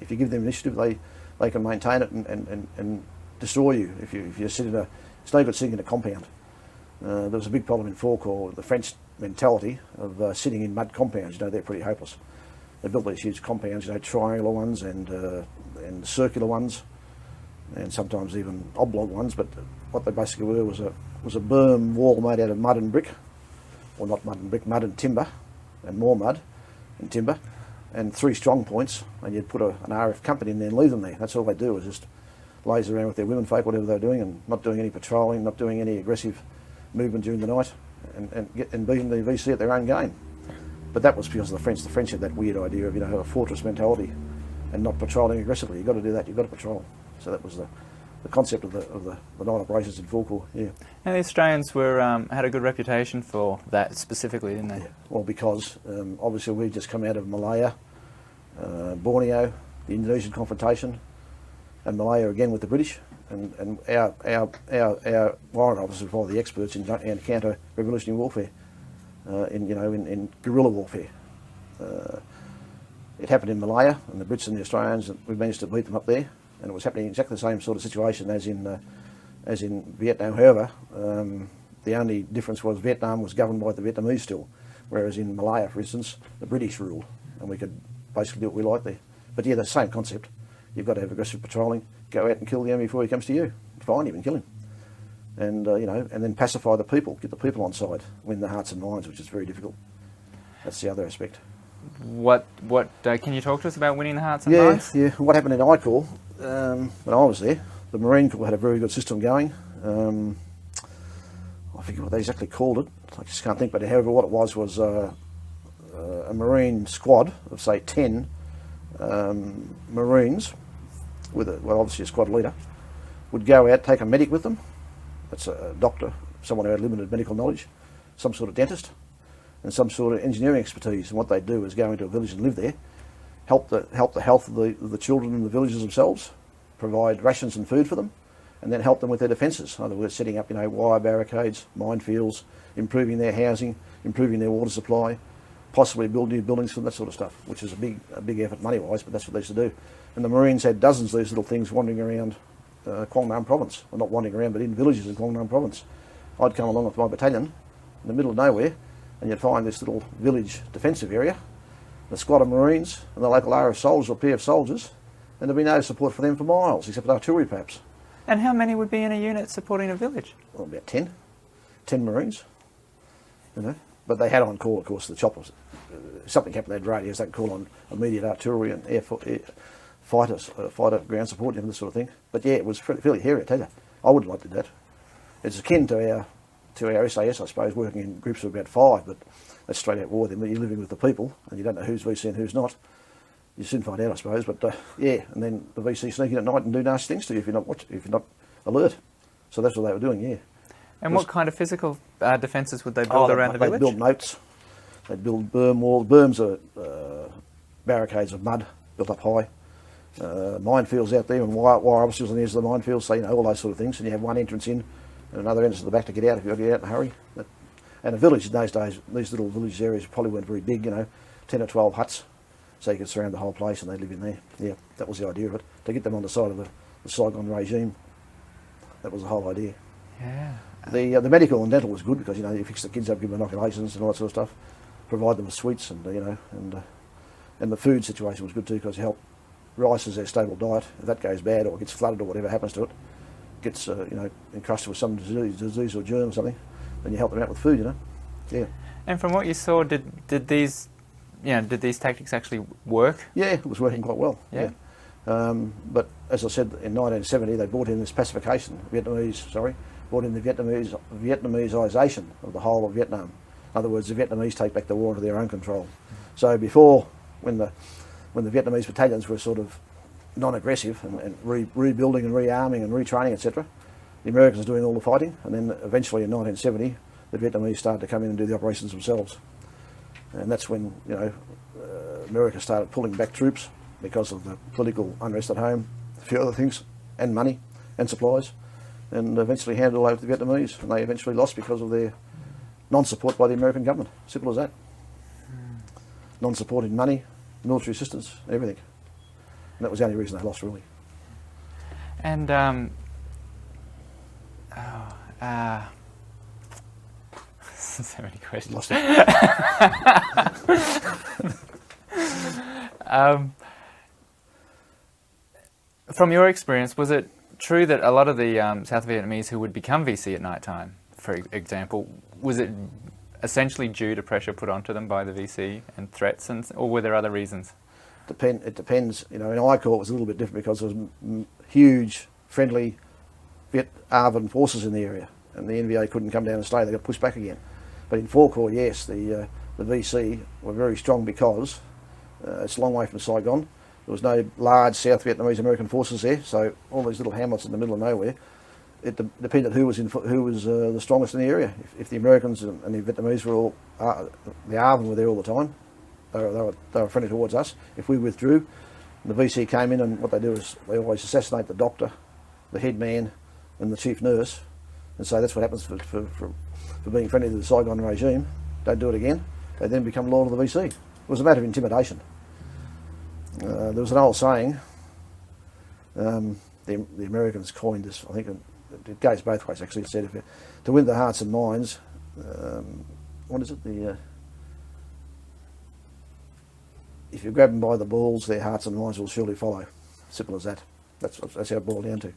If you give them initiative, they can maintain it and destroy you. If you sit in a, it's no good sitting in a compound. There was a big problem in 4 Corps, the French mentality of sitting in mud compounds. You know, they're pretty hopeless. They built these huge compounds, you know, triangular ones and circular ones, and sometimes even oblong ones. But what they basically were was a berm wall made out of mud and brick, or not mud and brick, mud and timber, and more mud and timber, and 3 strong points, and you'd put an RF company in there and leave them there. That's all they do, is just laze around with their women folk, whatever they're doing, and not doing any patrolling, not doing any aggressive movement during the night, and beating the VC at their own game. But that was because of the French. The French had that weird idea of, you know, a fortress mentality, and not patrolling aggressively. You've got to do that. You've got to patrol. So that was the concept of the night operations in full corps. Yeah. And the Australians were had a good reputation for that specifically, didn't they? Yeah. Well, because obviously we've just come out of Malaya, Borneo, the Indonesian confrontation, and Malaya again with the British, and our warrant officers were the experts in counter-revolutionary warfare, in guerrilla warfare. It happened in Malaya, and the Brits and the Australians, and we managed to beat them up there, and it was happening exactly the same sort of situation as in Vietnam. However, the only difference was Vietnam was governed by the Vietnamese still, whereas in Malaya, for instance, the British ruled, and we could basically do what we liked there. But yeah, the same concept. You've got to have aggressive patrolling, go out and kill the enemy before he comes to you, find him and kill him, and and then pacify the people, get the people on side, win their hearts and minds, which is very difficult. That's the other aspect. What can you talk to us about winning the hearts and minds? Yeah. What happened in I Corps when I was there? The Marine Corps had a very good system going. I forget what they exactly called it. I just can't think. But however, what it was a Marine squad of say 10 Marines with obviously a squad leader would go out, take a medic with them. That's a doctor, someone who had limited medical knowledge, some sort of dentist, and some sort of engineering expertise. And what they do is go into a village and live there, help the health of the children in the villages themselves, provide rations and food for them, and then help them with their defences. In other words, setting up wire barricades, minefields, improving their housing, improving their water supply, possibly build new buildings for them, that sort of stuff, which is a big effort money-wise, but that's what they used to do. And the Marines had dozens of these little things wandering around Quang Nam province. Well, not wandering around, but in villages in Quang Nam province. I'd come along with my battalion in the middle of nowhere, and you'd find this little village defensive area, a squad of Marines and the local RF soldiers or PF soldiers, and there'd be no support for them for miles, except artillery perhaps. And how many would be in a unit supporting a village? Well, about 10 Marines, But they had on call, of course, the choppers. Something happened, they had radios, they could call on immediate artillery and fighter ground support, this sort of thing. But yeah, it was fairly hairy, I tell you. I would like to do that. It's akin to our SAS, I suppose, working in groups of about 5, but that's straight out war then. You're living with the people, and you don't know who's VC and who's not. You soon find out, I suppose, but yeah, and then the VC sneak in at night and do nasty things to you if you're not alert. So that's what they were doing, yeah. And what kind of physical defences would they build around the village? They'd build moats, they'd build berm walls. Berms are barricades of mud built up high, minefields out there, and wire obstacles on the edge of the minefields, so all those sort of things. And you have one entrance in and another entrance at the back to get out if you've got to get out in a hurry. And a village in those days, these little village areas probably weren't very big, 10 or 12 huts, so you could surround the whole place and they'd live in there. Yeah, that was the idea of it, to get them on the side of the Saigon regime. That was the whole idea. Yeah. The medical and dental was good because you fix the kids up, give them inoculations and all that sort of stuff, provide them with sweets and and the food situation was good too because you help rice as their stable diet. If that goes bad or gets flooded or whatever happens to it, gets encrusted with some disease or germ or something, then you help them out with food. Yeah. And from what you saw, did these tactics actually work? Yeah, it was working quite well. Yeah. But as I said, in 1970 they brought in this pacification. Brought in the Vietnamesisation of the whole of Vietnam. In other words, the Vietnamese take back the war into their own control. So before, when the Vietnamese battalions were sort of non-aggressive and rebuilding and rearming and retraining, etc., the Americans were doing all the fighting, and then eventually in 1970 the Vietnamese started to come in and do the operations themselves. And that's when America started pulling back troops because of the political unrest at home, a few other things, and money and supplies, and eventually handed it over to the Vietnamese, and they eventually lost because of their non-support by the American government. Simple as that. Non-support in money, military assistance, everything. And that was the only reason they lost, really. And so many questions. From your experience, was it true that a lot of the South Vietnamese who would become VC at night time, for example, was it essentially due to pressure put onto them by the VC and threats, or were there other reasons? It depends. In I Corps it was a little bit different because there was huge, friendly Viet-Arvan forces in the area, and the NVA couldn't come down and stay. They got pushed back again. But in 4 Corps, yes, the VC were very strong because it's a long way from Saigon. There was no large South Vietnamese American forces there, so all these little hamlets in the middle of nowhere. It depended who was the strongest in the area. If the Americans and the Vietnamese were all, the ARVN were there all the time, they were friendly towards us. If we withdrew, the VC came in, and what they do is they always assassinate the doctor, the head man, and the chief nurse, and so that's what happens for being friendly to the Saigon regime. Don't do it again. They then become loyal to the VC. It was a matter of intimidation. There was an old saying. The Americans coined this, I think. It goes both ways actually. It said, to win the hearts and minds, what is it? If you grab them by the balls, their hearts and minds will surely follow. Simple as that. That's how it boiled down to. In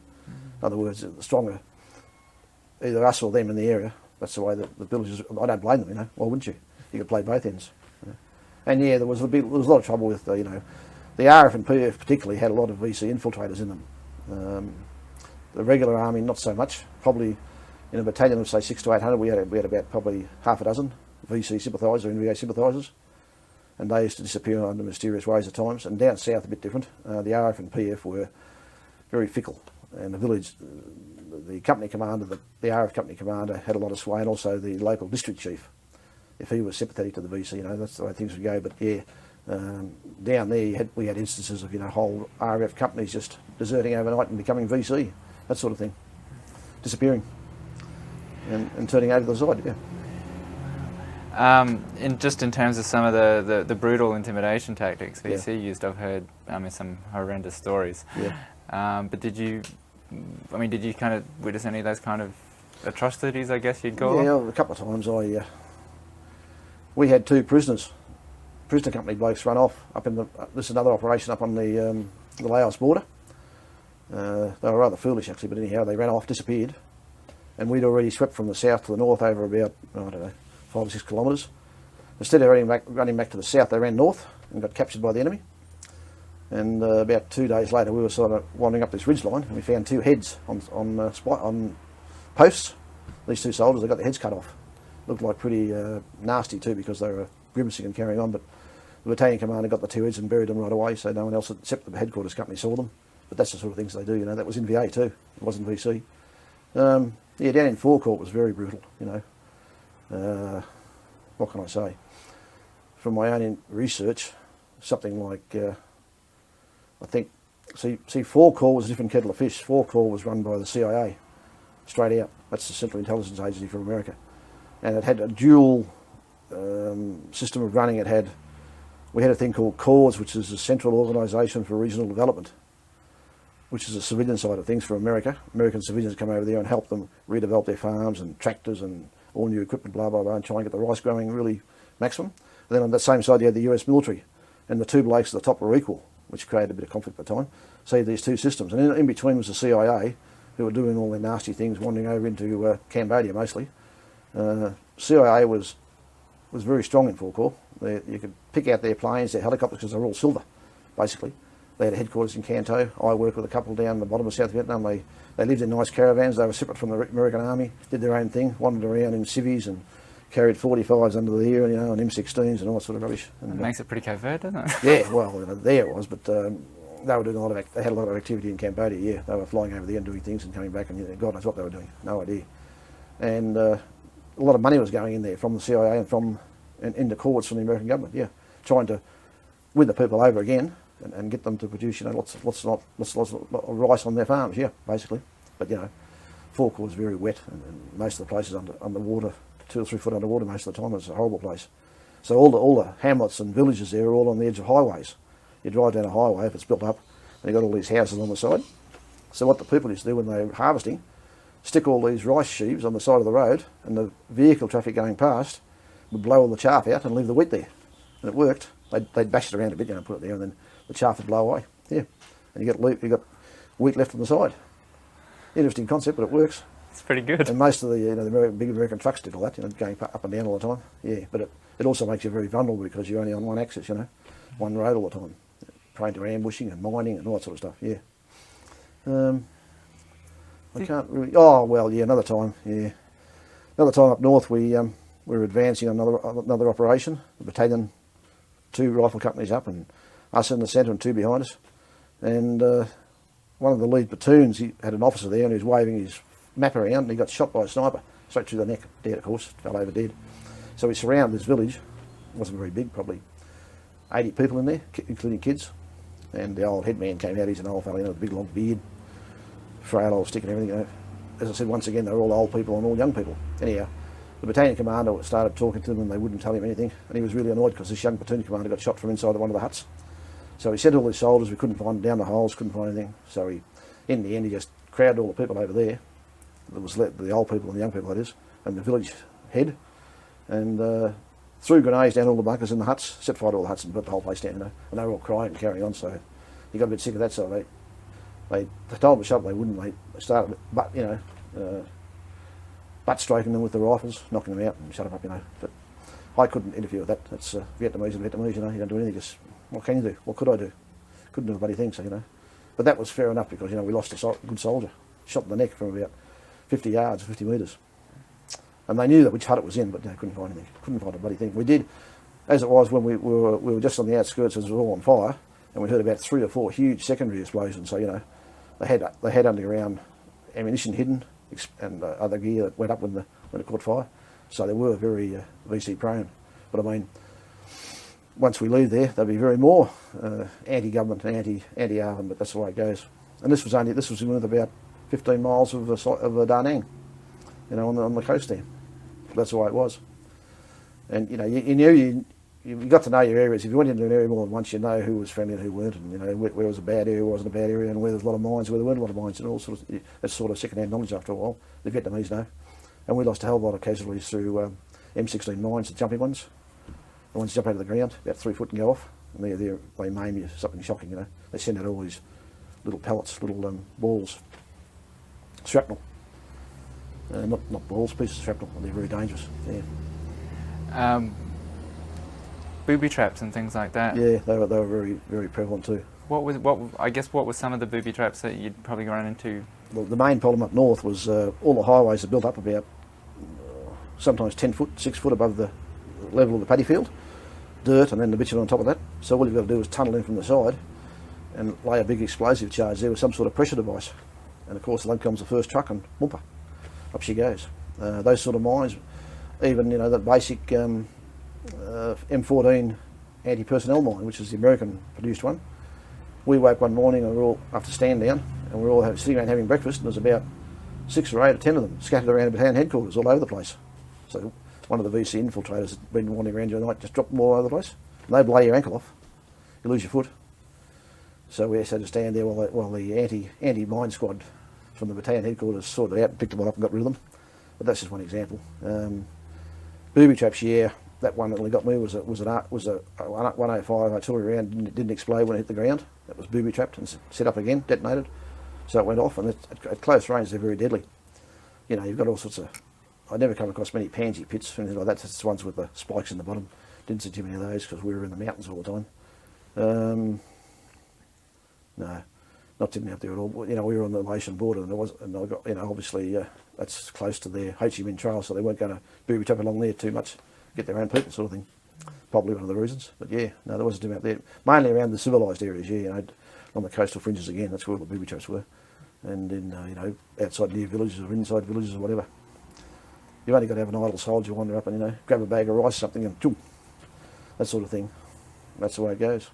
other words, the stronger, either us or them in the area. That's the way that the villagers. I don't blame them. Why wouldn't you? You could play both ends. And yeah, there was a lot of trouble with the RF and PF particularly had a lot of VC infiltrators in them. The regular army, not so much. Probably in a battalion of say 600 to 800, we had about probably half a dozen VC sympathisers or NVA sympathisers, and they used to disappear under mysterious ways at times. And down south, a bit different. The RF and PF were very fickle, and the village, the company commander, the RF company commander, had a lot of sway, and also the local district chief, if he was sympathetic to the VC. That's the way things would go. But yeah. Down there, we had instances of whole RF companies just deserting overnight and becoming VC, that sort of thing, disappearing and turning over the side. Yeah. In terms of some of the brutal intimidation tactics VC used, I've heard some horrendous stories. Yeah. But did you kind of witness any of those kind of atrocities? I guess you'd call them? Yeah, a couple of times. We had two prisoner company blokes run off up in this is another operation up on the Laos border. They were rather foolish actually, but anyhow they ran off, disappeared, and we'd already swept from the south to the north over about 5 or 6 kilometres. Instead of running back to the south, they ran north and got captured by the enemy. And about 2 days later, we were sort of wandering up this ridge line, and we found two heads on posts. These two soldiers, they got their heads cut off. Looked like pretty nasty too, because they were grimacing and carrying on, but the battalion commander got the two heads and buried them right away, so no one else except the headquarters company saw them. But that's the sort of things they do, That was in VA too, it wasn't VC. Down in Forecourt was very brutal, What can I say? From my own research, something like, I think, see, Forecourt was a different kettle of fish. Forecourt was run by the CIA, straight out. That's the Central Intelligence Agency from America. And it had a dual system of running. We had a thing called CORDS, which is the Central Organisation for Regional Development, which is the civilian side of things for America. American civilians come over there and help them redevelop their farms and tractors and all new equipment, blah, blah, blah, and try and get the rice growing really maximum. And then on that same side you had the US military, and the two blokes at the top were equal, which created a bit of conflict at the time. So you had these two systems. And in between was the CIA, who were doing all their nasty things, wandering over into Cambodia mostly. CIA was very strong in Forecourt. You could pick out their planes, their helicopters, because they were all silver, basically. They had a headquarters in Canto. I worked with a couple down the bottom of South Vietnam. They lived in nice caravans. They were separate from the American Army, did their own thing, wandered around in civvies and carried 45s under the ear, and M16s and all that sort of rubbish. And, it makes it pretty covert, doesn't it? Yeah, well, there it was, but they were doing they had a lot of activity in Cambodia, yeah. They were flying over there and doing things and coming back, and God knows what they were doing, no idea. And a lot of money was going in there from the CIA and from into courts from the American government, yeah, trying to win the people over again and get them to produce, lots of rice on their farms, yeah, basically. But Forecourt was very wet, and most of the places underwater, 2 or 3 foot underwater most of the time. It's a horrible place. So all the hamlets and villages there are all on the edge of highways. You drive down a highway if it's built up, and you've got all these houses on the side. So what the people used to do when they were harvesting, stick all these rice sheaves on the side of the road, and the vehicle traffic going past would blow all the chaff out and leave the wheat there. And it worked. They'd bash it around a bit, put it there, and then the chaff would blow away. Yeah, and you got wheat left on the side. Interesting concept, but it works. It's pretty good. And most of the big American trucks did all that, going up and down all the time. Yeah, but it also makes you very vulnerable because you're only on one axis, one road all the time, prone to ambushing and mining and all that sort of stuff. Yeah. I can't really. Oh well, yeah. Another time up north, we were advancing another operation. The battalion, 2 rifle companies up, and us in the centre and 2 behind us. And one of the lead platoons, he had an officer there and he was waving his map around and he got shot by a sniper, straight through the neck, dead of course, fell over dead. So we surrounded this village, it wasn't very big, probably 80 people in there, including kids. And the old headman came out, he's an old fellow, with a big long beard, frail old stick and everything. As I said, once again, they were all old people and all young people. Anyhow, the battalion commander started talking to them and they wouldn't tell him anything. And he was really annoyed because this young platoon commander got shot from inside one of the huts. So he sent all his soldiers, we couldn't find them down the holes, couldn't find anything. So in the end, he just crowded all the people over there. There was the old people and the young people, that is, and the village head. And threw grenades down all the bunkers in the huts, set fire to all the huts and burnt the whole place down, And they were all crying and carrying on. So he got a bit sick of that. So they told him to shut up, they wouldn't. They started, butt stroking them with the rifles, knocking them out and shut them up, But I couldn't interfere with that. That's Vietnamese and Vietnamese, You don't do anything. Just, what can you do? What could I do? Couldn't do a bloody thing, so, But that was fair enough because, we lost a good soldier. Shot in the neck from about 50 yards, 50 metres. And they knew that which hut it was in, but they couldn't find anything. Couldn't find a bloody thing. We did, as it was when we were just on the outskirts, as it was all on fire, and we heard about 3 or 4 huge secondary explosions. So, they had underground ammunition hidden and other gear that went up when it caught fire. So they were very VC prone. But I mean, once we leave there, they'll be very more anti-government and anti-arm, but that's the way it goes. And this was within about 15 miles of Da Nang, on the coast there. That's the way it was. And you got to know your areas. If you went into an area more than once, you know who was friendly and who weren't, and where was a bad area, wasn't a bad area, and where there's a lot of mines, where there weren't a lot of mines, and all sorts. That's sort of second-hand knowledge after a while. The Vietnamese know, and we lost a hell of a lot of casualties through M16 mines, the jumping ones. The ones jump out of the ground about 3 foot and go off, and they maim you, something shocking. They send out all these little pellets, little balls, shrapnel. Not balls, pieces of shrapnel, and they're very dangerous. Yeah. Booby traps and things like that. Yeah, they were very, very prevalent too. What were some of the booby traps that you'd probably run into? Well, the main problem up north was all the highways are built up about sometimes 10 foot, 6 foot above the level of the paddy field, dirt, and then the bitumen on top of that. So all you've got to do is tunnel in from the side and lay a big explosive charge there with some sort of pressure device. And of course, along comes the first truck and whoompa, up she goes. Those sort of mines, even that basic M14 anti-personnel mine, which is the American produced one. We woke one morning and we were all after stand down, and we were all sitting around having breakfast, and there's about 6 or 8 or 10 of them scattered around the battalion headquarters all over the place. So one of the VC infiltrators had been wandering around during the night, just dropped them all over the place. And they'd lay your ankle off, you lose your foot. So we had to stand there while the anti-mine squad from the battalion headquarters sorted it out and picked them all up and got rid of them. But that's just one example. Booby traps, yeah. That one that only got me was a 105 artillery round. Didn't explode when it hit the ground. That was booby trapped and set up again, detonated. So it went off, and at close range they're very deadly. You've got all sorts of. I never come across many pansy pits or anything like that. That's the ones with the spikes in the bottom. Didn't see too many of those because we were in the mountains all the time. No, not too many up there at all. We were on the Malaysian border, and I got, obviously that's close to their Ho Chi Minh Trail, so they weren't going to booby trap along there too much. Get their own people, sort of thing. Probably one of the reasons. But yeah, no, there wasn't too much there. Mainly around the civilised areas, yeah, on the coastal fringes again. That's where all the booby traps were. And in, outside near villages or inside villages or whatever. You've only got to have an idle soldier wander up and, grab a bag of rice or something and choom, that sort of thing. That's the way it goes.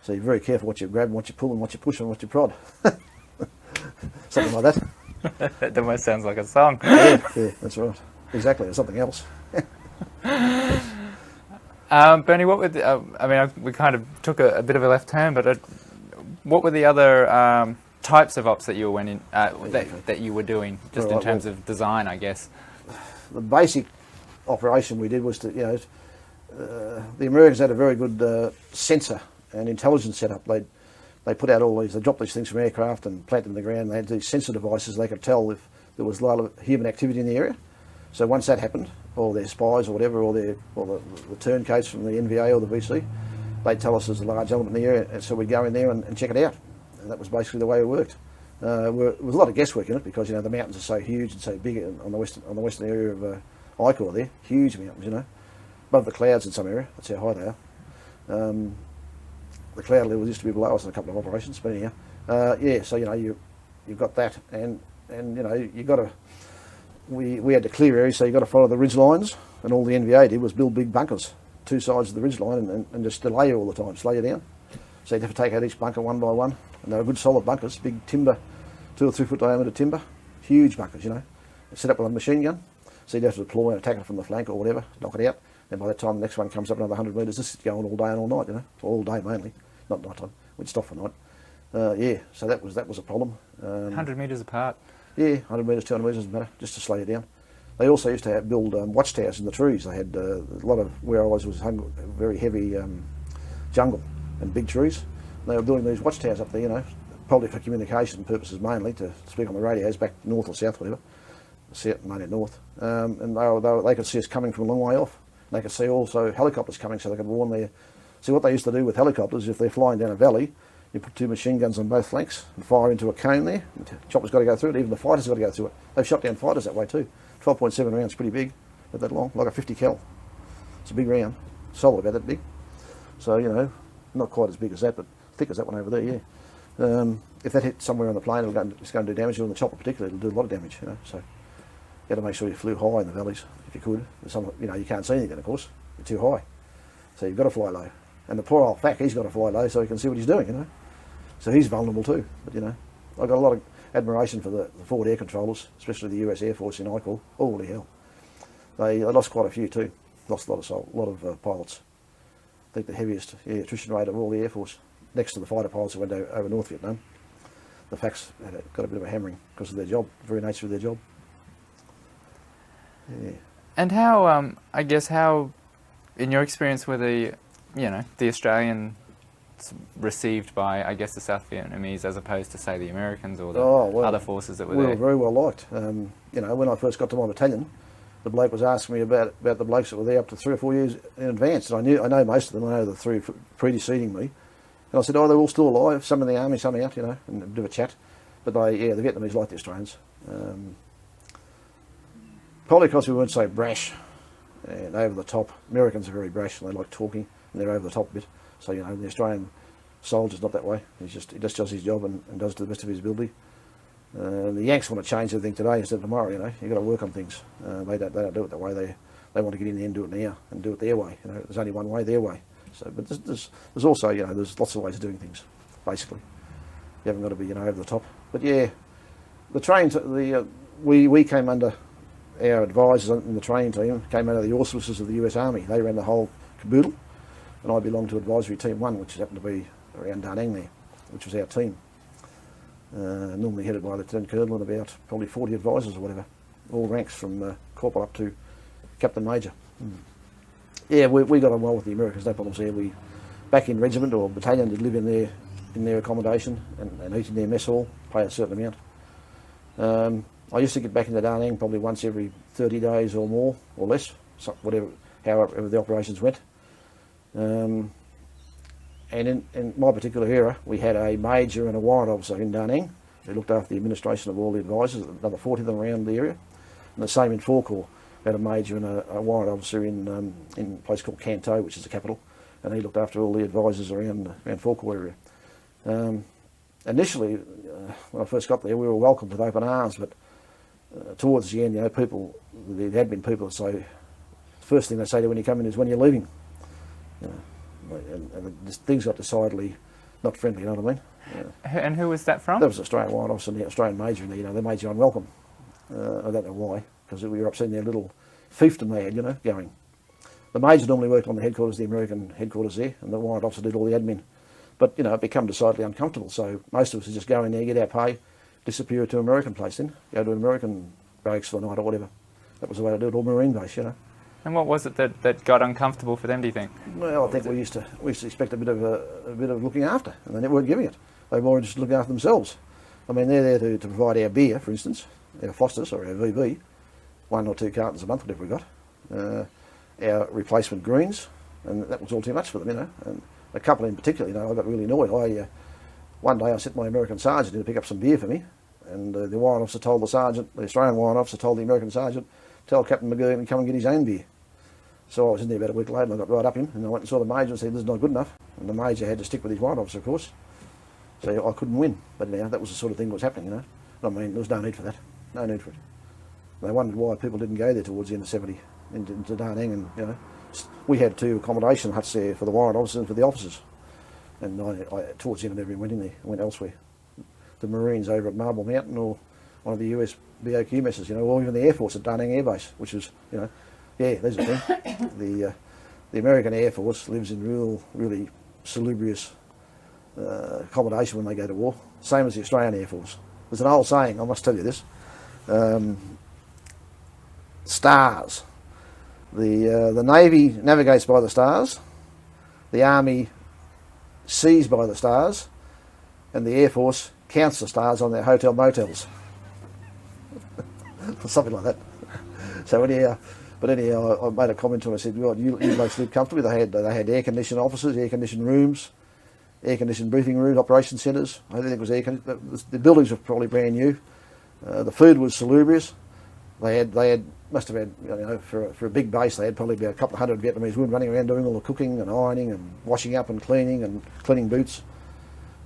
So you're very careful what you grab and what you pull and what you push and what you prod. Something like that. That almost sounds like a song. Yeah, that's right. Exactly, or something else. Bernie, what would we kind of took a bit of a left turn, but what were the other types of ops that you went in that you were doing, just in terms of design, I guess? The basic operation we did was to, the Americans had a very good sensor and intelligence setup. They put out all these, they dropped these things from aircraft and planted them in the ground. They had these sensor devices. They could tell if there was a lot of human activity in the area. So once that happened, or their spies or whatever, or the turncoats from the NVA or the VC, they'd tell us there's a large element in the area, and so we'd go in there and check it out. And that was basically the way it worked. There was a lot of guesswork in it because the mountains are so huge and so big on the western area of Icor there, huge mountains, above the clouds in some area. That's how high they are. the cloud level used to be below us in a couple of operations, but anyhow, yeah. So you know, you've got that, and you know, you got to. We had to clear areas, so you got to follow the ridge lines, and all the NVA did was build big bunkers, two sides of the ridge line, and just delay you all the time, slow you down. So you'd have to take out each bunker one by one, and they were good solid bunkers, big timber, 2 or 3 foot diameter timber, huge bunkers, you know, set up with a machine gun. So you'd have to deploy and attack it from the flank or whatever, knock it out. Then by the time the next one comes up another 100 metres, this is going all day and all night, you know, all day mainly, not night time. We'd stop for night. Yeah, so that was a problem. 100 metres apart. Yeah, 100 metres, 200 metres doesn't matter, just to slow you down. They also used to build watchtowers in the trees. They had a lot of, where I was very heavy jungle and big trees. They were building these watchtowers up there, you know, probably for communication purposes mainly, to speak on the radios back north or south, whatever. South, mainly north. And they could see us coming from a long way off. They could see also helicopters coming, so they could warn their... See, what they used to do with helicopters, if they're flying down a valley, you put 2 machine guns on both flanks and fire into a cone there. The chopper's got to go through it, even the fighters got to go through it. They've shot down fighters that way too. 12.7 rounds, pretty big, about that long, like a 50 cal. It's a big round, solid about that big. So, you know, not quite as big as that, but thick as that one over there, yeah. If that hit somewhere on the plane, it's going to do damage, or on the chopper particularly, it'll do a lot of damage, you know. So, you had to make sure you flew high in the valleys, if you could. Some, you know, you can't see anything, of course, you're too high. So you've got to fly low. And the poor old fack, he's got to fly low so he can see what he's doing, you know. So he's vulnerable too, but you know, I've got a lot of admiration for the forward air controllers, especially the US Air Force in ICOL. Holy hell. They lost quite a few too, lost a lot of pilots. I think the heaviest attrition rate of all the Air Force, next to the fighter pilots who went over North Vietnam. The FACs got a bit of a hammering because of their job, the very nature of their job. Yeah. And how, I guess, how, in your experience, were the Australian received by, I guess, the South Vietnamese as opposed to, say, the Americans or the other forces that were there? We were very well liked. You know, when I first got to my battalion, the bloke was asking me about the blokes that were there up to 3 or 4 years in advance, and I know most of them. I know the 3 preceding me, and I said, oh, they're all still alive. Some in the army, some out, you know, and a bit of a chat. But the Vietnamese liked the Australians. Probably because we weren't so brash and over the top. Americans are very brash and they like talking, and they're over the top a bit. So, you know, the Australian soldier's not that way. He just does his job and does to the best of his ability. The Yanks want to change everything today instead of tomorrow, you know. You've got to work on things. They don't do it that way. They want to get in there and do it now and do it their way. You know, there's only one way, their way. So, but there's also, you know, there's lots of ways of doing things, basically. You haven't got to be, you know, over the top. But yeah, the train, we came under, our advisors in the training team came under the auspices of the US Army. They ran the whole caboodle. And I belonged to Advisory Team 1, which happened to be around Da Nang there, which was our team. Normally headed by the Lieutenant Colonel and about probably 40 advisors or whatever, all ranks from Corporal up to Captain Major. Yeah, we got on well with the Americans, no problems there. We, back in regiment or battalion, did live in their accommodation and eat in their mess hall, pay a certain amount. I used to get back into Da Nang probably once every 30 days or more, or less, however the operations went. And in my particular era, we had a major and a warrant officer in Da Nang who looked after the administration of all the advisors, another 40 of them around the area. And the same in Forcore, had a major and a warrant officer in a place called Canto, which is the capital, and he looked after all the advisors around Forcore area. Initially, when I first got there, we were welcomed with open arms, but towards the end, you know, the admin people would say, the first thing they say to you when you come in is when you're leaving. You know, and things got decidedly not friendly, you know what I mean? And who was that from? That was the Australian warrant officer and the Australian major, and you know, they made you unwelcome. I don't know why, because we were upsetting their little fiefdom they had, you know, going. The major normally worked on the headquarters, the American headquarters there, and the warrant officer did all the admin. But, you know, it became decidedly uncomfortable, so most of us would just go in there, get our pay, disappear to an American place then, go to an American barracks for the night or whatever. That was the way to do it, or Marine base, you know. And what was it that got uncomfortable for them, do you think? Well, I think we used to expect a bit of looking after, and they weren't giving it. They were more interested in looking after themselves. I mean, they're there to provide our beer, for instance, our Fosters or our VB, 1 or 2 cartons a month, whatever we got. Our replacement greens, and that was all too much for them, you know. And a couple in particular, you know, I got really annoyed. One day I sent my American sergeant in to pick up some beer for me, and the warrant officer told the sergeant, the Australian warrant officer told the American sergeant, tell Captain McGurgan to come and get his own beer. So I was in there about a week later and I got right up him and I went and saw the major and said, this is not good enough. And the major had to stick with his warrant officer, of course. So I couldn't win. But anyhow, that was the sort of thing that was happening, you know. I mean, there was no need for that. No need for it. They wondered why people didn't go there towards the end of 70 into Da Nang, and, you know, we had 2 accommodation huts there for the warrant officers and for the officers. And I towards the end, I never went in there. I went elsewhere. The Marines over at Marble Mountain, or one of the US BOQ messes, you know, or even the Air Force at Da Nang Air Base, which was, you know, yeah, there's the thing. The American Air Force lives in really salubrious accommodation when they go to war. Same as the Australian Air Force. There's an old saying, I must tell you this. Stars. The Navy navigates by the stars. The Army sees by the stars. And the Air Force counts the stars on their hotel motels. Something like that. So anyhow, I made a comment to them. I said, well, you blokes live comfortably. They had air-conditioned offices, air-conditioned rooms, air-conditioned briefing rooms, operation centres. I think it was air-conditioned. The buildings were probably brand new. The food was salubrious. They must have had, you know, for a big base, they had probably about a couple of hundred Vietnamese women running around doing all the cooking and ironing and washing up and cleaning boots.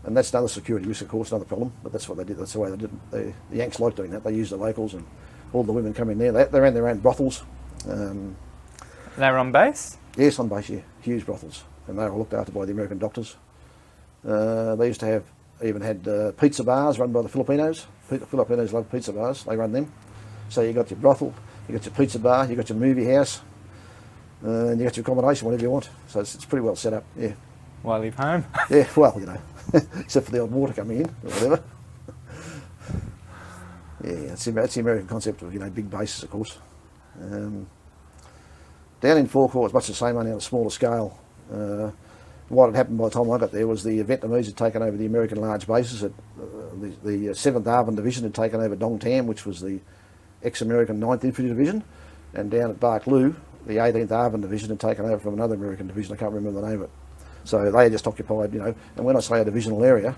And that's another security risk, of course, another problem. But that's what they did. That's the way they did it. The Yanks liked doing that. They used the locals, and all the women come in there. They ran their own brothels. They were on base? Yes, on base, yeah. Huge brothels. And they were looked after by the American doctors. They used to have, even had pizza bars run by the Filipinos. The Filipinos love pizza bars. They run them. So you got your brothel, you got your pizza bar, you got your movie house, and you got your accommodation, whatever you want. So it's pretty well set up, yeah. Why leave home? Yeah, well, you know, except for the odd water coming in or whatever. Yeah, that's the American concept of, you know, big bases, of course. Down in Forecourt, it's much the same, only on a smaller scale. What had happened by the time I got there was the Vietnamese had taken over the American large bases. The 7th Arvin Division had taken over Dong Tam, which was the ex-American 9th Infantry Division, and down at Bark Loo, the 18th Arvin Division had taken over from another American division. I can't remember the name of it. So they had just occupied, you know, and when I say a divisional area,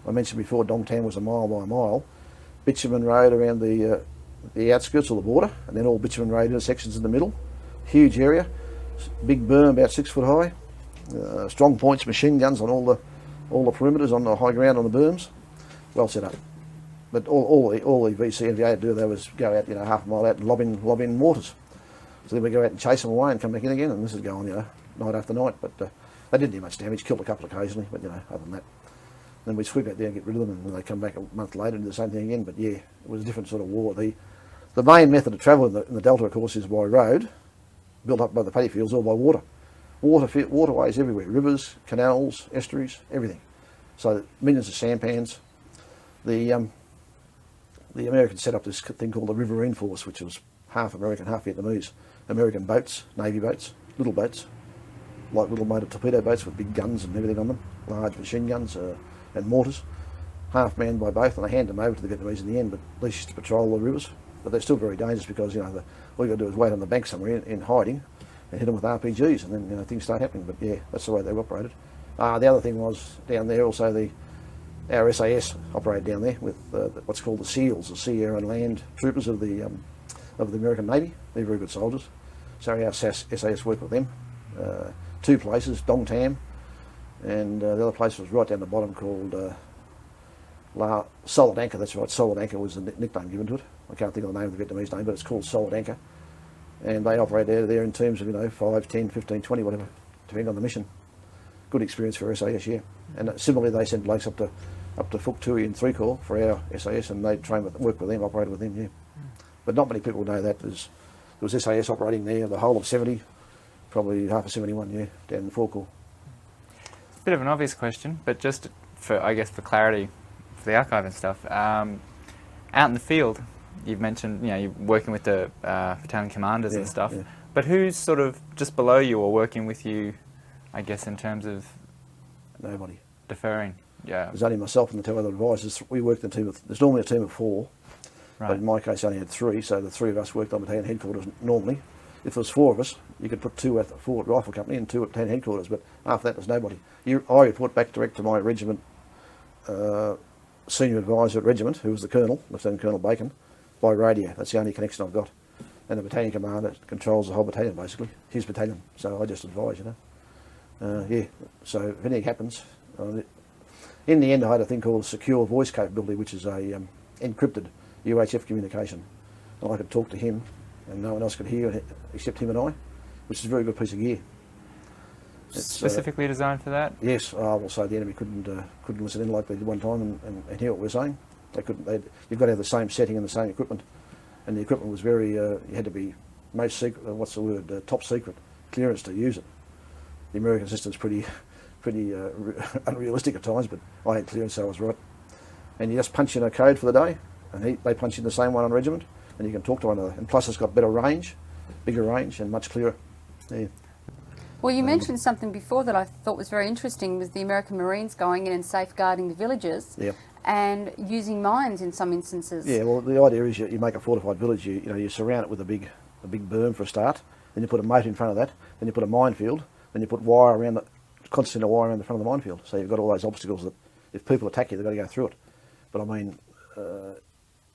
I mentioned before Dong Tam was a mile by a mile. Bitumen road around the outskirts or the border, and then all bitumen road intersections in the middle. Huge area, big berm about 6 foot high, strong points, machine guns on all the perimeters on the high ground on the berms. Well set up. But all the VC and VA had to do there was go out, you know, half a mile out and lob in mortars. So then we go out and chase them away and come back in again, and this is going, you know, night after night. But they didn't do much damage, killed a couple occasionally, but, you know, other than that. Then we'd sweep out there and get rid of them, and then they come back a month later and do the same thing again. But yeah, it was a different sort of war. The main method of travel in the Delta, of course, is by road, built up by the paddy fields, or by water. Waterways everywhere, rivers, canals, estuaries, everything. So millions of sampans. The Americans set up this thing called the Riverine Force, which was half American, half Vietnamese. American boats, Navy boats, little boats, like little motor torpedo boats with big guns and everything on them, large machine guns and mortars, half manned by both, and they hand them over to the Vietnamese in the end, but at least used to patrol the rivers. But they're still very dangerous because, you know, all you got to do is wait on the bank somewhere in hiding and hit them with RPGs, and then, you know, things start happening. But yeah, that's the way they operated. The other thing was down there also our SAS operated down there with what's called the SEALs, the Sea, Air and Land Troopers of the American Navy. They're very good soldiers. So our SAS worked with them. 2 places, Dong Tam, and the other place was right down the bottom called Solid Anchor. That's right, Solid Anchor was the nickname given to it. I can't think of the name of the Vietnamese name, but it's called Solid Anchor. And they operate out of there in terms of, you know, 5, 10, 15, 20, whatever, depending on the mission. Good experience for SAS, yeah. And similarly, they sent blokes up to Phuoc Tui in 3 Corps for our SAS, and they worked with them, operated with them, yeah. But not many people know that. There was SAS operating there the whole of 70, probably half of 71, yeah, down in 4 Corps. It's a bit of an obvious question, but just for, I guess, for clarity, for the archive and stuff, out in the field, you've mentioned, you know, you're working with the battalion commanders and stuff, yeah. But who's sort of just below you or working with you, I guess, in terms of... Nobody. Deferring, yeah. There's only myself and the 2 other advisors. We worked in a team of... There's normally a team of 4, right. But in my case I only had 3, so the 3 of us worked on battalion headquarters normally. If there was 4 of us, you could put 2 at the Fort Rifle Company and 2 at battalion headquarters, but after that there's nobody. I report back direct to my regiment senior advisor at regiment, who was the colonel, Lieutenant Colonel Bacon, by radio. That's the only connection I've got. and the battalion commander controls the whole battalion basically, his battalion. So I just advise, you know. Yeah, so if anything happens, in the end I had a thing called secure voice capability, which is a encrypted UHF communication. And I could talk to him and no one else could hear except him and I, which is a very good piece of gear. It's, Specifically designed for that? Yes, also the enemy couldn't listen in like they did one time and hear what we were saying. They couldn't. You've got to have the same setting and the same equipment, and the equipment was very. You had to be most secret. What's the word? Top secret clearance to use it. The American system's pretty unrealistic at times, but I had clearance, so I was right. And you just punch in a code for the day, and they punch in the same one on regiment, and you can talk to one another. And plus, it's got better range, bigger range, and much clearer. Yeah. Well, you mentioned something before that I thought was very interesting, was the American Marines going in and safeguarding the villages and using mines in some instances. Yeah, well, the idea is you make a fortified village, you surround it with a big berm for a start, then you put a moat in front of that, then you put a minefield, then you put wire around constant wire around the front of the minefield. So you've got all those obstacles that if people attack you, they've got to go through it. But I mean,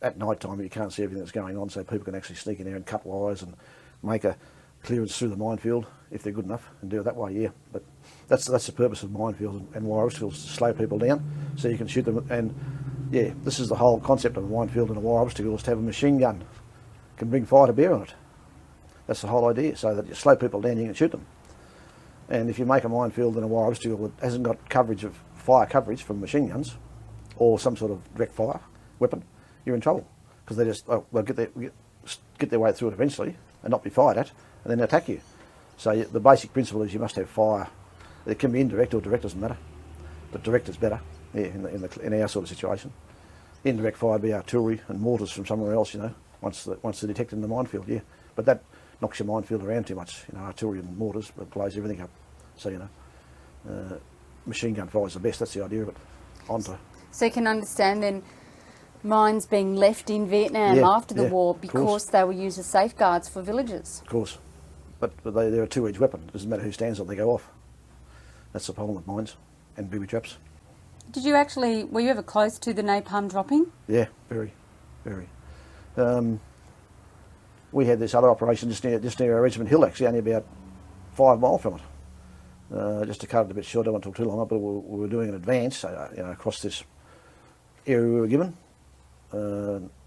at night time you can't see everything that's going on, so people can actually sneak in there and cut wires and make a clearance through the minefield if they're good enough and do it that way, yeah. But that's the purpose of minefields and wire obstacles, to slow people down so you can shoot them. And yeah, this is the whole concept of a minefield and a wire obstacle, is to have a machine gun can bring fire to bear on it. That's the whole idea, so that you slow people down, you can shoot them. And if you make a minefield and a wire obstacle that hasn't got coverage of fire coverage from machine guns or some sort of direct fire weapon, you're in trouble, because they just they'll get their way through it eventually and not be fired at, and then attack you. So the basic principle is you must have fire. It can be indirect or direct, doesn't matter, but direct is better. Yeah, in our sort of situation, indirect fire would be artillery and mortars from somewhere else. Once they're detected in the minefield, yeah. But that knocks your minefield around too much. Artillery and mortars blows everything up. So machine gun fire is the best. That's the idea of it. So you can understand then mines being left in Vietnam after the war because they were used as safeguards for villages. Of course. But they're a two-edged weapon. It doesn't matter who stands on, they go off. That's the problem with mines and booby traps. Were you ever close to the napalm dropping? Yeah, very, very. We had this other operation just near our regiment hill, actually, only about 5 miles from it. Just to cut it a bit short, I don't want to talk too long, but we were doing an advance, across this area we were given.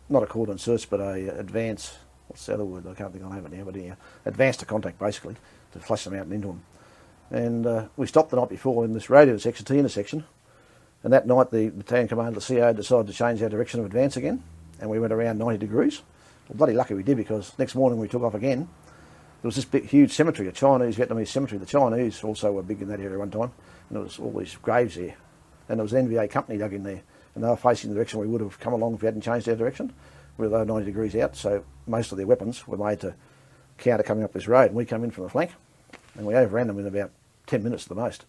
Not a cordon search, but a advance. What's the other word? I can't think I'll have it now, but yeah, advance to contact basically, to flush them out and into them. And we stopped the night before in this radio section, T intersection, and that night the battalion commander, the CO, decided to change our direction of advance again, and we went around 90 degrees. Well, bloody lucky we did, because next morning we took off again. There was this big, huge cemetery, a Chinese Vietnamese cemetery. The Chinese also were big in that area one time, and there was all these graves there. And there was an NVA company dug in there, and they were facing the direction we would have come along if we hadn't changed our direction. We were 90 degrees out, so most of their weapons were made to counter coming up this road, and we come in from the flank, and we overran them in about 10 minutes at the most.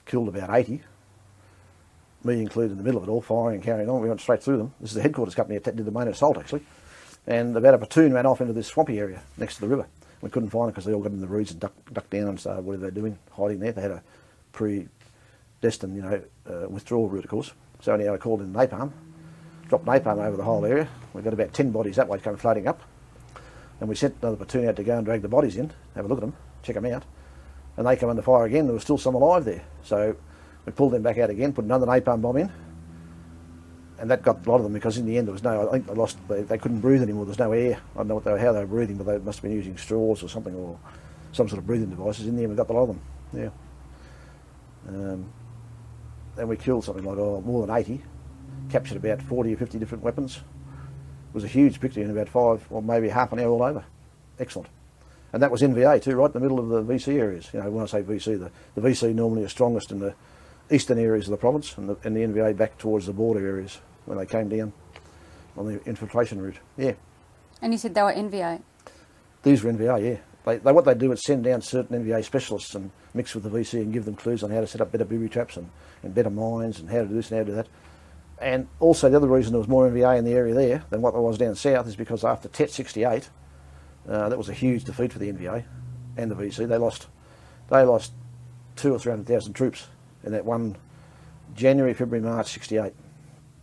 Killed about 80, me included in the middle of it all, firing and carrying on. We went straight through them. This is the headquarters company that did the main assault, actually. And about a platoon ran off into this swampy area next to the river. We couldn't find them because they all got in the reeds and ducked down and started whatever they're doing, hiding there. They had a predestined, withdrawal route, of course. So anyhow, I called in napalm, dropped napalm over the whole area. We got about 10 bodies that way coming floating up. And we sent another platoon out to go and drag the bodies in, have a look at them, check them out. And they come under fire again. There was still some alive there. So we pulled them back out again, put another napalm bomb in. And that got a lot of them, because in the end there was I think they couldn't breathe anymore. There's no air. I don't know how they were breathing, but they must have been using straws or something, or some sort of breathing devices. In the end we got a lot of them, yeah. And we killed something like more than 80, captured about 40 or 50 different weapons. It was a huge victory in about 5 or maybe half an hour all over. Excellent. And that was NVA too, right in the middle of the VC areas. When I say VC, the VC normally are strongest in the eastern areas of the province, and the NVA back towards the border areas when they came down on the infiltration route. Yeah. And you said they were NVA? These were NVA, yeah. What they do is send down certain NVA specialists and mix with the VC and give them clues on how to set up better booby traps and better mines and how to do this and how to do that. And also the other reason there was more NVA in the area there than what there was down south is because after TET 68, that was a huge defeat for the NVA and the VC. They lost 200,000 or 300,000 troops in that one January, February, March 68.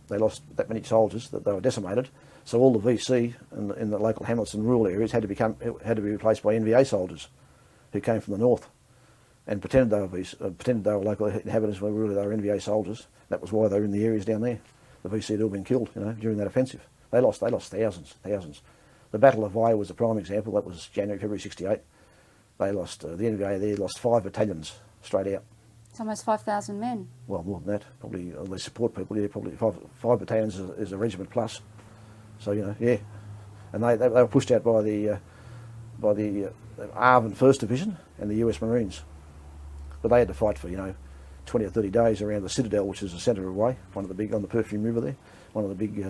They lost that many soldiers that they were decimated, So all the VC in the local hamlets and rural areas had to be replaced by NVA soldiers who came from the north and pretended they were local inhabitants when really they were NVA soldiers. That was why they were in the areas down there. The VC had all been killed, during that offensive. They lost thousands. The Battle of Vai was a prime example. That was January, February '68. They lost, the NVA there lost 5 battalions straight out. It's almost 5,000 men. Well, more than that. Probably, they support people, probably five battalions is a regiment plus. So, yeah. And they were pushed out by the ARV and 1st Division and the US Marines. But they had to fight for, 20 or 30 days around the Citadel, which is the centre of Vai, one of the big, on the Perfume River there, one of the big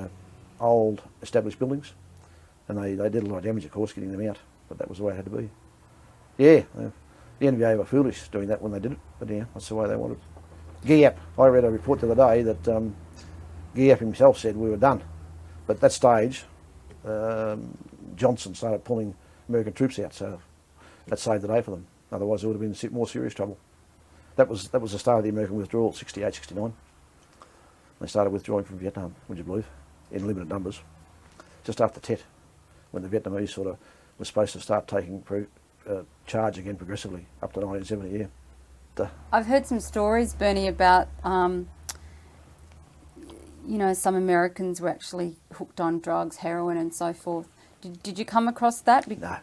old established buildings. And they did a lot of damage, of course, getting them out. But that was the way it had to be. Yeah, the NVA were foolish doing that when they did it, but yeah, that's the way they wanted. GIAP, I read a report the other day that GIAP himself said we were done. But at that stage, Johnson started pulling American troops out, so that saved the day for them. Otherwise, there would have been more serious trouble. That was the start of the American withdrawal, 68, 69. They started withdrawing from Vietnam, would you believe, in limited numbers. Just after Tet, when the Vietnamese sort of was supposed to start taking charge again progressively, up to 1970, yeah. I've heard some stories, Bernie, about, some Americans were actually hooked on drugs, heroin and so forth. Did you come across that? No.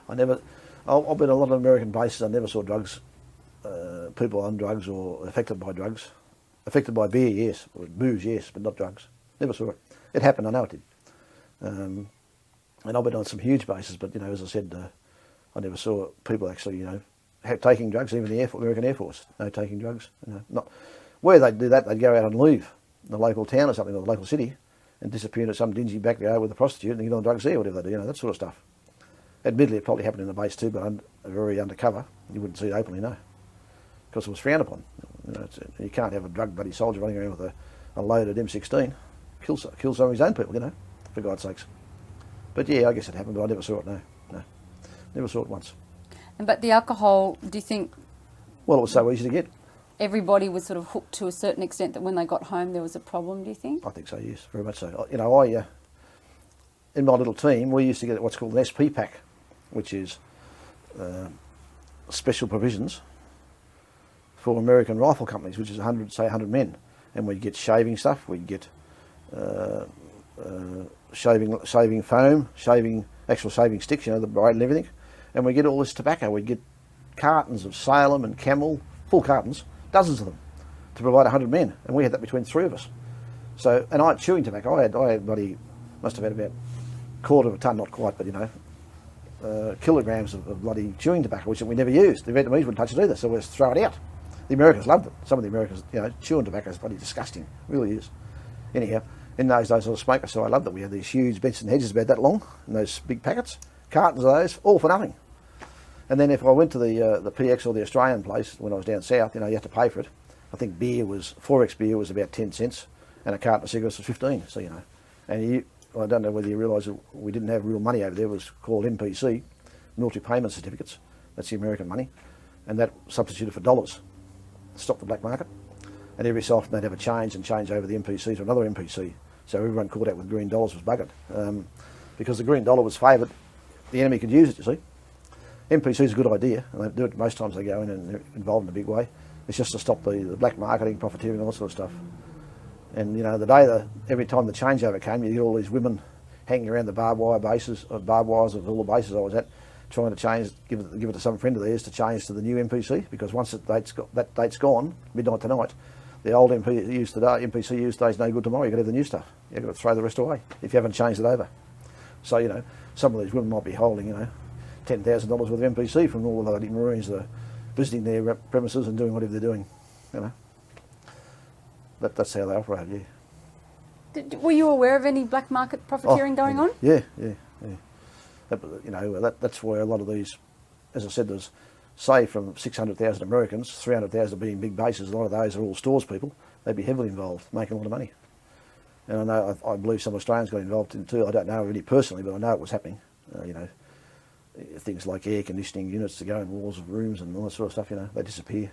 I never. I've been in a lot of American bases. I never saw drugs, people on drugs or affected by drugs. Affected by beer, yes, or booze, yes, but not drugs. Never saw it. It happened, I know it did. And I've been on some huge bases, but, as I said, I never saw people actually, taking drugs, even the American Air Force, no taking drugs. Not where they'd do that, they'd go out and leave the local town or something, or the local city, and disappear into some dingy backyard with a prostitute and get on drugs there, whatever they do, that sort of stuff. Admittedly, it probably happened in the base too, but very undercover. You wouldn't see it openly, no, because it was frowned upon. You can't have a drug buddy soldier running around with a loaded M16, kill some of his own people, for God's sakes. But yeah, I guess it happened, but I never saw it, no. Never saw it once. But the alcohol, do you think... Well, it was so easy to get. Everybody was sort of hooked to a certain extent that when they got home there was a problem, do you think? I think so, yes, very much so. In my little team, we used to get what's called an SP pack, which is special provisions for American rifle companies, which is 100 men. And we'd get shaving stuff, we'd get shaving foam, actual shaving sticks, the braid and everything. And we get all this tobacco. We'd get cartons of Salem and Camel, full cartons, dozens of them, to provide 100 men. And we had that between 3 of us. So, and I had chewing tobacco. I had must have had about a quarter of a tonne, not quite, but kilograms of bloody chewing tobacco, which we never used. The Vietnamese wouldn't touch it either, so we'd throw it out. The Americans loved it. Some of the Americans, chewing tobacco is bloody disgusting. It really is. Anyhow, in those days I was a smoker, so I loved it. We had these huge Benson hedges about that long, and those big packets, cartons of those, all for nothing. And then if I went to the PX or the Australian place when I was down south, you had to pay for it. I think 4X beer was about 10 cents, and a carton of cigarettes was 15. So and I don't know whether you realise that we didn't have real money over there. It was called MPC, military payment certificates. That's the American money, and that substituted for dollars to stop the black market. And every so often they'd have a change over the MPC to another MPC. So everyone caught out with green dollars was buggered, because the green dollar was favoured. The enemy could use it, you see. MPC is a good idea, and they do it most times. They go in and they're involved in a big way. It's just to stop the black marketing, profiteering, all that sort of stuff. And every time the changeover came, you get all these women hanging around the barbed wires of all the bases I was at, trying to change, give it to some friend of theirs to change to the new MPC, because once that date's gone, midnight tonight, the old MPC used today's no good tomorrow. You've got to have the new stuff. You've got to throw the rest away if you haven't changed it over. So some of these women might be holding $10,000 worth of MPC from all of the Marines that are visiting their premises and doing whatever they're doing. That's how they operate. Yeah. Were you aware of any black market profiteering going on? Yeah. That's where a lot of these, as I said, there's say from 600,000 Americans, 300,000 being big bases. A lot of those are all stores people. They'd be heavily involved, making a lot of money. And I believe some Australians got involved in it too. I don't know really personally, but I know it was happening. Things like air conditioning units to go in walls of rooms and all that sort of stuff, they disappear,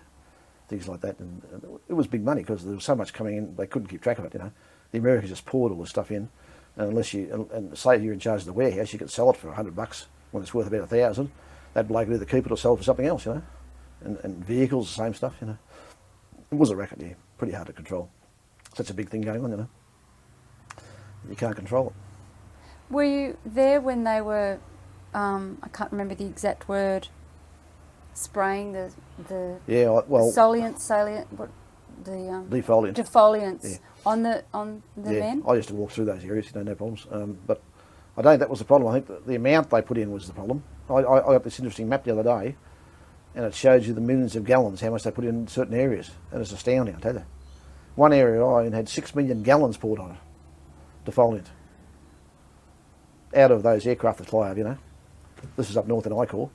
things like that. And it was big money because there was so much coming in, they couldn't keep track of it, The Americans just poured all this stuff in, And unless and say you're in charge of the warehouse, you could sell it for $100 when it's worth about 1,000. That bloke would either keep it or sell it for something else, you know. And vehicles, the same stuff, you know. It was a racket, yeah, pretty hard to control. Such a big thing going on, you know. You can't control it. Were you there when they were, I can't remember the exact word, spraying the defoliants Yeah. on the men? I used to walk through those areas, you know, no problems. But I don't think that was the problem. I think the amount they put in was the problem. I got this interesting map the other day, and it shows you the millions of gallons, how much they put in certain areas, and it's astounding, I tell you. One area I had 6 million gallons poured on it, defoliant, out of those aircraft that fly over, you know. This is up north in Icor.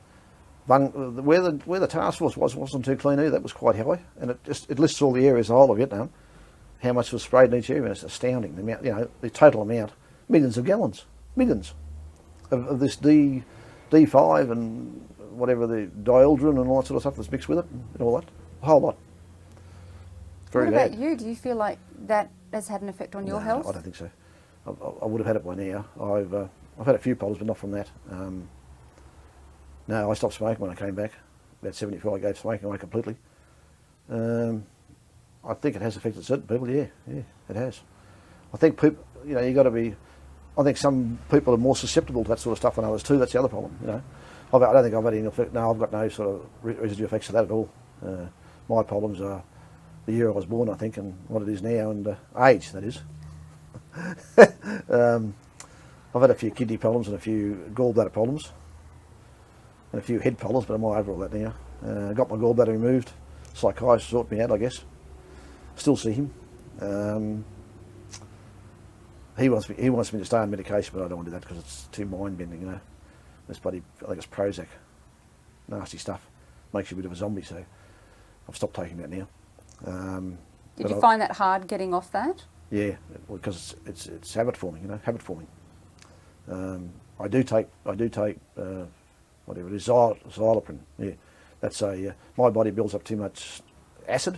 Where the task force wasn't too clean either. That was quite high, and it lists all the areas, the whole of Vietnam, how much was sprayed in each area. And it's astounding, the amount, you know, the total amount, millions of gallons, millions of this D5 and whatever, the dieldrin and all that sort of stuff that's mixed with it, and all that, a whole lot. Very what bad. about you? Do you feel like that has had an effect on your health? I don't think so. I would have had it by now. I've had a few problems, but not from that. No, I stopped smoking when I came back. About 75, I gave smoking away completely. I think it has affected certain people, yeah, it has. I think people, you know, you got to be, I think some people are more susceptible to that sort of stuff than others too. That's the other problem, you know. I don't think I've had any effect, no, I've got no sort of residue effects of that at all. My problems are the year I was born, I think, and what it is now, and age, that is. I've had a few kidney problems and a few gallbladder problems and a few head problems, but I'm all over all that now. Got my gallbladder removed. Psychiatrist sorted me out, I guess. Still see him. He wants me to stay on medication, but I don't want to do that because it's too mind-bending, you know. This bloody, I think it's Prozac. Nasty stuff. Makes you a bit of a zombie, so I've stopped taking that now. Did you find that hard getting off that? Yeah, because it's habit forming, you know, habit forming. I do take whatever it is, Xyloprin. Yeah, that's my body builds up too much acid,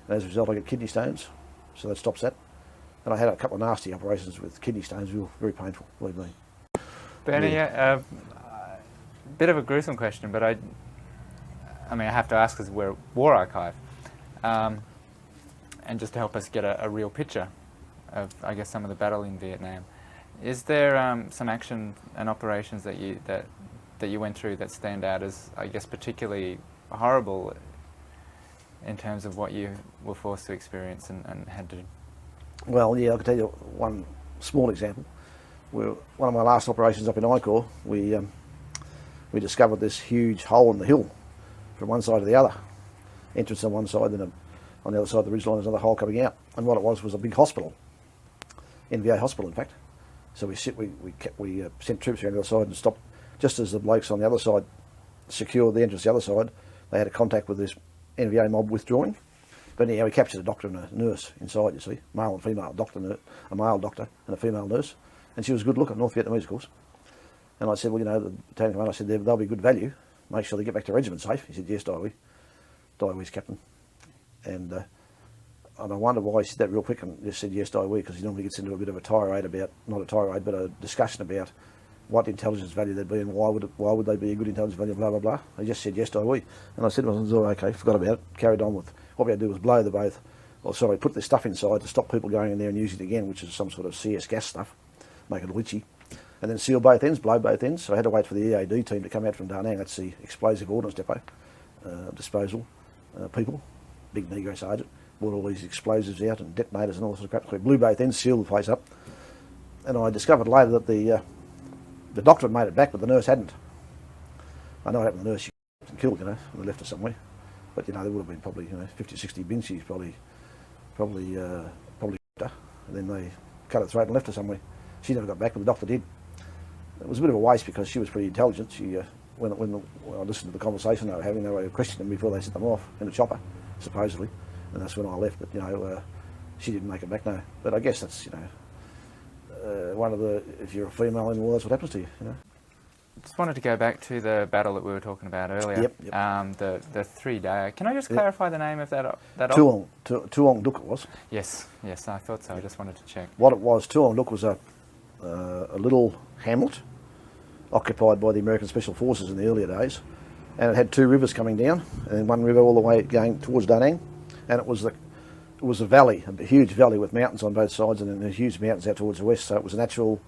and as a result I get kidney stones, so that stops that. And I had a couple of nasty operations with kidney stones, very painful, believe me. Bernie, a bit of a gruesome question, but I mean I have to ask because we're a war archive, and just to help us get a real picture of, I guess, some of the battle in Vietnam. Is there some action and operations that you went through that stand out as, I guess, particularly horrible in terms of what you were forced to experience and had to? Well, yeah, I can tell you one small example. One of my last operations up in Icor, we discovered this huge hole in the hill from one side to the other. Entrance on one side, then on the other side of the ridgeline there's another hole coming out. And what it was a big hospital, NVA hospital in fact. So we sent troops around the other side and stopped, just as the blokes on the other side secured the entrance to the other side, they had a contact with this NVA mob withdrawing. But anyhow, we captured a doctor and a nurse inside, you see, male and female doctor, a male doctor and a female nurse. And she was good looking, North Vietnamese of course. And I said, well, you know, the battalion commander, I said, they'll be good value, make sure they get back to regiment safe. He said, yes, Daiwee's captain. And I wonder why he said that real quick and just said yes, Daewee, because he normally gets into a bit of a tirade about, not a tirade, but a discussion about what intelligence value they'd be and why would they be a good intelligence value, blah, blah, blah. He just said yes, Daewee. And I said, well, okay, forgot about it, carried on with, what we had to do was blow the both, put this stuff inside to stop people going in there and using it again, which is some sort of CS gas stuff, make it witchy. And then seal both ends, blow both ends. So I had to wait for the EAD team to come out from Da Nang, that's the explosive ordnance depot, disposal people, big Negro sergeant, brought all these explosives out and detonators and all this sort of crap. So we blew both ends, sealed the place up. And I discovered later that the doctor had made it back, but the nurse hadn't. I know what happened to the nurse, she was killed, you know, and they left her somewhere. But, you know, there would have been probably, 50 or 60 binsies probably her. And then they cut her throat and left her somewhere. She never got back, but the doctor did. It was a bit of a waste because she was pretty intelligent. She, when I listened to the conversation they were having, they were questioning them before they sent them off in a chopper, supposedly. And that's when I left, but, she didn't make it back, no. But I guess that's, one of the, if you're a female in war, that's what happens to you, Just wanted to go back to the battle that we were talking about earlier. Yep. The 3-day. Can I just clarify the name of that? Tong Duk it was. Yes, I thought so. I just wanted to check. What it was, Tong Duk was a a little hamlet occupied by the American Special Forces in the earlier days, and it had two rivers coming down, and one river all the way going towards Da Nang, and it was a valley, a huge valley with mountains on both sides, and then huge mountains out towards the west. So it was a natural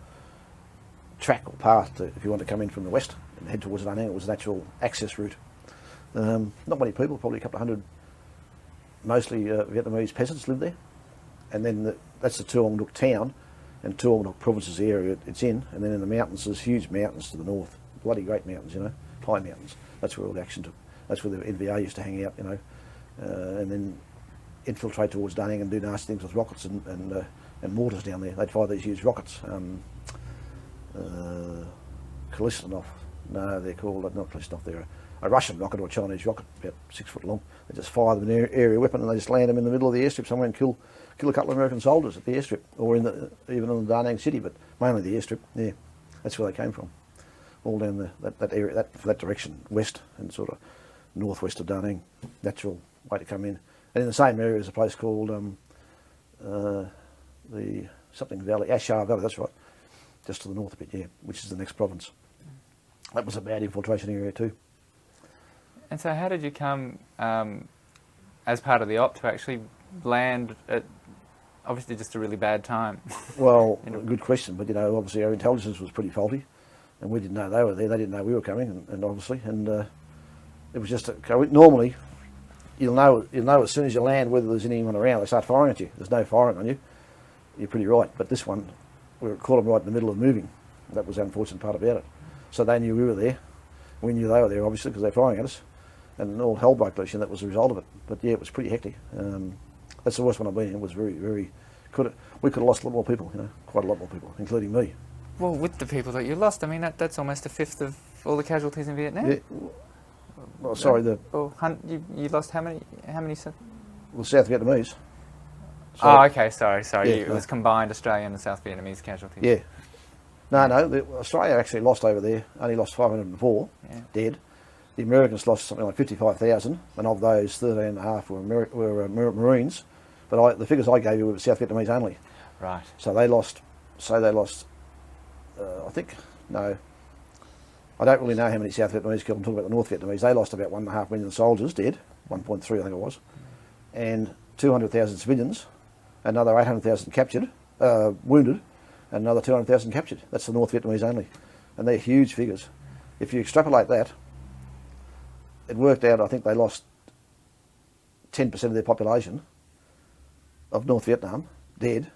track or path if you want to come in from the west and head towards Da Nang. It was a natural access route. Not many people, probably a couple of hundred, mostly Vietnamese peasants lived there, and then that's the Tong Duk town, and Tong Duk province is the area it's in, and then in the mountains there's huge mountains to the north, bloody great mountains, you know, high mountains. That's where all the action took. That's where the NVA used to hang out, you know, and then infiltrate towards Da Nang and do nasty things with rockets and mortars down there. They'd fire these huge rockets. Kalishnikov, no, they're called, not Kalishnikov, they're a Russian rocket or a Chinese rocket, about 6 foot long. They just fire them an area weapon and they just land them in the middle of the airstrip somewhere and kill a couple of American soldiers at the airstrip, or even in the Da Nang city, but mainly the airstrip. Yeah, that's where they came from. All down that area, that direction, west and sort of northwest of Da Nang. Natural way to come in. And in the same area is a place called the something Valley, Ashar Valley, that's right, just to the north a bit, yeah, which is the next province. That was a bad infiltration area too. And so how did you come, as part of the op, to actually land at obviously just a really bad time? Well, good question, but you know, obviously our intelligence was pretty faulty, and we didn't know they were there. They didn't know we were coming, and obviously, and it was just normally you'll know as soon as you land whether there's anyone around. They start firing at you. There's no firing on you. You're pretty right, but this one we caught them right in the middle of moving. That was the unfortunate part about it. So they knew we were there. We knew they were there, obviously, because they're firing at us. And all hell broke loose, and that was the result of it. But yeah, it was pretty hectic. That's the worst one I've been in. It was we could have lost a lot more people, you know, quite a lot more people, including me. Well, with the people that you lost, I mean, that's almost a fifth of all the casualties in Vietnam. Yeah. Well, sorry, you lost how many? Well, South Vietnamese. Oh, okay, sorry. Yeah, it was combined Australian and South Vietnamese casualties. Yeah. No, Australia actually lost over there, only lost 504 dead. The Americans lost something like 55,000, and of those, 13.5 were Marines. But the figures I gave you were South Vietnamese only. Right. So they lost. I think no. I don't really know how many South Vietnamese killed. I'm talking about the North Vietnamese. They lost about 1.5 million soldiers dead, 1.3 I think it was, and 200,000 civilians, another 800,000 captured, wounded, and another 200,000 captured. That's the North Vietnamese only, and they're huge figures. If you extrapolate that, it worked out, I think they lost 10% of their population of North Vietnam dead.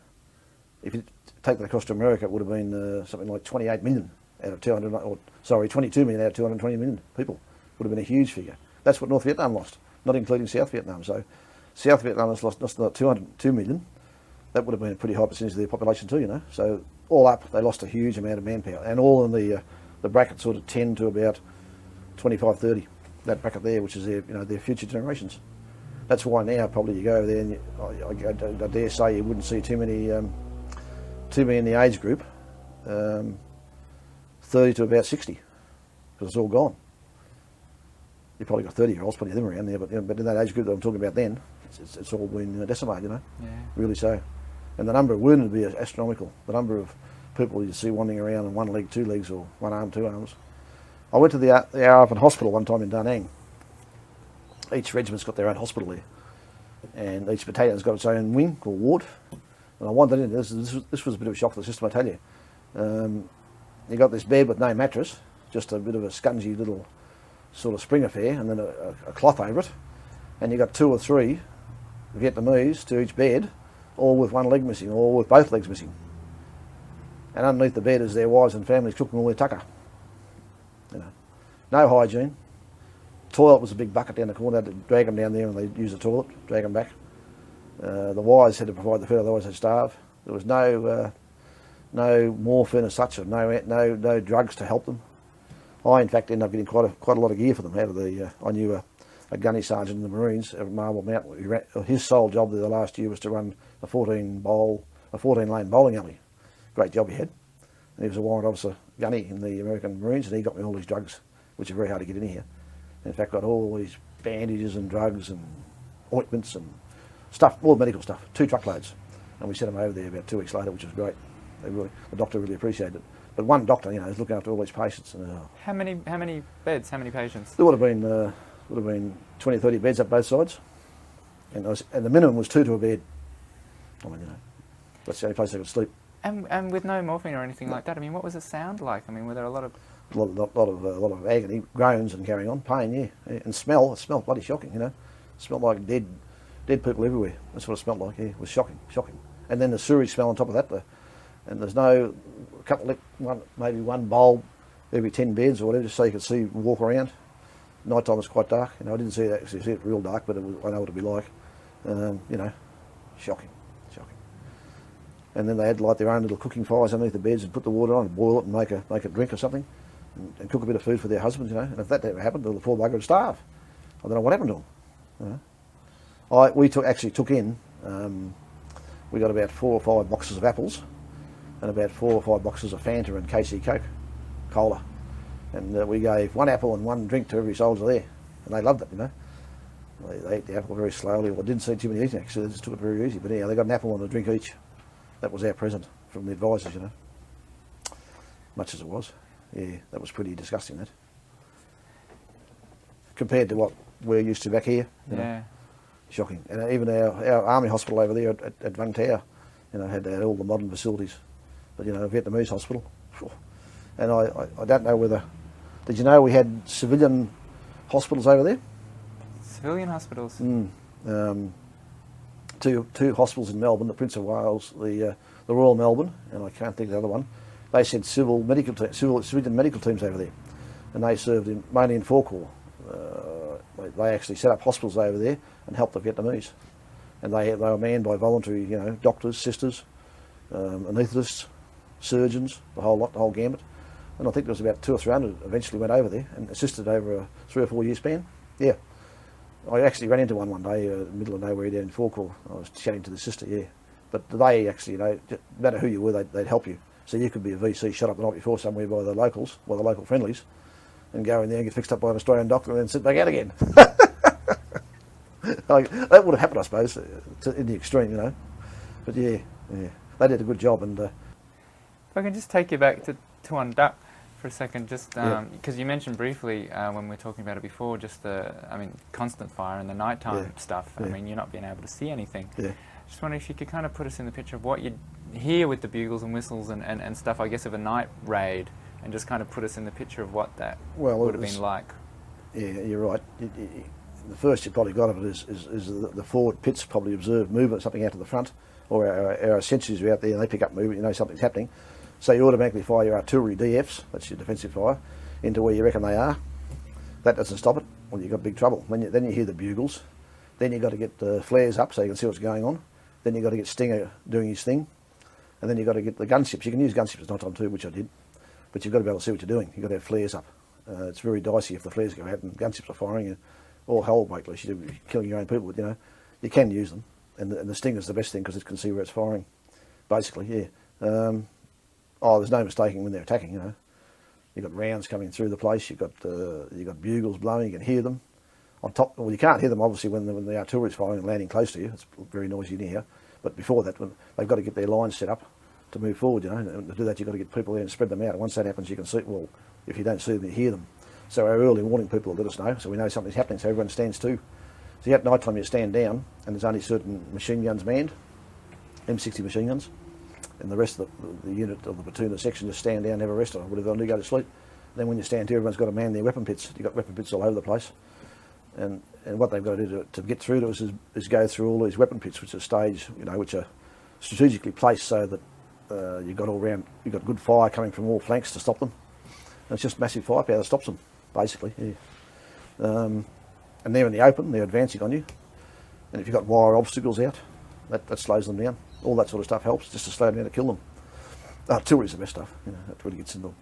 If you take that across to America, it would have been something like 28 million out of 22 million out of 220 million people. Would have been a huge figure. That's what North Vietnam lost, not including South Vietnam. So South Vietnam has lost 202 million. That would have been a pretty high percentage of their population too, you know. So all up, they lost a huge amount of manpower, and all in the bracket sort of 10 to about 25, 30. That bracket there, which is their future generations. That's why now probably you go over there, and I dare say you wouldn't see too many in the age group, 30 to about 60, because it's all gone. You probably got 30-year-olds, plenty of them around there, but in that age group that I'm talking about then, it's all been decimated, you know. Yeah. Really so. And the number of wounded would be astronomical. The number of people you see wandering around in one leg, two legs, or one arm, two arms. I went to the Arvin Hospital one time in Da Nang. Each regiment's got their own hospital there, and each battalion's got its own wing or ward. And I wandered in. This was a bit of a shock to the system, I tell you. You got this bed with no mattress, just a bit of a scungy little sort of spring affair, and then a cloth over it. And you got 2 or 3 Vietnamese to each bed, all with one leg missing, or with both legs missing. And underneath the bed is their wives and families cooking all their tucker. You know, no hygiene. Toilet was a big bucket down the corner. They had to drag them down there and they use the toilet, drag them back. The wives had to provide the food, otherwise they'd starve. There was no morphine as such, or no drugs to help them. I, in fact, ended up getting quite a lot of gear for them out of the. I knew a gunny sergeant in the Marines at Marble Mountain. His sole job there the last year was to run a 14-lane bowling alley. Great job he had. And he was a warrant officer gunny in the American Marines, and he got me all these drugs, which are very hard to get in here. And in fact, got all these bandages and drugs and ointments and stuff, all medical stuff, 2 truckloads. And we sent them over there about 2 weeks later, which was great. The doctor really appreciated it. But one doctor, you know, is looking after all these patients. And, How many beds? How many patients? there would have been 20, 30 beds up both sides, and the minimum was 2 to a bed. I mean, you know, that's the only place they could sleep. And with no morphine or anything like that. I mean, what was the sound like? I mean, were there a lot of A lot of agony, groans and carrying on, pain, yeah. And smell, it smelled bloody shocking, you know. It smelled like dead people everywhere. That's what it smelled like, yeah. It was shocking. And then the sewage smell on top of that, and there's maybe one bulb every 10 beds or whatever, just so you could see, walk around. Night time was quite dark, you know. I didn't see it real dark, but I know what it'd be like. You know, shocking. And then they had like their own little cooking fires underneath the beds and put the water on and boil it and make a drink or something and cook a bit of food for their husbands, you know. And if that ever happened, the poor bugger would starve. I don't know what happened to them. You know? We took in, we got about 4 or 5 boxes of apples and about 4 or 5 boxes of Fanta and KC Coke, cola. And we gave 1 apple and 1 drink to every soldier there. And they loved it, you know. They ate the apple very slowly. Well, I didn't see too many eating, actually. They just took it very easy. But yeah, they got an apple and a drink each. That was our present from the advisors, you know. Much as it was. Yeah, that was pretty disgusting, that. Compared to what we're used to back here, you know. Shocking. And even our army hospital over there at Vung Tau, you know, had all the modern facilities. But, you know, Vietnamese hospital. And I don't know whether... Did you know we had civilian hospitals over there? Civilian hospitals? Two hospitals in Melbourne, the Prince of Wales, the Royal Melbourne, and I can't think of the other one. They sent civilian medical teams over there, and they served mainly in 4 Corps. They actually set up hospitals over there and helped the Vietnamese, and they were manned by voluntary, you know, doctors, sisters, anaesthetists, surgeons, the whole gambit. And I think there was about 200 or 300 eventually went over there and assisted over a 3 or 4 year span. Yeah. I actually ran into one day, in the middle of nowhere down in 4 Corps. I was chatting to the sister, yeah. But they actually, you know, no matter who you were, they'd help you. So you could be a VC shot up the night before somewhere by the locals, by the local friendlies, and go in there and get fixed up by an Australian doctor and then sit back out again. Like, that would have happened, I suppose, in the extreme, you know. But yeah, they did a good job. And if I can just take you back to Tong Duk for a second, just because you mentioned briefly when we were talking about it before, just constant fire and the nighttime stuff. I mean, you're not being able to see anything. Just wondering if you could kind of put us in the picture of what you'd hear with the bugles and whistles and stuff, I guess, of a night raid, and just kind of put us in the picture of what that would have been like. Yeah, you're right. The first you probably got of it is the forward pits probably observe movement, something out to the front, or our sentries are out there and they pick up movement, you know something's happening. So you automatically fire your artillery DFs, that's your defensive fire, into where you reckon they are. That doesn't stop it. Well, you've got big trouble. Then you hear the bugles. Then you've got to get the flares up so you can see what's going on. Then you've got to get Stinger doing his thing. And then you've got to get the gunships. You can use gunships at night time too, which I did. But you've got to be able to see what you're doing. You've got to have flares up. It's very dicey if the flares go out and gunships are firing. And all hell will break loose. You're killing your own people, but, you know, you can use them. And the Stinger's the best thing because it can see where it's firing, basically, yeah. There's no mistaking when they're attacking, you know. You've got rounds coming through the place, you've got bugles blowing, you can hear them. On top, well, you can't hear them obviously when the artillery's firing and landing close to you, it's very noisy in here. But before that, they've got to get their lines set up to move forward, you know. And to do that, you've got to get people there and spread them out. And once that happens, you can see, well, if you don't see them, you hear them. So our early warning people will let us know, so we know something's happening, so everyone stands to. So at night time you stand down, and there's only certain machine guns manned, M60 machine guns. And the rest of the unit of the platoon, the section, just stand down, have a rest, or whatever they'll do, go to sleep. Then when you stand here, everyone's got to man their weapon pits. You've got weapon pits all over the place. And what they've got to do to get through to us is go through all these weapon pits, which are staged, you know, which are strategically placed so that you've got good fire coming from all flanks to stop them. And it's just massive firepower that stops them, basically, yeah. And they're in the open, they're advancing on you. And if you've got wire obstacles out, that slows them down. All that sort of stuff helps, just to slow them down to kill them. Artillery's the best stuff, you know, that really gets into them.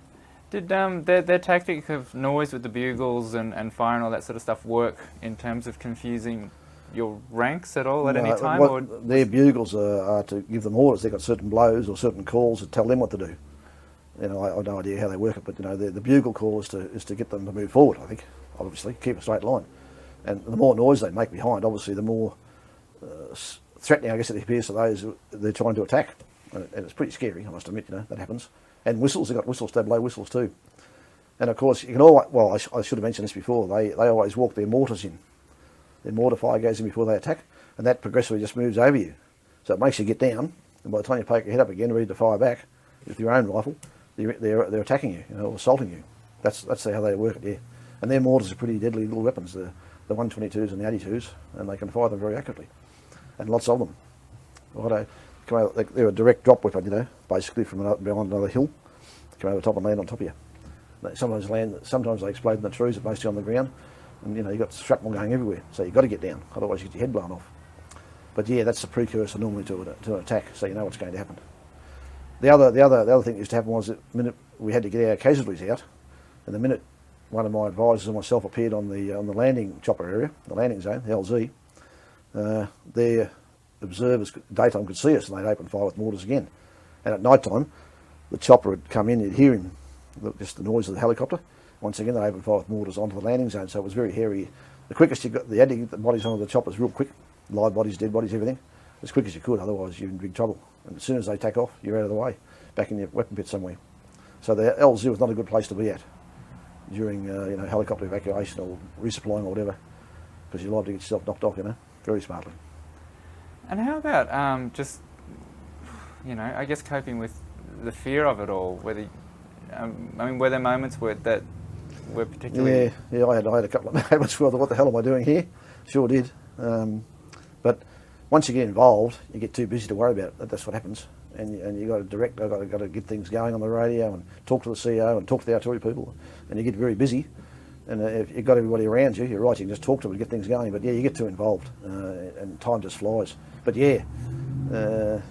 Did their tactic of noise with the bugles and fire and all that sort of stuff work in terms of confusing your ranks at all at any time? Their bugles are to give them orders. They've got certain blows or certain calls that tell them what to do. You know, I have no idea how they work it, but, you know, the bugle call is to get them to move forward, I think, obviously, keep a straight line. And the more noise they make behind, obviously, the more threatening, I guess, it appears to those they're trying to attack. and it's pretty scary, I must admit, you know, that happens. And whistles, they've got whistles, they blow whistles too. And of course, you can always, well, I should have mentioned this before, they always walk their mortars in. Their mortar fire goes in before they attack, and that progressively just moves over you. So it makes you get down, and by the time you poke your head up again, ready to fire back with your own rifle, they're attacking you, you know, or assaulting you. That's how they work it, yeah. And their mortars are pretty deadly little weapons, the 122s and the 82s, and they can fire them very accurately. And lots of them. They're a direct drop weapon, you know, basically from behind another hill, come over the top and land on top of you. Sometimes they explode in the trees, but mostly on the ground, and you know, you've got shrapnel going everywhere, so you've got to get down, otherwise you get your head blown off. But yeah, that's the precursor normally to an attack, so you know what's going to happen. The other thing that used to happen was that the minute we had to get our casualties out, and the minute one of my advisors and myself appeared on the landing chopper area, the landing zone, the LZ, their observers daytime could see us, and they'd open fire with mortars again. And at night time, the chopper would come in, you'd hear him, just the noise of the helicopter. Once again, they opened fire with mortars onto the landing zone, so it was very hairy. The quickest you had to get the bodies onto the choppers real quick, live bodies, dead bodies, everything, as quick as you could, otherwise you're in big trouble. And as soon as they take off, you're out of the way, back in your weapon pit somewhere. So the LZ was not a good place to be at during you know, helicopter evacuation or resupplying or whatever, because you're liable to get yourself knocked off, you know, very smartly. And how about just, you know, I guess coping with the fear of it all? Whether, I mean, were there moments that were particularly? Yeah, I had a couple of moments where I thought, what the hell am I doing here? Sure did. But once you get involved, you get too busy to worry about it. That's what happens. And you got to direct. I've got to get things going on the radio and talk to the CEO and talk to the artillery people. And you get very busy. And if you've got everybody around you, you're right. You can just talk to them and get things going. But yeah, you get too involved, and time just flies. But yeah, at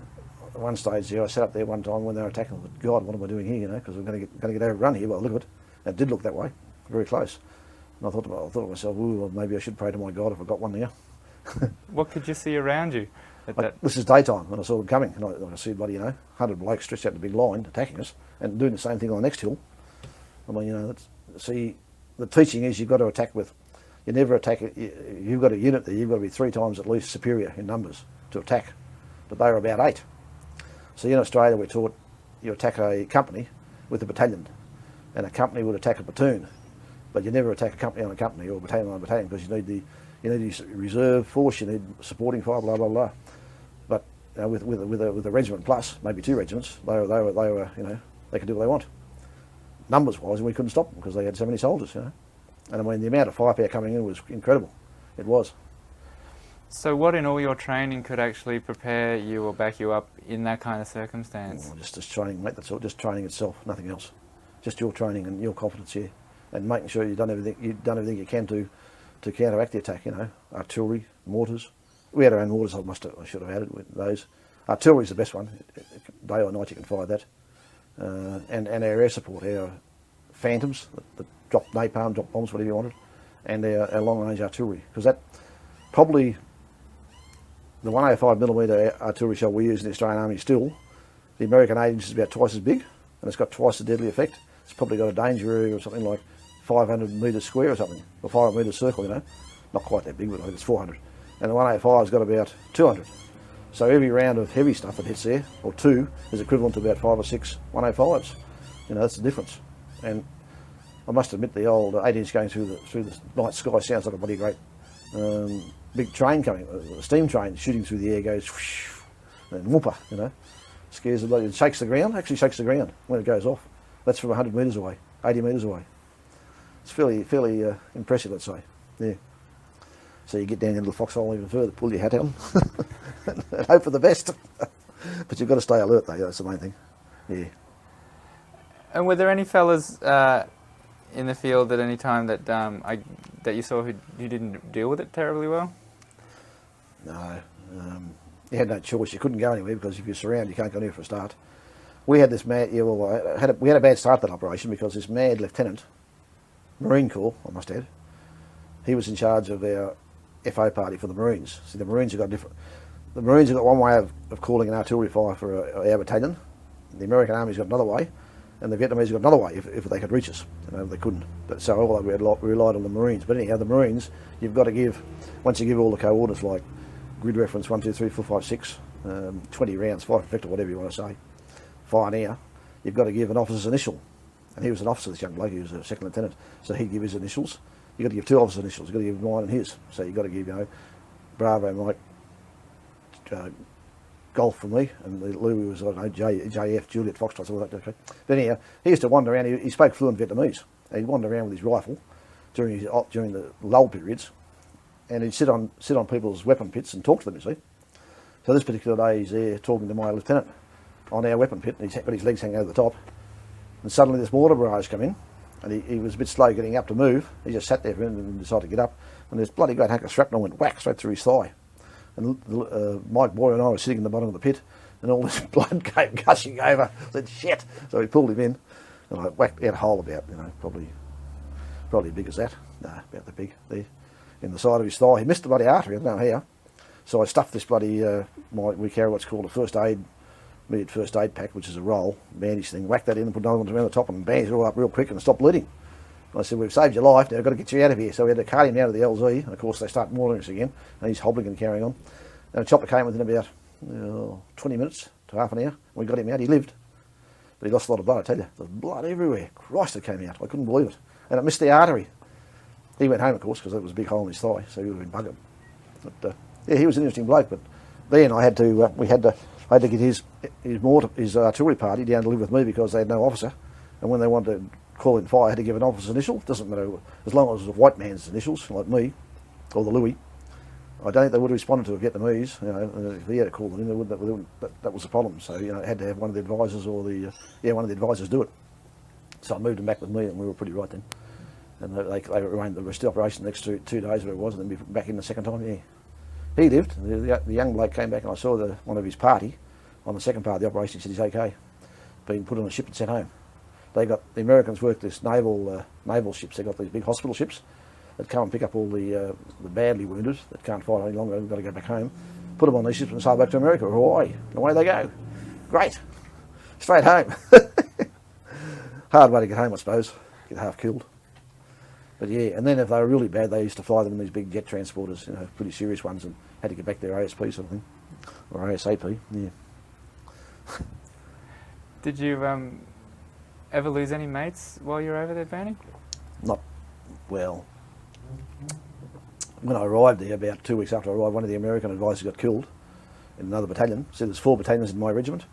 one stage, I sat up there one time when they were attacking. I thought, God, what am I doing here? You know, because we're going to get overrun here. Well, look at it. And it did look that way, very close. And I thought to myself, ooh, well, maybe I should pray to my God if I got one now. What could you see around you? This is daytime when I saw them coming, and I see, buddy, you know, 100 blokes stretched out in a big line attacking us and doing the same thing on the next hill. I mean, you know, see, the teaching is you've got to attack with, you never attack it. You've got a unit there, you've got to be 3 times at least superior in numbers to attack, but they were about 8. So in Australia we're taught you attack a company with a battalion, and a company would attack a platoon, but you never attack a company on a company or a battalion on a battalion, because you need the reserve force, you need supporting fire, blah blah blah. But you know, with a regiment plus, maybe 2 regiments, they were you know, they could do what they want. Numbers wise, and we couldn't stop them because they had so many soldiers, you know. And I mean, the amount of firepower coming in was incredible. It was. So what in all your training could actually prepare you or back you up in that kind of circumstance? Oh, just training, mate, that's all. Just training itself, nothing else. Just your training and your confidence here, and making sure you've done everything you can to counteract the attack. You know, artillery, mortars. We had our own mortars. I should have added with those. Artillery's the best one. Day or night you can fire that. And our air support, our Phantoms that drop napalm, drop bombs, whatever you wanted, and our long range artillery, because that probably the 105mm artillery shell we use in the Australian Army still, the American 8-inch is about twice as big, and it's got twice the deadly effect. It's probably got a danger area of something like 500 metres square or something, or 500 metres circle, you know, not quite that big, but I think it's 400. And the 185's got about 200. So every round of heavy stuff that hits there, or 2, is equivalent to about 5 or 6 105s. You know, that's the difference. And I must admit, the old 8-inch going through the night sky sounds like a bloody great big train coming, a steam train shooting through the air, goes whoosh, and whoopah, you know, scares the bloody, it shakes the ground, actually shakes the ground when it goes off. That's from 100 metres away, 80 metres away. It's fairly impressive, let's say, yeah. So you get down into the foxhole even further, pull your hat out and hope for the best. But you've got to stay alert though, that's the main thing, yeah. And were there any fellas in the field at any time that that you saw who didn't deal with it terribly well? No, you had no choice. You couldn't go anywhere because if you're surrounded, you can't go anywhere for a start. We had this mad, we had a bad start to that operation because this mad lieutenant, Marine Corps, I must add, he was in charge of our FO party for the Marines. See, the Marines have got one way of calling an artillery fire for our battalion. The American Army's got another way, and the Vietnamese got another way if they could reach us. You know, they couldn't. But so although we relied on the Marines. But anyhow, the Marines, you've got to give, once you give all the coordinates like grid reference 1, 2, 3, 4, 5, 6, 20 rounds, fire effect or whatever you want to say, fire now, you've got to give an officer's initial. And he was an officer, this young bloke, he was a second lieutenant, so he'd give his initials. You've got to give 2 officers' initials, you've got to give mine and his. So you've got to give, you know, Bravo Mike, Golf from me, and Louis was, I don't know, JF, Juliet, Foxtrot, all that. Okay. But anyhow, he used to wander around, he spoke fluent Vietnamese. He'd wander around with his rifle during the lull periods, and he'd sit on people's weapon pits and talk to them, you see. So this particular day he's there talking to my lieutenant on our weapon pit, and he's got his legs hanging over the top, and suddenly this mortar barrage come in, and he was a bit slow getting up to move. He just sat there for a minute and decided to get up, and this bloody great hunk of shrapnel went whack straight through his thigh. And Mike Boyer and I were sitting in the bottom of the pit, and all this blood came gushing over. I said, shit! So we pulled him in, and I whacked out a hole about, you know, probably as big as that. No, about that big, there, in the side of his thigh. He missed the bloody artery, I don't know how. So I stuffed this bloody, we carry what's called a immediate first aid pack, which is a roll, bandage thing, whacked that in and put another one around the top and bandaged it all up real quick and stopped bleeding. I said, we've saved your life, now we've got to get you out of here. So we had to cart him out of the LZ, and of course they start mortaring us again, and he's hobbling and carrying on. And a chopper came within about 20 minutes to half an hour. We got him out, he lived. But he lost a lot of blood, I tell you. There was blood everywhere. Christ, it came out. I couldn't believe it. And it missed the artery. He went home, of course, because there was a big hole in his thigh, so he would have been buggered. But yeah, he was an interesting bloke. But then I had to, I had to get his artillery party down to live with me because they had no officer. And when they wanted to call in fire, I had to give an officer's initial. Doesn't matter, as long as it was a white man's initials, like me, or the Louis. I don't think they would have responded to a Vietnamese. You know, if he had to call them in, that was the problem. So, you know, it had to have one of the advisors or one of the advisors do it. So I moved them back with me, and we were pretty right then. And they arranged the rest of the operation the next 2 days, whatever it was, and then be back in the second time. Yeah, he lived. The young bloke came back, and I saw one of his party on the second part of the operation. He said he's okay, being put on a ship and sent home. The Americans worked this naval ships. They got these big hospital ships that come and pick up all the badly wounded that can't fight any longer. They've got to go back home. Put them on these ships and sail back to America or Hawaii. And away they go. Great, straight home. Hard way to get home, I suppose. Get half killed. But yeah, and then if they were really bad, they used to fly them in these big jet transporters, you know, pretty serious ones, and had to get back their ASP sort of thing, or ASAP. Yeah. Did you ever lose any mates while you were over there burning? Not well. When I arrived there, about 2 weeks after I arrived, one of the American advisors got killed in another battalion. So there's 4 battalions in my regiment.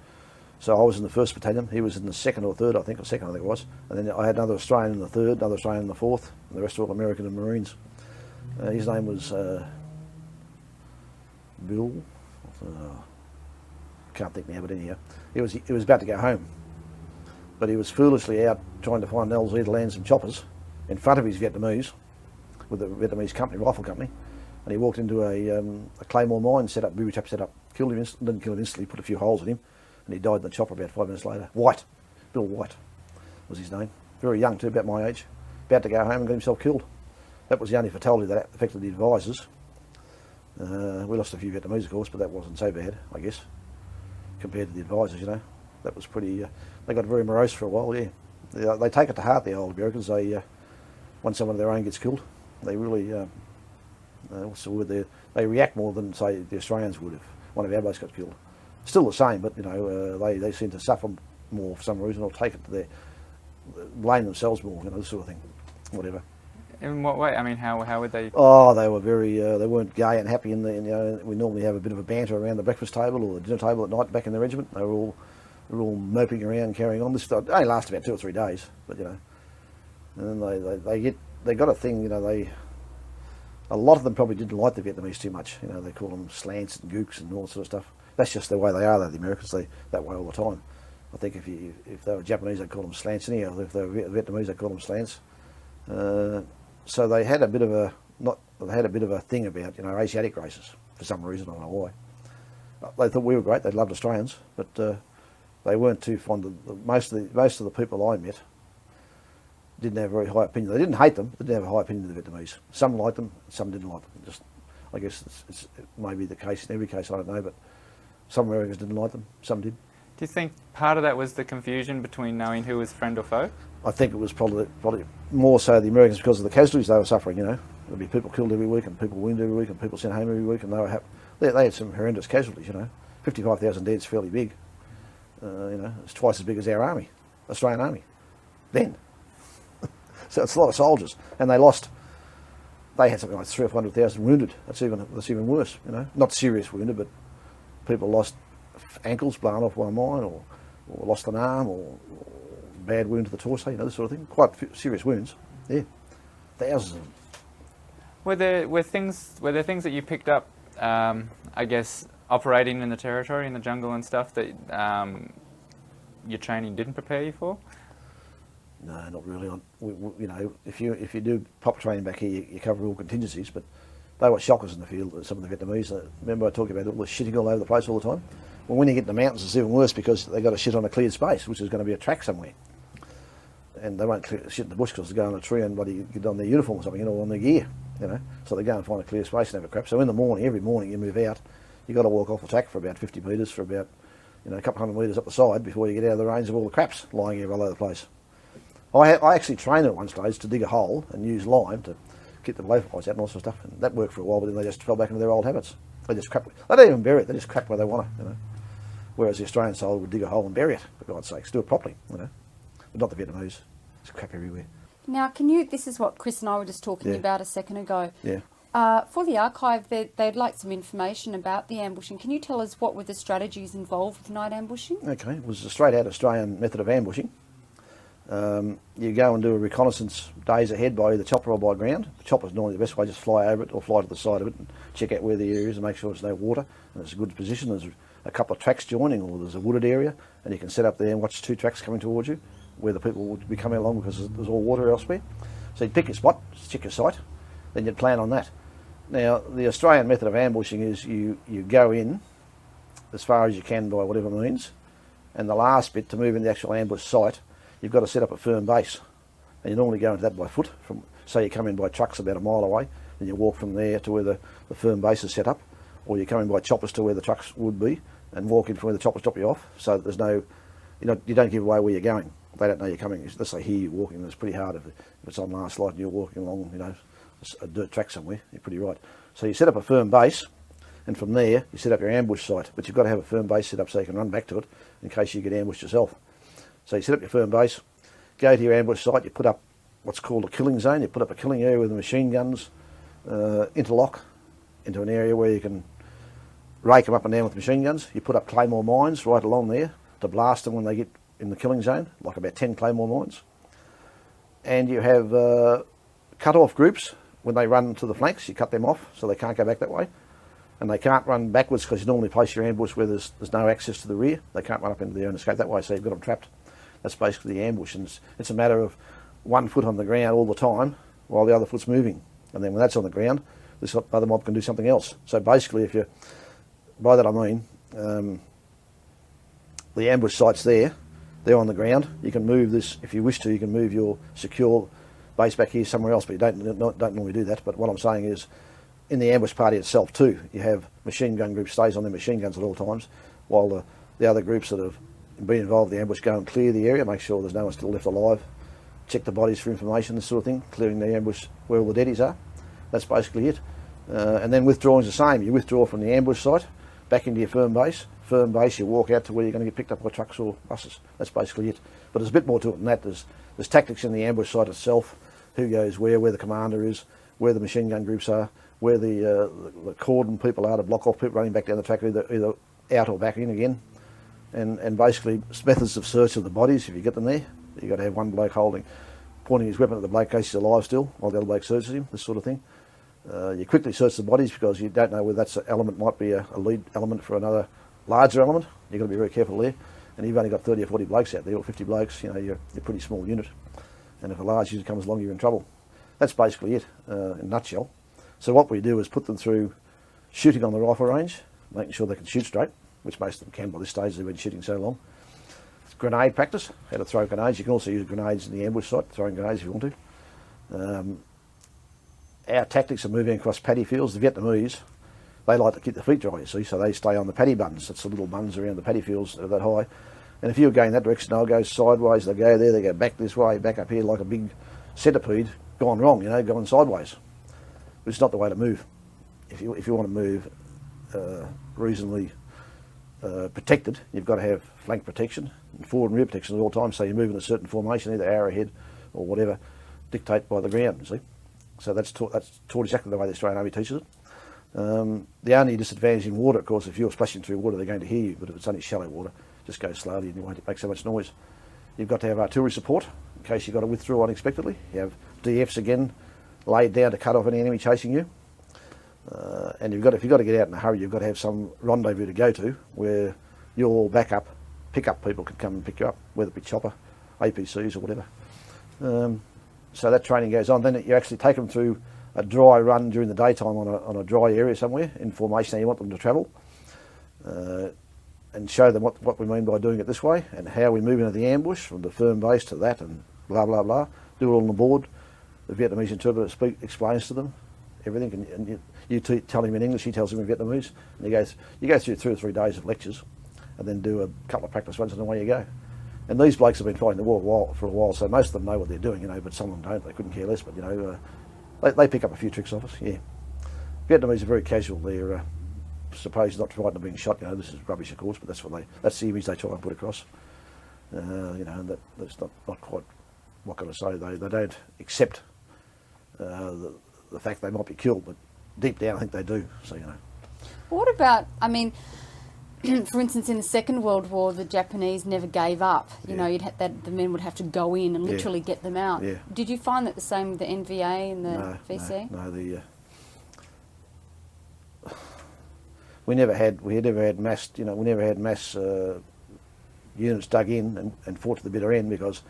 So I was in the 1st battalion, he was in the 2nd or 3rd, I think, or 2nd I think it was. And then I had another Australian in the 3rd, another Australian in the 4th, and the rest were all American and Marines. His name was Bill. Can't think now, but anyhow. He was about to go home. But he was foolishly out trying to find an LZ to land some choppers in front of his Vietnamese, with the Vietnamese company, rifle company. And he walked into a Claymore mine set up, booby trap set up. Killed him, didn't kill him instantly, put a few holes in him. And he died in the chopper about 5 minutes later. White, Bill White was his name. Very young too, about my age. About to go home and get himself killed. That was the only fatality that affected the advisors. We lost a few Vietnamese, of course, but that wasn't so bad, I guess, compared to the advisors, you know. That was pretty, they got very morose for a while, yeah. They take it to heart, the old Americans. When someone of their own gets killed, they really, what's the word there? They react more than, say, the Australians would if one of our blokes got killed. Still the same, but you know, they seem to suffer more for some reason, or take it to blame themselves more, you know, this sort of thing, whatever. In what way? I mean, how would they? Oh, they were very, they weren't gay and happy. You know, we normally have a bit of a banter around the breakfast table or the dinner table at night back in the regiment. They were all moping around, carrying on. This only lasted about 2 or 3 days, but you know, and then they got a thing, you know, a lot of them probably didn't like the Vietnamese too much. You know, they call them slants and gooks and all that sort of stuff. That's just the way they are, though, the Americans. They that way all the time. I think if they were Japanese, they'd call them slants anyhow. If they were Vietnamese, they'd call them slants. So they had a bit of a thing about, you know, Asiatic races for some reason. I don't know why. They thought we were great. They loved Australians, but they weren't too fond of most of the people I met. Didn't have a very high opinion. They didn't hate them. They didn't have a high opinion of the Vietnamese. Some liked them, some didn't like them. Just, I guess it may be the case in every case. I don't know, but some Americans didn't like them. Some did. Do you think part of that was the confusion between knowing who was friend or foe? I think it was probably more so the Americans because of the casualties they were suffering. You know, there'd be people killed every week and people wounded every week and people sent home every week, and they had some horrendous casualties. You know, 55,000 dead's fairly big. You know, it's twice as big as our army, Australian army, then. So it's a lot of soldiers, and they had something like 300,000 or 400,000 wounded. That's even worse, you know. Not serious wounded, but people lost ankles blown off by a mine, or lost an arm, or bad wound to the torso, you know, this sort of thing. Quite serious wounds, yeah. Thousands of them. Were there things that you picked up, I guess, operating in the territory, in the jungle and stuff, that your training didn't prepare you for? No, not really. You know, if you do pop training back here, you cover all contingencies, but they were shockers in the field, some of the Vietnamese. Remember I talked about all the shitting all over the place all the time? Well, when you get in the mountains, it's even worse because they got to shit on a cleared space, which is going to be a track somewhere. And they won't shit in the bush because they go on a tree and bloody get on their uniform or something, you know, on their gear, you know. So they go and find a clear space and have a crap. So in the morning, every morning you move out, you've got to walk off the track for about 50 metres, for about, you know, a couple hundred metres up the side before you get out of the range of all the craps lying here all over the place. I actually trained at one stage to dig a hole and use lime to get the blowflies out and all sorts of stuff, and that worked for a while, but then they just fell back into their old habits. They just crap. They don't even bury it, they just crap where they want it, you know. Whereas the Australian soldier would dig a hole and bury it, for God's sakes, do it properly, you know. But not the Vietnamese. There's crap everywhere. Now, this is what Chris and I were just talking about a second ago. Yeah. For the archive, they'd like some information about the ambushing. Can you tell us what were the strategies involved with night ambushing? Okay, it was a straight out Australian method of ambushing. You go and do a reconnaissance days ahead by either chopper or by ground. The chopper's normally the best way, just fly over it or fly to the side of it and check out where the area is and make sure there's no water and it's a good position. There's a couple of tracks joining, or there's a wooded area, and you can set up there and watch two tracks coming towards you where the people would be coming along because there's all water elsewhere. So you'd pick your spot, check your site, then you'd plan on that. Now, the Australian method of ambushing is you go in as far as you can by whatever means, and the last bit, to move in the actual ambush site, you've got to set up a firm base. And you normally go into that by foot. Say you come in by trucks about a mile away, then you walk from there to where the firm base is set up, or you come in by choppers to where the trucks would be, and walk in from where the choppers drop you off, so that there's no, you don't give away where you're going. They don't know you're coming. Let's say here you're walking, and it's pretty hard if it's on last light and you're walking along, you know, a dirt track somewhere, you're pretty right. So you set up a firm base, and from there you set up your ambush site, but you've got to have a firm base set up so you can run back to it in case you get ambushed yourself. So you set up your firm base, go to your ambush site, you put up what's called a killing zone, you put up a killing area where the machine guns interlock into an area where you can rake them up and down with machine guns. You put up claymore mines right along there to blast them when they get in the killing zone, like about 10 claymore mines. And you have cut-off groups. When they run to the flanks, you cut them off so they can't go back that way. And they can't run backwards because you normally place your ambush where there's no access to the rear. They can't run up into there and escape that way, so you've got them trapped. That's basically the ambush, and it's a matter of 1 foot on the ground all the time while the other foot's moving. And then when that's on the ground, this other mob can do something else. So basically, by that I mean, the ambush site's there, they're on the ground. You can move this, if you wish to, you can move your secure base back here somewhere else, but you don't normally do that. But what I'm saying is, in the ambush party itself too, you have machine gun group stays on their machine guns at all times, while the other groups that have been involved in the ambush go and clear the area, make sure there's no one still left alive, check the bodies for information, this sort of thing, clearing the ambush where all the deadies are. That's basically it. And then withdrawing is the same. You withdraw from the ambush site back into your firm base. Firm base, you walk out to where you're going to get picked up by trucks or buses. That's basically it. But there's a bit more to it than that. There's tactics in the ambush site itself, who goes where the commander is, where the machine gun groups are, where the cordon people are to block off people running back down the track, either out or back in again. And basically methods of search of the bodies, if you get them there. You've got to have one bloke pointing his weapon at the bloke in case he's alive still, while the other bloke searches him, this sort of thing. You quickly search the bodies because you don't know whether that's element might be a lead element for another larger element. You've got to be very careful there. And you've only got 30 or 40 blokes out there, or 50 blokes, you know, you're a pretty small unit. And if a large unit comes along, you're in trouble. That's basically it, in a nutshell. So what we do is put them through shooting on the rifle range, making sure they can shoot straight, which most of them can by this stage, they've been shooting so long. Grenade practice, how to throw grenades. You can also use grenades in the ambush site, throwing grenades if you want to. Our tactics are moving across paddy fields. The Vietnamese, they like to keep their feet dry, you see, so they stay on the paddy buns. That's the little buns around the paddy fields that are that high. And if you're going that direction, they'll go sideways, they'll go there, they go back this way, back up here like a big centipede gone wrong, you know, going sideways. Which is not the way to move. If you want to move reasonably protected, you've got to have flank protection and forward and rear protection at all times, so you move in a certain formation, either arrowhead or whatever, dictate by the ground, you see. So that's taught exactly the way the Australian Army teaches it. The only disadvantage in water, of course, if you're splashing through water, they're going to hear you, but if it's only shallow water, just go slowly and you won't make so much noise. You've got to have artillery support in case you've got to withdraw unexpectedly. You have DFs again laid down to cut off any enemy chasing you. And if you've got to get out in a hurry, you've got to have some rendezvous to go to where your backup, pick-up people can come and pick you up, whether it be chopper, APCs or whatever. So that training goes on. Then you actually take them through a dry run during the daytime on a dry area somewhere in formation how you want them to travel, and show them what we mean by doing it this way and how we move into the ambush from the firm base to that and blah blah blah. Do it all on the board. The Vietnamese interpreter explains to them everything, and you tell him in English, he tells him in Vietnamese, and you go through 2 or 3 days of lectures, and then do a couple of practice runs, and away you go. And these blokes have been fighting the war for a while, so most of them know what they're doing, but some of them don't. They couldn't care less, but they pick up a few tricks off us. Yeah, Vietnamese are very casual. They're supposed not frightened of being shot. This is rubbish, of course, but that's the image they try and put across. And that's not quite. What can I say? They don't accept the fact they might be killed, but deep down I think they do. So What about? I mean, for instance, in the Second World War, the Japanese never gave up. You'd have the men would have to go in and literally get them out. Yeah. Did you find that the same with the NVA and the VC? No. We never had mass. We never had mass units dug in and fought to the bitter end, because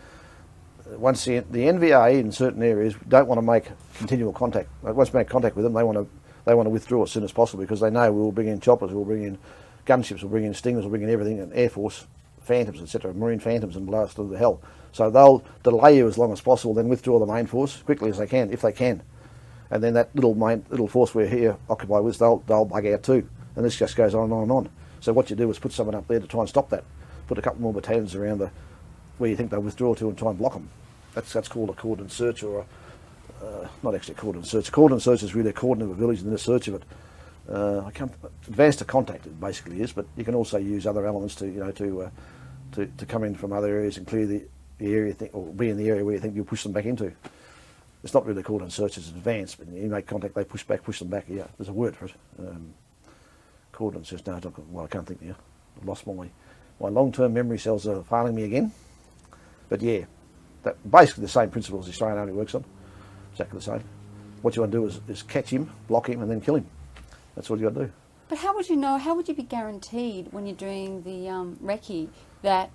once the NVA in certain areas don't want to make continual contact. Once we make contact with them, they want to withdraw as soon as possible, because they know we will bring in choppers, we'll bring in gunships, we'll bring in stingers, we'll bring in everything, and Air Force Phantoms, etc., Marine Phantoms, and blast through the hell. So they'll delay you as long as possible, then withdraw the main force quickly as they can, if they can. And then that little force we're here occupied with, they'll bug out too. And this just goes on and on and on. So what you do is put someone up there to try and stop that. Put a couple more battalions around where you think they'll withdraw to and try and block them. That's called a cordon search, or not actually a cordon search. A cordon search is really a cordon of a village and then a search of it. Advanced to contact it basically is, but you can also use other elements to come in from other areas and clear the area, or be in the area where you think you'll push them back into. It's not really a cordon search, it's advanced, but you make contact, they push them back. Yeah, there's a word for it. Cordon search. No, I can't think now. I've lost my long-term memory cells are failing me again. But yeah, basically the same principles the Australian Army works on. Exactly the same. What you want to do is catch him, block him, and then kill him. That's what you got to do. But how would you know? How would you be guaranteed when you're doing the recce that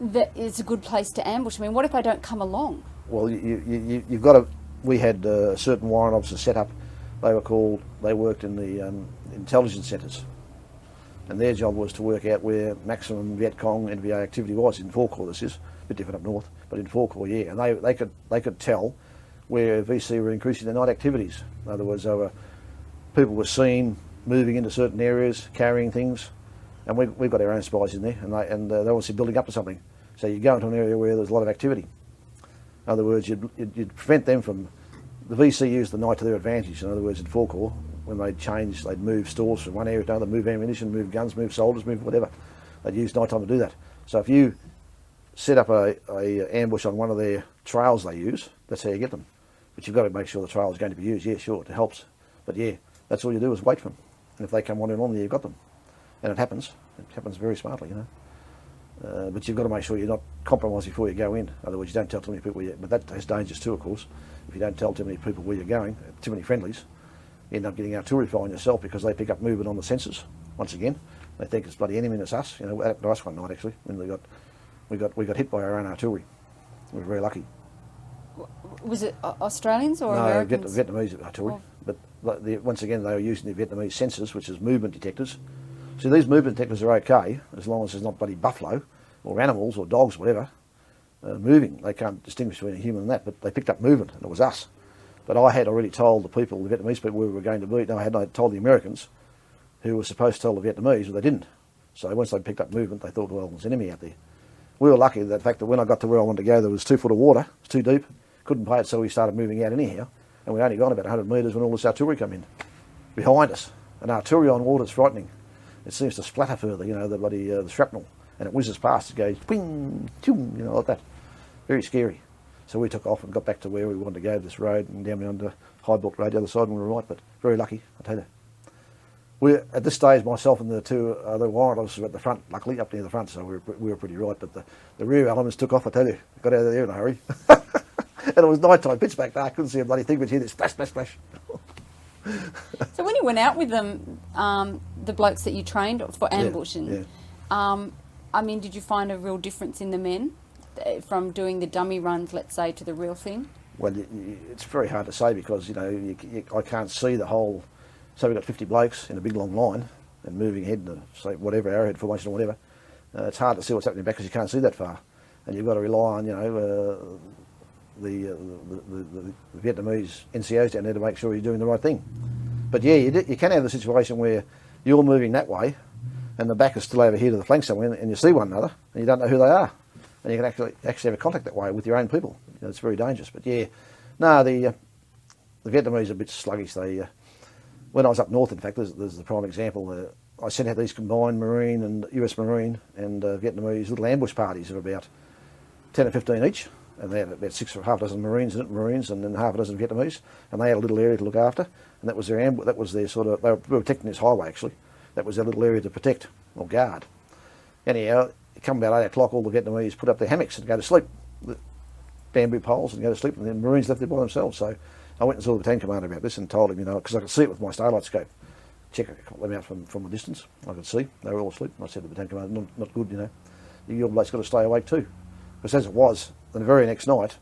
it's a good place to ambush? I mean, what if they don't come along? Well, you've got to. We had certain warrant officers set up. They worked in the intelligence centres, and their job was to work out where maximum Viet Cong NVA activity was in Forecorps. This is a bit different up north, but in Forecorps, yeah, and they could tell where VC were increasing their night activities. In other words, people were seen moving into certain areas, carrying things, and we've got our own spies in there, and they're obviously building up to something. So you go into an area where there's a lot of activity. In other words, you'd prevent them from. The VC used the night to their advantage. In other words, in Forecorps, when they'd move stores from one area to another, move ammunition, move guns, move soldiers, move whatever. They'd use night time to do that. So if you set up a ambush on one of their trails they use, that's how you get them. But you've got to make sure the trail is going to be used. Yeah, sure, it helps. But yeah, that's all you do is wait for them. And if they come wandering on there, you've got them. And it happens. It happens very smartly, But you've got to make sure you're not compromised before you go in. In other words, you don't tell too many people but that has dangers too, of course. If you don't tell too many people where you're going, too many friendlies, you end up getting artillery fire on yourself, because they pick up movement on the sensors. Once again, they think it's bloody enemy and it's us. It happened to us one night actually, when we got hit by our own artillery. We were very lucky. Was it Australians or Americans? No, Vietnamese artillery. Oh. But once again, they were using the Vietnamese sensors, which is movement detectors. So these movement detectors are okay as long as there's not bloody buffalo or animals or dogs, whatever, moving. They can't distinguish between a human and that, but they picked up movement, and it was us. But I had already told the Vietnamese people where we were going to be. No, I hadn't told the Americans, who were supposed to tell the Vietnamese, but they didn't. So once they picked up movement, they thought, well, there's an enemy out there. We were lucky that fact that when I got to where I wanted to go, there was 2 foot of water. It was too deep. Couldn't pay it, so we started moving out anyhow. And we'd only gone about 100 metres when all this artillery came in behind us. And artillery on water is frightening. it seems to splatter further, you know, the bloody the shrapnel, and it whizzes past, it goes ping, choom, you know, like that. Very scary. So we took off and got back to where we wanted to go, this road, and down the High Bulk Road, the other side, and we were right, but very lucky, I tell you. We, at this stage, myself and the two other warrant officers were at the front, luckily, up near the front, so we were pretty right, but the rear elements took off, I tell you. Got out of there in a hurry. And it was night time, pitch black dark, couldn't see a bloody thing, but you hear this splash, splash, splash. So when you went out with them, the blokes that you trained for ambushing, I mean, did you find a real difference in the men from doing the dummy runs, let's say, to the real thing? Well, it's very hard to say because, you know, I can't see the whole. So we've got 50 blokes in a big long line and moving ahead to, say, whatever, arrowhead formation or whatever. It's hard to see what's happening back because you can't see that far. And you've got to rely on, you know, the Vietnamese NCOs down there to make sure you're doing the right thing. But yeah, you can have the situation where you're moving that way and the back is still over here to the flank somewhere and you see one another and you don't know who they are. And you can actually have a contact that way with your own people. You know, it's very dangerous. But yeah, no, the Vietnamese are a bit sluggish. They, when I was up north, in fact, there's the prime example. I sent out these combined Marine and US Marine and Vietnamese little ambush parties of about 10 or 15 each. And they had about half a dozen Marines and then half a dozen Vietnamese. And they had a little area to look after. And that was their that was their sort of, they were protecting this highway actually. That was their little area to protect or guard. Anyhow, it come about 8 o'clock, all the Vietnamese put up their hammocks and go to sleep. The bamboo poles and go to sleep, and the Marines left there by themselves. So I went and saw the battalion commander about this and told him, you know, because I could see it with my starlight scope. Check them out from a distance. I could see they were all asleep. And I said to the battalion commander, not good, you know. Your bloke's got to stay awake too. Because as it was, the very next night,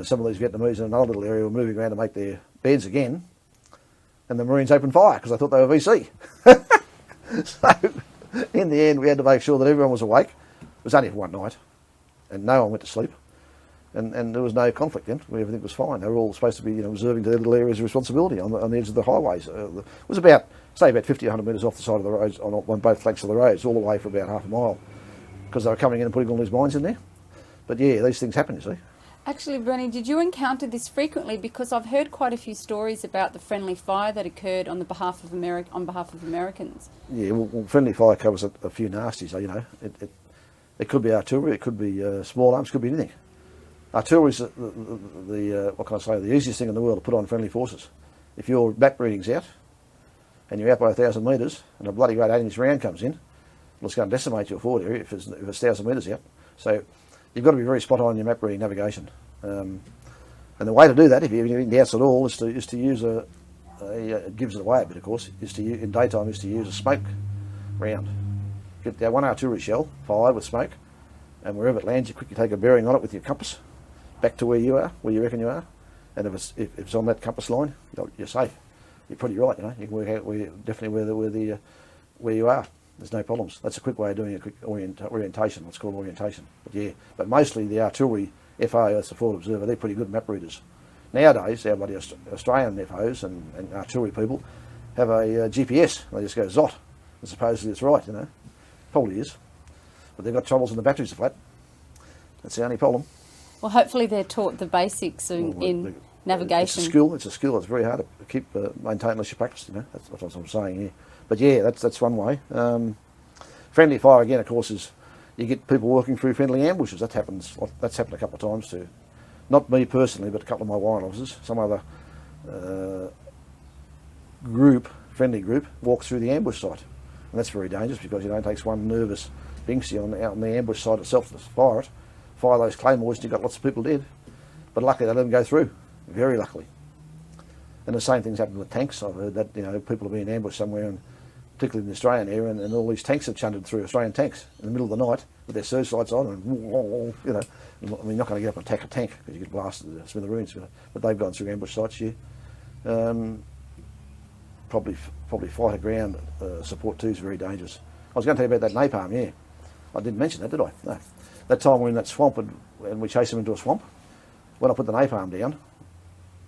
some of these Vietnamese in another little area were moving around to make their beds again, and the Marines opened fire because they thought they were VC. So in the end, we had to make sure that everyone was awake. It was only for one night, and no one went to sleep. And there was no conflict then. Everything was fine. They were all supposed to be, you know, observing their little areas of responsibility on the edge of the highways. It was about, say, about 50, 100 metres off the side of the roads, on both flanks of the roads, all the way for about half a mile, because they were coming in and putting all these mines in there. But yeah, these things happen, you see. Actually, Bernie, did you encounter this frequently? Because I've heard quite a few stories about the friendly fire that occurred on behalf of Americans. Yeah, well, friendly fire covers a few nasties. You know, it could be artillery, it could be small arms, it could be anything. Artillery is what can I say, the easiest thing in the world to put on friendly forces. If your map reading's out and you're out by 1,000 metres and a bloody great 8-inch round comes in, well, it's going to decimate your forward area if it's 1,000 metres out. So you've got to be very spot on in your map reading navigation. And the way to do that, if you're in the outs at all, is to use it gives it away a bit, of course, in daytime is to use a smoke round. Get that one artillery shell, fire with smoke, and wherever it lands, you quickly take a bearing on it with your compass, back to where you are, where you reckon you are, and if it's on that compass line, you're safe. You're pretty right, you know. You can work out where you are. There's no problems. That's a quick way of doing a quick orientation, what's called orientation. But yeah, but mostly the artillery FO, that's the forward observer, they're pretty good map readers. Nowadays, our bloody Australian FOs and artillery people have a GPS. They just go zot, and supposedly it's right, you know. Probably is. But they've got troubles and the batteries are flat. That's the only problem. Well, hopefully they're taught the basics in navigation. It's a skill. It's very hard to keep maintain unless you practice, you know. That's what I'm saying here. But yeah, that's one way. Friendly fire again, of course, is you get people working through friendly ambushes. That happens. That's happened a couple of times too. Not me personally, but a couple of my warrant officers. Some other friendly group, walks through the ambush site, and that's very dangerous because it takes one nervous Binksy out on the ambush site itself to fire those claymores, and you've got lots of people dead. But luckily, they let them go through. Very luckily. And the same things happen with tanks. I've heard that people are being ambushed somewhere, and particularly in the Australian area, and all these tanks have chundered through, Australian tanks, in the middle of the night with their searchlights on, and I mean, you're not going to get up and attack a tank because you get blasted to smithereens, but they've gone through ambush sites here. Probably fighter ground support too is very dangerous. I was going to tell you about that napalm, yeah. I didn't mention that, did I? No. That time we were in that swamp and we chased them into a swamp, when I put the napalm down,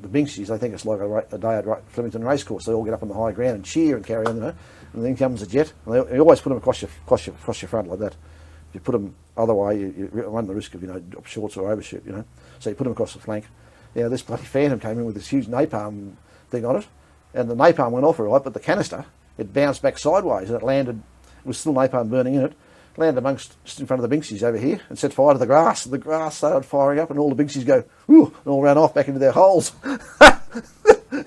the Binksies, they think it's like a day at Flemington racecourse. They all get up on the high ground and cheer and carry on, you know. And then comes a jet. And you always put them across your front like that. If you put them other way, you run the risk of drop shorts or overshoot, you know. So you put them across the flank. Yeah, this bloody Phantom came in with this huge napalm thing on it, and the napalm went off all right, but the canister it bounced back sideways and it landed, it was still napalm burning in it, landed just in front of the Binksies over here and set fire to the grass. And the grass started firing up and all the Binksies go, whoo, and all ran off back into their holes.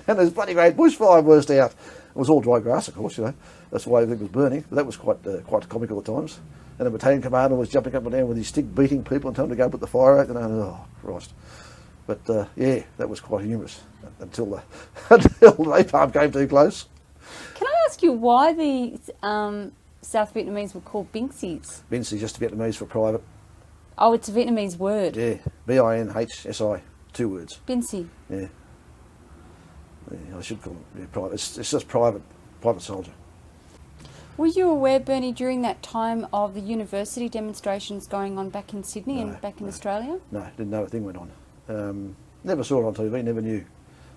And this bloody great bushfire burst out. It was all dry grass, of course, you know. That's why everything was burning. But that was quite comical at times. And the battalion commander was jumping up and down with his stick, beating people and telling them to go put the fire out. And oh, Christ. But yeah, that was quite humorous until the napalm came too close. Can I ask you why the South Vietnamese were called Binksies? Binksies, just Vietnamese for private. Oh, it's a Vietnamese word. Yeah, B-I-N-H-S-I, 2 words. Binsi. Yeah. Yeah, I should call it private. It's just private soldier. Were you aware, Bernie, during that time of the university demonstrations going on back in Sydney and back in Australia? No, didn't know a thing went on. Never saw it on TV, never knew.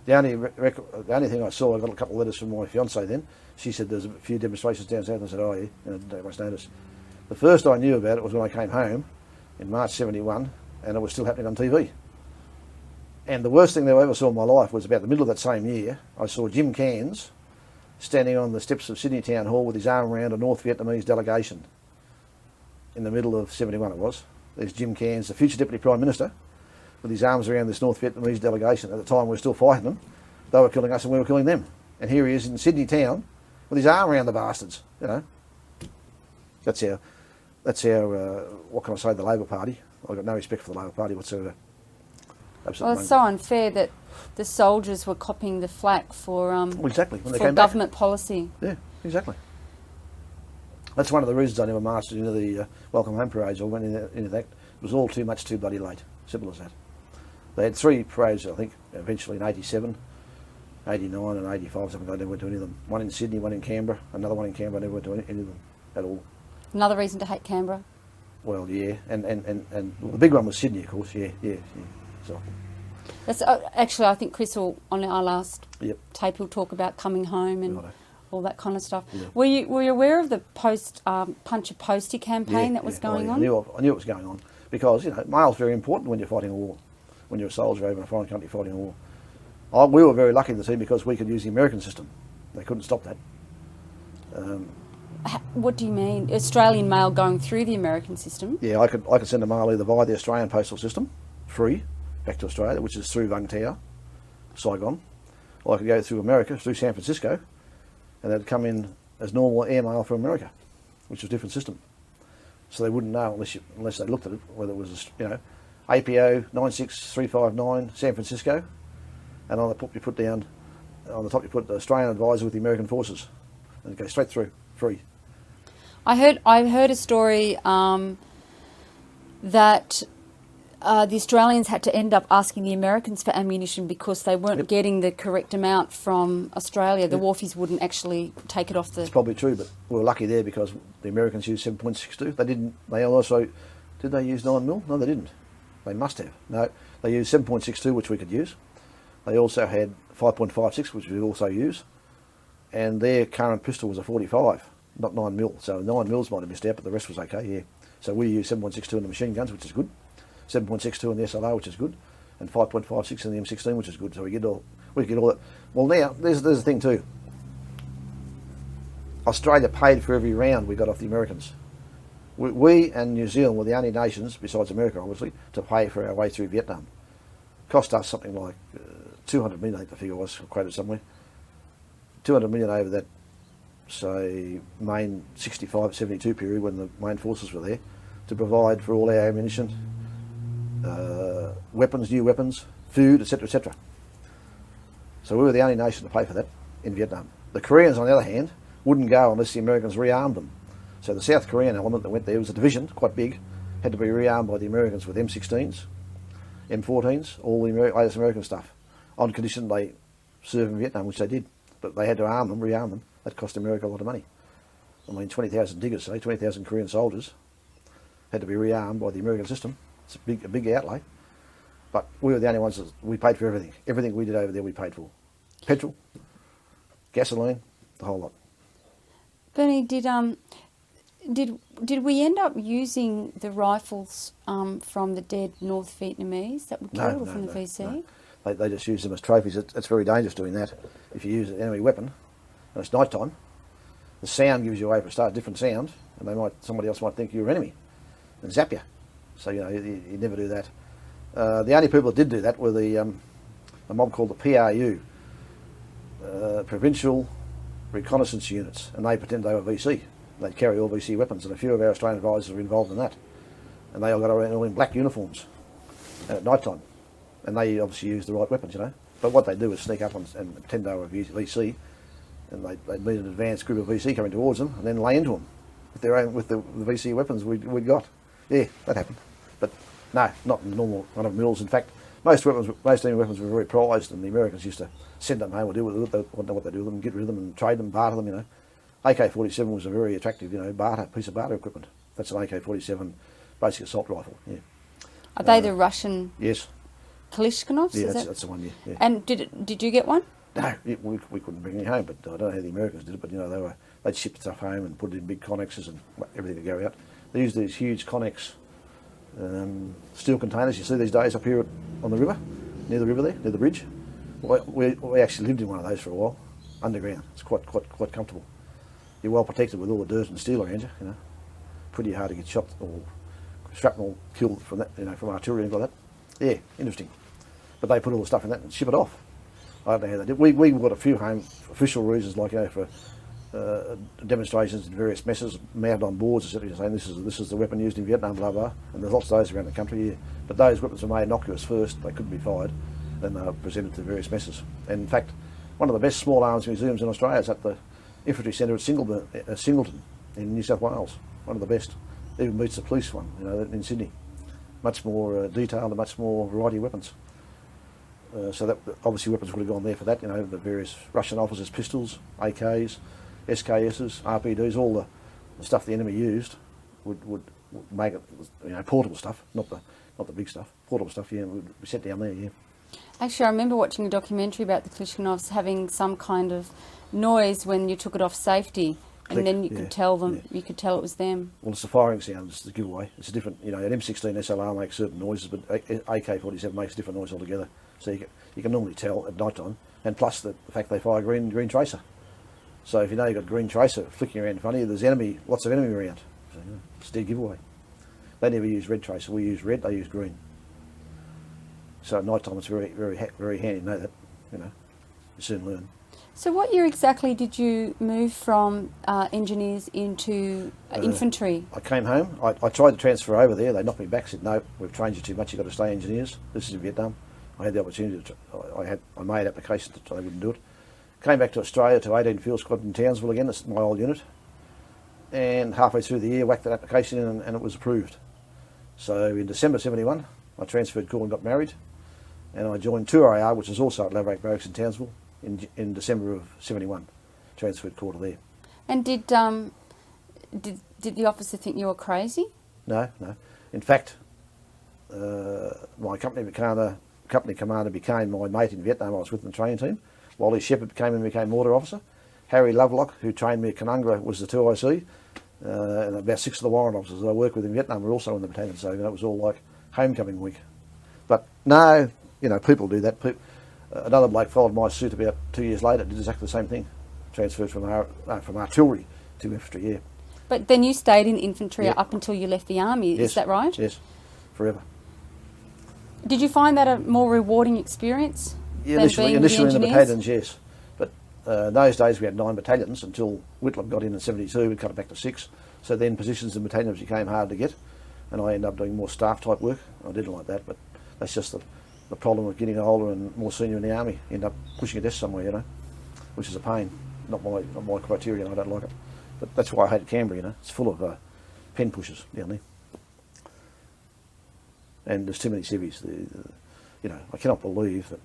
The only thing I saw, I got a couple of letters from my fiancée then. She said there's a few demonstrations down south, and I said, oh yeah, and I didn't take much notice. The first I knew about it was when I came home in March 71, and it was still happening on TV. And the worst thing that I ever saw in my life was about the middle of that same year, I saw Jim Cairns standing on the steps of Sydney Town Hall with his arm around a North Vietnamese delegation. In the middle of 71 it was. There's Jim Cairns, the future Deputy Prime Minister, with his arms around this North Vietnamese delegation. At the time we were still fighting them. They were killing us and we were killing them. And here he is in Sydney Town with his arm around the bastards, you know. That's how, what can I say, the Labor Party. I've got no respect for the Labor Party whatsoever. Well, it's so unfair that the soldiers were copying the flak for well, exactly, when they for came government back. policy. Yeah, exactly. That's one of the reasons I never marched into the Welcome Home parades or went into that. It was all too much, too bloody late. Simple as that. They had 3 parades, I think, eventually in 87, 89 and 85, something. I never went to any of them. One in Sydney, one in Canberra, another one in Canberra. I never went to any of them at all. Another reason to hate Canberra. Well, yeah, and well, the big one was Sydney, of course. Yeah. So. That's actually, I think Chris will, on our last tape, he'll talk about coming home and all that kind of stuff. Yeah. Were you aware of the Punch a Postie campaign that was going on? I knew it was going on because, you know, mail's very important when you're fighting a war, when you're a soldier over in a foreign country fighting a war. We were very lucky in the team because we could use the American system. They couldn't stop that. What do you mean? Australian mail going through the American system? Yeah, I could send a mail either via the Australian postal system, free, back to Australia, which is through Vung Tau, Saigon, or I could go through America, through San Francisco, and it'd come in as normal airmail from America, which was a different system. So they wouldn't know unless they looked at it, whether it was, you know, APO 96359 San Francisco, and on the top you put the Australian advisor with the American forces, and it goes straight through, free. I heard a story that the Australians had to end up asking the Americans for ammunition because they weren't getting the correct amount from Australia. The wharfies wouldn't actually take it off the... It's probably true, but we were lucky there because the Americans used 7.62. They didn't. They also... Did they use 9mm? No, they didn't. They must have. No, they used 7.62, which we could use. They also had 5.56, which we also use. And their current pistol was a 45, not 9mm. So 9mm might have missed out, but the rest was okay, yeah. So we used 7.62 in the machine guns, which is good. 7.62 in the SLR, which is good, and 5.56 in the M16, which is good. So we get all that. Well, now there's the thing too. Australia paid for every round we got off the Americans. We and New Zealand were the only nations, besides America obviously, to pay for our way through Vietnam. Cost us something like 200 million, I think the figure was quoted somewhere. 200 million over that, say, main 65-72 period when the main forces were there, to provide for all our ammunition, weapons, new weapons, food, etc., etc. So we were the only nation to pay for that in Vietnam. The Koreans, on the other hand, wouldn't go unless the Americans rearmed them. So the South Korean element that went there was a division, quite big, had to be rearmed by the Americans with M16s, M14s, all the latest American stuff, on condition they serve in Vietnam, which they did. But they had to rearm them. That cost America a lot of money. I mean, 20,000 diggers, say, 20,000 Korean soldiers had to be rearmed by the American system. It's a big outlay. But we were the only ones that we paid for everything. Everything we did over there we paid for. Petrol, gasoline, the whole lot. Bernie, did we end up using the rifles from the dead North Vietnamese that were killed, or from the VC? No. They just use them as trophies. It's very dangerous doing that. If you use an enemy weapon and it's night time, the sound gives you away for a start, different sound, and somebody else might think you're an enemy and zap you. So you never do that. The only people that did do that were a mob called the PRU, Provincial Reconnaissance Units, and they pretended they were VC. They'd carry all VC weapons, and a few of our Australian advisors were involved in that. And they all got around all in black uniforms at night time, and they obviously used the right weapons, But what they do is sneak up and pretend they were VC, and they'd meet an advanced group of VC coming towards them, and then lay into them with the VC weapons we'd got. Yeah, that happened, but no, not in the normal run of mills. In fact, most enemy weapons were very prized, and the Americans used to send them home or deal with it. They wouldn't know what they do with them, get rid of them, and trade them, barter them. AK-47 was a very attractive, piece of barter equipment. That's an AK-47 basic assault rifle. Yeah. Are they the Russian? Yes. Kalashnikovs? Yeah, that's the one. Yeah. And did you get one? No, we couldn't bring any home, but I don't know how the Americans did it. But they'd ship stuff home and put it in big Connexes and everything to go out. They used these huge Connex steel containers you see these days up here on the river, near the river there, near the bridge. We actually lived in one of those for a while, underground. It's quite comfortable. You're well protected with all the dirt and steel around you. Pretty hard to get shot or shrapnel killed from that, from artillery and like that. Yeah, interesting. But they put all the stuff in that and ship it off. I don't know how they did. We got a few home official reasons, like for demonstrations in various messes, mounted on boards, etc. Saying this is the weapon used in Vietnam, blah blah. And there's lots of those around the country. Yeah. But those weapons were made innocuous first. They couldn't be fired. Then they were presented to various messes. And in fact, one of the best small arms museums in Australia is at the Infantry Centre at Singleton in New South Wales. One of the best. Even beats the police one, in Sydney. Much more detailed and much more variety of weapons. So that obviously weapons would have gone there for that. The various Russian officers' pistols, AKs, SKSs, RPDs, all the stuff the enemy used would make it, portable stuff, not the big stuff. Portable stuff, would be set down there. Yeah. Actually, I remember watching a documentary about the Kalashnikovs having some kind of noise when you took it off safety. Click, and then you could tell them. Yeah. You could tell it was them. Well, it's the firing sound. It's the giveaway. It's a different. An M16 SLR makes certain noises, but AK-47 makes a different noise altogether. So you can normally tell at night time. And plus the fact they fire green tracer. So if you've got green tracer flicking around in front of you, there's lots of enemy around. So, it's their giveaway. They never use red tracer. We use red. They use green. So at night time, it's very very handy to know that. You soon learn. So what year exactly did you move from engineers into infantry? I came home. I tried to transfer over there. They knocked me back, said, no, we've trained you too much, you've got to stay engineers. This is in Vietnam. I had the opportunity I made applications, so they wouldn't do it. Came back to Australia to 18 Field Squad in Townsville again, that's my old unit. And halfway through the year, whacked that application in and it was approved. So in December 71, I transferred corps and got married. And I joined 2RAR, which is also at Laverack Barracks in Townsville, in December of 71, transferred corps to there. And did the officer think you were crazy? No. In fact, my company commander became my mate in Vietnam. I was with the training team. Wally Shepherd came and became mortar officer. Harry Lovelock, who trained me at Canungra, was the 2IC. And about 6 of the warrant officers that I worked with in Vietnam were also in the battalion. So it was all like homecoming week. But no, people do that. Another bloke followed my suit about 2 years later, did exactly the same thing. Transferred from artillery to infantry, yeah. But then you stayed in infantry up until you left the army, yes. Is that right? Yes, forever. Did you find that a more rewarding experience? Yeah, initially in the battalions, yes. But in those days we had 9 battalions until Whitlam got in 72, we cut it back to 6. So then positions in battalions became hard to get, and I ended up doing more staff type work. I didn't like that, but that's just the problem of getting older and more senior in the army. You end up pushing a desk somewhere, which is a pain. Not my criteria, I don't like it. But that's why I hated Canberra, It's full of pen pushers down there. And there's too many civvies. I cannot believe that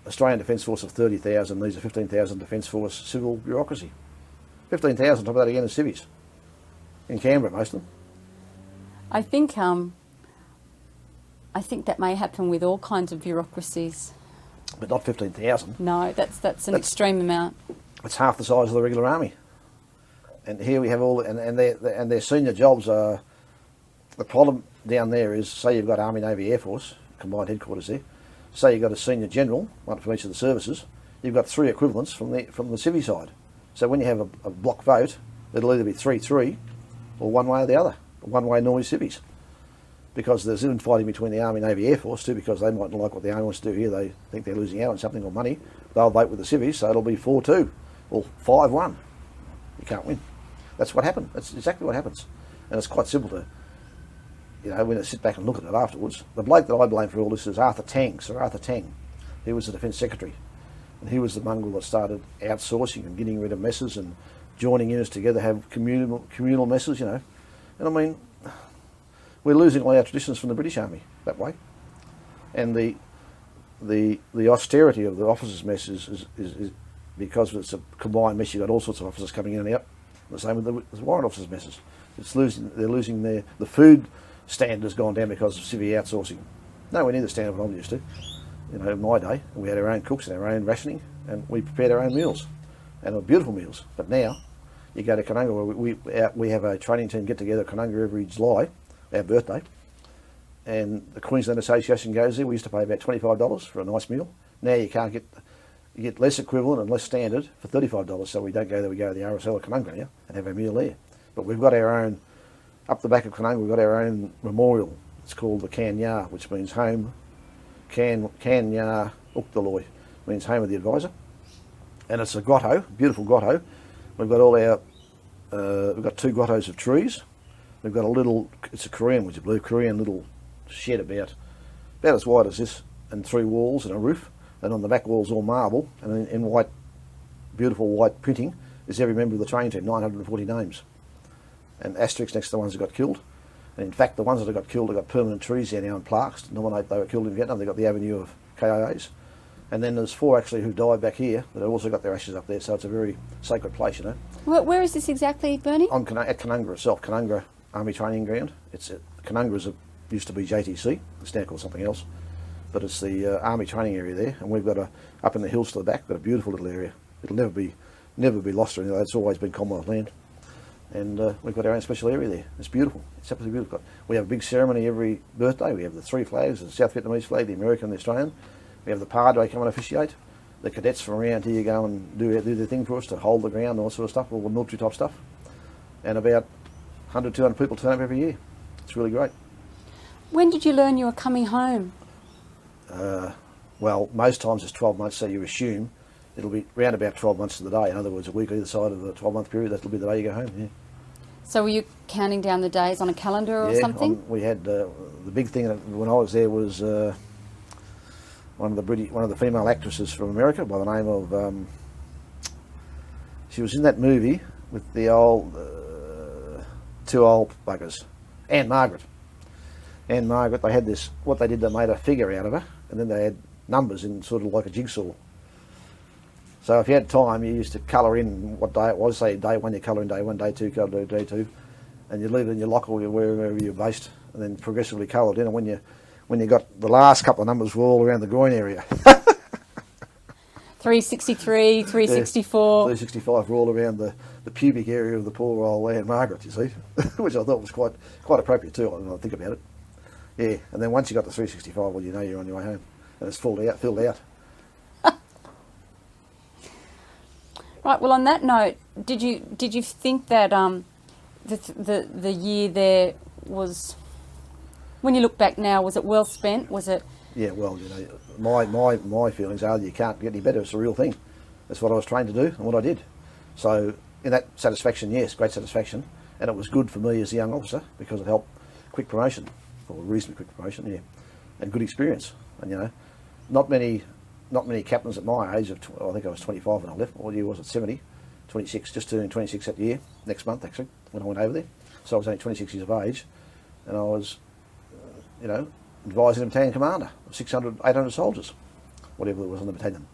Australian Defence Force of 30,000 needs a 15,000 Defence Force civil bureaucracy. 15,000 top of that again is civvies. In Canberra, most of them. I think that may happen with all kinds of bureaucracies. But not 15,000. No, that's an extreme amount. It's half the size of the regular army. And here we have and their senior jobs are, the problem down there is, say you've got Army, Navy, Air Force, combined headquarters there, say you've got a senior general, one from each of the services, you've got 3 equivalents from the civvy side. So when you have a block vote, it'll either be 3-3 or one way or the other, one-way noise civvies. Because there's infighting between the Army, Navy, Air Force too, because they mightn't like what the Army wants to do here. They think they're losing out on something or money. They'll vote with the civvies, so it'll be 4-2 or 5-1. You can't win. That's what happened. That's exactly what happens. And it's quite simple to, when I sit back and look at it afterwards. The bloke that I blame for all this is Arthur Tang, Sir Arthur Tang. He was the Defence Secretary. And he was the mongrel that started outsourcing and getting rid of messes and joining units together, have communal messes, And I mean, we're losing all our traditions from the British Army that way. And the austerity of the officers' mess is because it's a combined mess. You've got all sorts of officers coming in and out. The same with the warrant officers' messes. They're losing the food standard has gone down because of civvy outsourcing. Nowhere near the standard I'm used to. In my day, we had our own cooks and our own rationing, and we prepared our own meals, and they were beautiful meals. But now, you go to Canunga, where we have a training team get together at Canunga every July, our birthday, and the Queensland Association goes there. We used to pay about $25 for a nice meal. Now you get less equivalent and less standard for $35, so we don't go there, we go to the RSL at Canunga now and have our meal there. But we've got our own, up the back of Canunga, we've got our own memorial. It's called the Kanya, which means home. Kanya Ukdaloy means home of the advisor. And it's a grotto, beautiful grotto. We've got all our, we've got 2 grottos of trees. We've got a little, it's a Korean, which is a blue Korean little shed about as wide as this, and 3 walls and a roof. And on the back wall's all marble, and in white, beautiful white printing is every member of the training team, 940 names. And asterisks next to the ones that got killed. And in fact, the ones that got killed have got permanent trees there now in plaques to nominate they were killed in Vietnam. They've got the avenue of KIAs. And then there's 4 actually who died back here that have also got their ashes up there, so it's a very sacred place, Where is this exactly, Bernie? At Canunga itself, Canunga Army Training Ground. Canunga used to be JTC, it's now called something else. But it's the Army training area there, and we've got up in the hills to the back, got a beautiful little area. It'll never be lost or anything. It's always been Commonwealth land. And we've got our own special area there. It's beautiful. It's absolutely beautiful. We have a big ceremony every birthday. We have the 3 flags, the South Vietnamese flag, the American, the Australian. We have the Padre come and officiate. The cadets from around here go and do their thing for us to hold the ground and all sort of stuff, all the military type stuff. And about 100, 200 people turn up every year. It's really great. When did you learn you were coming home? Well, most times it's 12 months, so you assume it'll be around about 12 months to the day. In other words, a week either side of the 12-month period, that'll be the day you go home, yeah. So were you counting down the days on a calendar or something? We had, the big thing when I was there was one of the female actresses from America by the name of, she was in that movie with the old, 2 old buggers, Anne Margaret. Anne Margaret, they had this, what they did, they made a figure out of her, and then they had numbers in sort of like a jigsaw. So if you had time, you used to colour in what day it was. Say day 1, you colour in day 1, day 2, colour day 2, and you leave it in your locker or wherever you're based, and then progressively coloured in. And when you got the last couple of numbers were all around the groin area. 363, 364. 365 were all around the pubic area of the poor old Anne Margaret, you see, which I thought was quite appropriate too. When I think about it. Yeah, and then once you got to 365, well, you know you're on your way home, and it's filled out. Right. Well, on that note, did you think that the year there was, when you look back now, was it well spent? Was it? Yeah. Well, my feelings are that you can't get any better. It's a real thing. That's what I was trained to do and what I did. So in that satisfaction, yes, great satisfaction, and it was good for me as a young officer because it helped quick promotion, or reasonably quick promotion, yeah, and good experience. And not many captains at my age of, I think I was 25 when I left. What year was it? 70, 26, just turning 26 that year, next month actually, when I went over there. So I was only 26 years of age, and I was, advising a battalion commander of 600, 800 soldiers, whatever there was in the battalion.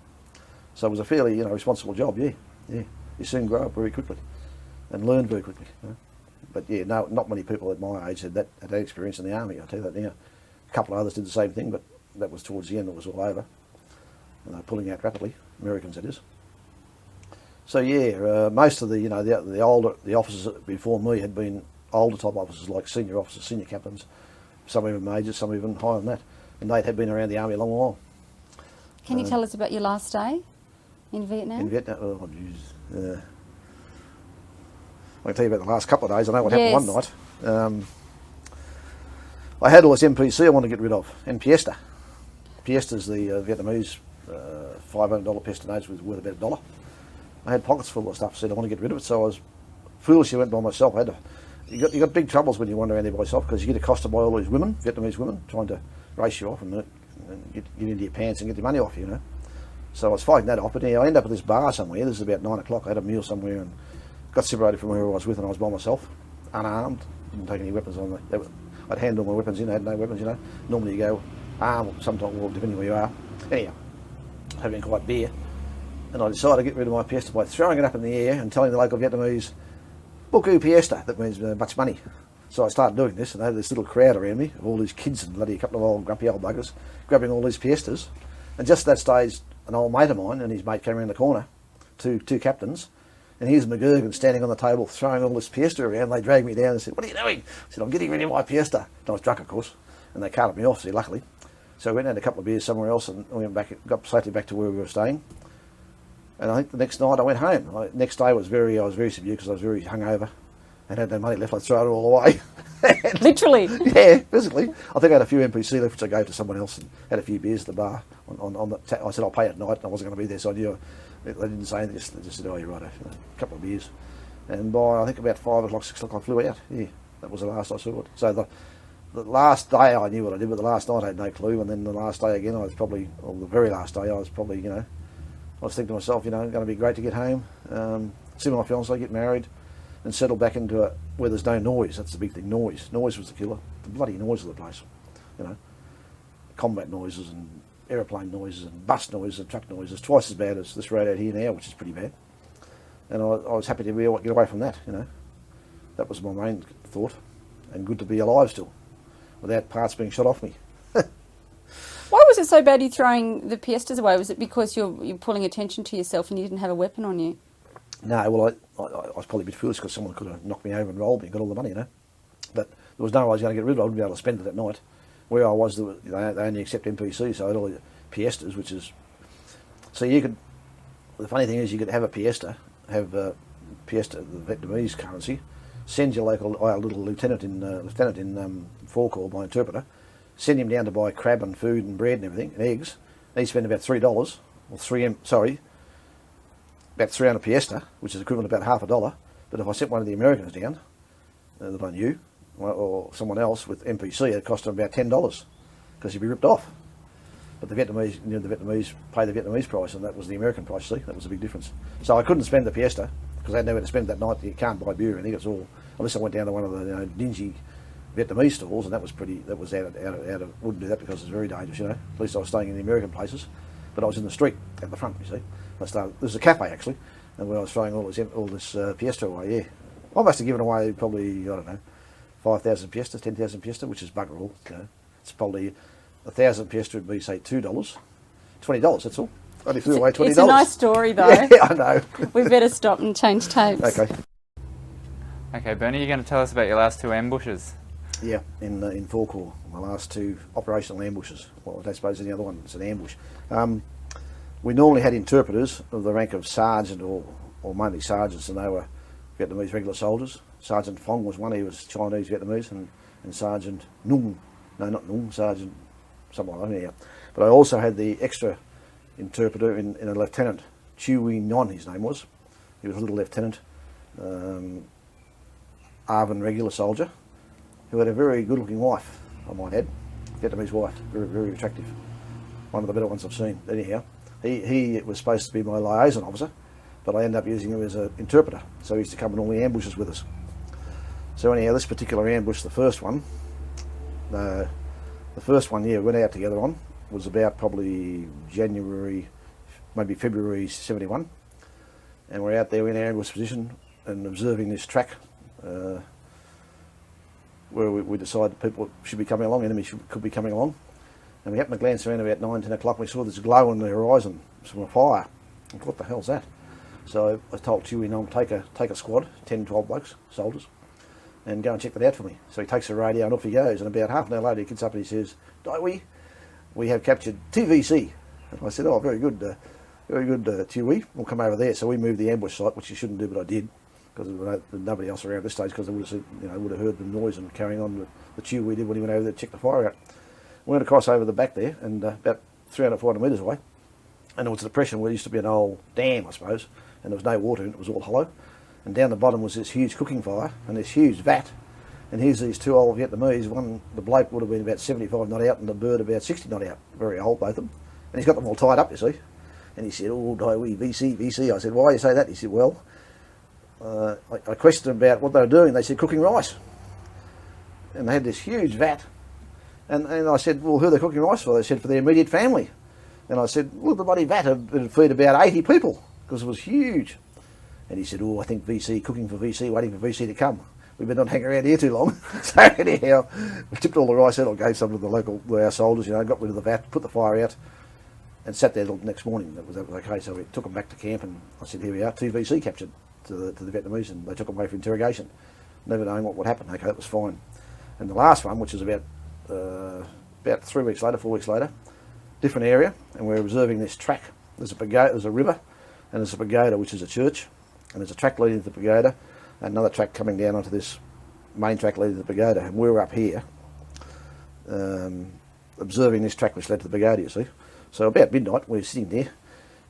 So it was a fairly, responsible job, yeah. You soon grow up very quickly and learn very quickly. But yeah, no, not many people at my age had that experience in the army, I'll tell you that now. A couple of others did the same thing, but that was towards the end, it was all over. And they're pulling out rapidly, Americans that is. So yeah, most of the officers before me had been older type officers, like senior officers, senior captains, some even majors, some even higher than that. And they had been around the army a long while. Can you tell us about your last day in Vietnam? In Vietnam, oh geez. I can tell you about the last couple of days. I know what happened Yes. one night. I had all this MPC I wanted to get rid of, and Piesta. Piesta's the Vietnamese $500 Piesta notes was worth about $1. I had pockets full of stuff, said I want to get rid of it, so I was foolishly went by myself. I had to, you got big troubles when you wander around there by yourself because you get accosted by all these women, Vietnamese women, trying to race you off and get into your pants and get your money off you, you know. So I was fighting that off, but I ended up at this bar somewhere. This is about 9 o'clock. I had a meal somewhere and got separated from whoever I was with, and I was by myself, unarmed, didn't take any weapons on me. I'd hand all my weapons in, I had no weapons, you know. Normally you go armed, sometimes, well, depending where you are. Anyhow, having quite beer, and I decided to get rid of my Piesta by throwing it up in the air and telling the local Vietnamese, "Buku Piesta," that means much money. So I started doing this, and I had this little crowd around me of all these kids and bloody a couple of old grumpy old buggers grabbing all these Piestas. And just at that stage, an old mate of mine and his mate came around the corner, two captains, and here's McGurgan standing on the table throwing all this Piesta around. They dragged me down and said, "What are you doing?" I said, "I'm getting rid of my Piesta." And I was drunk, of course, and they carted me off, see, luckily. So I went and had a couple of beers somewhere else and we went back, got safely back to where we were staying. And I think the next night I went home. Next day I was very subdued because I was very hungover and had no money left. I threw it all away. Literally. Yeah, physically. I think I had a few MPC left which I gave to someone else and had a few beers at the bar. I said I'll pay at night and I wasn't going to be there, so I knew. They didn't say anything, they just said, "Oh, you're right," a couple of beers. And by I think about 5 o'clock, 6 o'clock I flew out. Yeah, that was the last I saw it. So the last day I knew what I did, but the last night I had no clue. And then the last day again, I was probably, or the very last day, I was probably, you know, I was thinking to myself, you know, going to be great to get home, see my fiancée, get married, and settle back into where there's no noise. That's the big thing. Noise was the killer. The bloody noise of the place, you know, combat noises and aeroplane noises and bus noises and truck noises, twice as bad as this road out here now, which is pretty bad. And I was happy to get away from that, you know. That was my main thought, and good to be alive still, without parts being shot off me. Why was it so bad you throwing the Piestas away? Was it because you're pulling attention to yourself and you didn't have a weapon on you? No, well, I was probably a bit foolish because someone could have knocked me over and rolled me and got all the money, you know. But there was no way I was going to get rid of it. I wouldn't be able to spend it that night. Where I was, they only accept MPC, so I had all the Piestas, which is... So you could... The funny thing is you could have a Piesta, Piesta, the Vietnamese currency, send your local little lieutenant in Forecourt, my interpreter, send him down to buy crab and food and bread and everything, and eggs. He'd spend about $3, or about 300 Piesta, which is equivalent to about $half. But if I sent one of the Americans down, that I knew, or someone else with MPC, it cost them about $10 because he'd be ripped off. But the Vietnamese, you know, the Vietnamese pay the Vietnamese price, and that was the American price. See, that was a big difference. So I couldn't spend the Piesta because I had nowhere to spend that night. You can't buy beer, and I think it's all unless I went down to one of the dingy Vietnamese stalls, and that was out of. Wouldn't do that because it's very dangerous, you know. At least I was staying in the American places, but I was in the street at the front. You see, there's a cafe actually, and where I was throwing all this Piesta away. Yeah, I must have given away probably, I don't know, 5,000 Piesta, 10,000 Piesta, which is bugger all. You know, it's probably 1,000 Piesta would be say $2, $20. That's all. Only flew away $20. It's a nice story though. Yeah, I know. We better stop and change tapes. Okay. Okay, Bernie, you're going to tell us about your last 2 ambushes. Yeah, in Forecourt, my last 2 operational ambushes. Well, I don't suppose any other one. It's an ambush. We normally had interpreters of the rank of sergeant or mainly sergeants, and they were Vietnamese regular soldiers. Sergeant Phong was one. He was Chinese Vietnamese, and Sergeant Nung. No, not Nung. Sergeant someone like that. Yeah. But I also had the extra interpreter in a lieutenant, Chui Non, his name was. He was a little lieutenant, Arvin regular soldier, who had a very good-looking wife, I might add, Vietnamese wife, very, very attractive. One of the better ones I've seen. Anyhow, he was supposed to be my liaison officer, but I ended up using him as an interpreter, so he used to come in all the ambushes with us. So anyhow, this particular ambush, the first one, we went out together on, was about probably January, maybe February 71, and we're out there in our ambush position and observing this track where we decided people should be coming along, enemy could be coming along, and we happened to glance around about 9, 10 o'clock and we saw this glow on the horizon from a fire. I thought, what the hell's that? So I told Chewie, no, take a squad, 10, 12 blokes, soldiers, and go and check that out for me. So he takes the radio and off he goes, and about half an hour later he gets up and he says, we have captured TVC. And I said, oh, very good, Chewie, we'll come over there. So we moved the ambush site, which you shouldn't do, but I did, because there was nobody else around at this stage, because they would have seen, would have heard the noise and carrying on the chew we did when he went over there to check the fire out. We went across over the back there, and about 300, 400 metres away, and there was a depression where there used to be an old dam, I suppose, and there was no water in it, it was all hollow, and down the bottom was this huge cooking fire and this huge vat, and here's these two old Vietnamese, the bloke would have been about 75 knot out and the bird about 60 knot out, very old both of them, and he's got them all tied up, you see, and he said, oh, Daiwi, VC, VC. I said, why do you say that? He said, well, I questioned them about what they were doing. They said cooking rice, and they had this huge vat, and I said, well, who are they cooking rice for? They said for their immediate family, and I said, look, the bloody vat would feed about 80 people because it was huge. And he said, oh, I think VC, cooking for VC, waiting for VC to come. We better not hang around here too long. So anyhow, we tipped all the rice out, I gave some to our soldiers, got rid of the vat, put the fire out, and sat there the next morning. That was okay. So we took them back to camp, and I said, here we are, 2 VC captured to the Vietnamese, and they took them away for interrogation, never knowing what would happen. Okay, that was fine. And the last one, which was about 3 weeks later, 4 weeks later, different area, and we're observing this track. There's a river, and there's a pagoda, which is a church, and there's a track leading to the pagoda, and another track coming down onto this main track leading to the pagoda, and we were up here observing this track which led to the pagoda, you see. So about midnight, we were sitting there,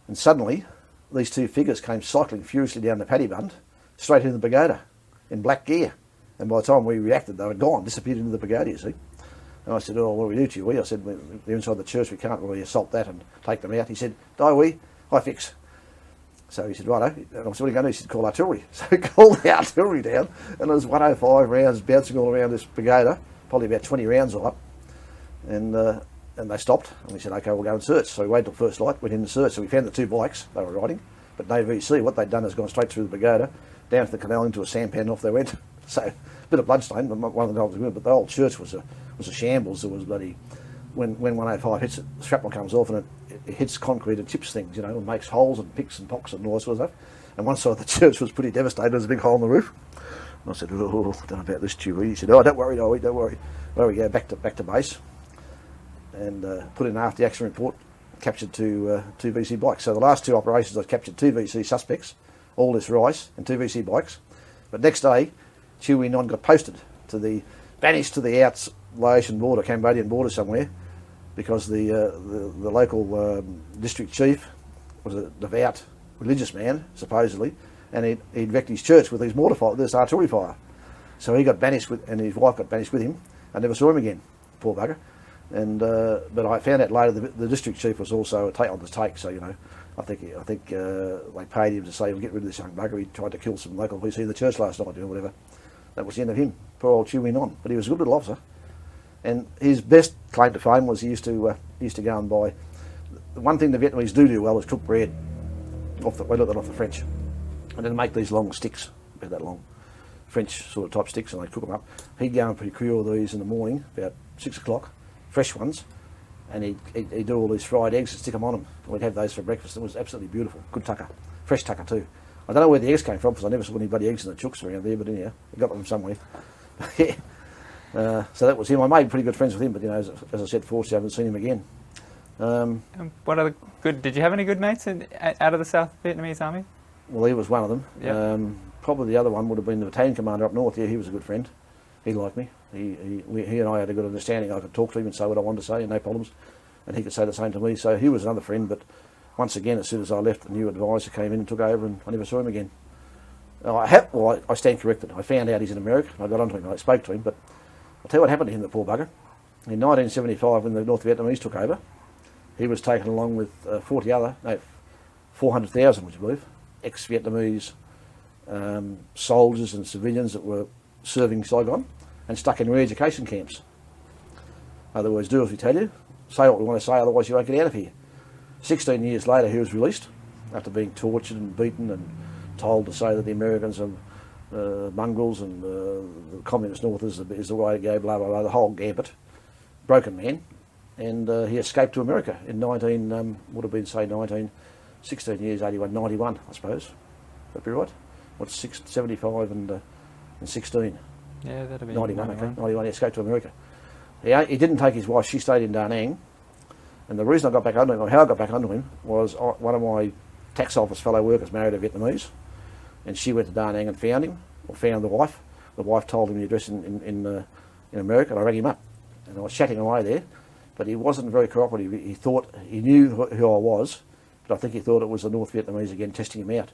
and suddenly these 2 figures came cycling furiously down the paddy bund, straight into the pagoda, in black gear. And by the time we reacted, they were gone, disappeared into the pagoda, you see. And I said, oh, what do we do, Chewie? I said, they're inside the church, we can't really assault that and take them out. He said, Daiwi, I fix. So he said, righto. And I said, what are you going to do? He said, call artillery. So he called the artillery down, and there was 105 rounds bouncing all around this pagoda, probably about 20 rounds all up. And they stopped, and we said, okay, we'll go and search. So we waited till first light, went in and searched. So we found the 2 bikes they were riding, but no VC. What they'd done is gone straight through the pagoda, down to the canal, into a sampan, off they went. So a bit of bloodstain, but one of the dogs was good. But the old church was a shambles. There was bloody, when 105 hits it, the shrapnel comes off, and it hits concrete and chips things, and makes holes and picks and pocks and all that sort of stuff. And one side of the church was pretty devastated. There was a big hole in the roof. And I said, oh, I don't know about this, Chewie. He said, oh, don't worry, don't worry. Well, we go back to base, and put in an after action report, captured 2 VC bikes. So the last 2 operations, I captured 2 VC suspects, all this rice, and 2 VC bikes. But next day, Chewie Non got posted banished to the Laotian border, Cambodian border somewhere, because the local district chief was a devout religious man, supposedly, and he'd wrecked his church with this artillery fire. So he got banished, and his wife got banished with him. I never saw him again, poor bugger. And but I found out later the district chief was also on the take. So I think they paid him to say, "We'll get rid of this young bugger. He tried to kill some local VC in the church last night, or whatever." That was the end of him. Poor old Chewie Non. But he was a good little officer. And his best claim to fame was he used to go and buy. The one thing the Vietnamese do well is cook bread. We learnt that off the French, and then make these long sticks, about that long, French sort of type sticks, and they cook them up. He'd go and procure these in the morning, about 6 o'clock, fresh ones, and he'd do all these fried eggs and stick them on them. We'd have those for breakfast. It was absolutely beautiful. Good tucker, fresh tucker too. I don't know where the eggs came from, because I never saw any bloody eggs in the chooks around there, but anyhow, I got them from somewhere. Yeah. So that was him. I made pretty good friends with him, but as I said, fortunately I haven't seen him again. What other good? Did you have any good mates out of the South Vietnamese Army? Well, he was one of them. Yep. Probably the other one would have been the battalion commander up north. Yeah, he was a good friend. He liked me. He and I had a good understanding. I could talk to him and say what I wanted to say, and no problems. And he could say the same to me. So he was another friend. But once again, as soon as I left, the new advisor came in and took over, and I never saw him again. I stand corrected. I found out he's in America. I got onto him. I spoke to him, but I'll tell you what happened to him, the poor bugger. In 1975, when the North Vietnamese took over, he was taken along with 400,000, would you believe, ex-Vietnamese soldiers and civilians that were serving Saigon and stuck in re-education camps. In other words, do as we tell you, say what we want to say, otherwise you won't get out of here. 16 years later, he was released after being tortured and beaten and told to say that the Americans are mongrels and the communist North is the way to go, blah, blah, blah, the whole gambit. Broken man. And he escaped to America in 16 years, 81, 91, I suppose. That'd be right. What's 75 and 16? Yeah, that'd be 91, okay. 91, he escaped to America. He didn't take his wife, she stayed in Da Nang. And the reason I got back under him, or how I got back under him, was one of my tax office fellow workers married a Vietnamese. and she went to Da Nang and found him, or found the wife. The wife told him the address in America, and I rang him up, and I was chatting away there, but he wasn't very cooperative. He thought he knew who I was, but I think he thought it was the North Vietnamese again testing him out.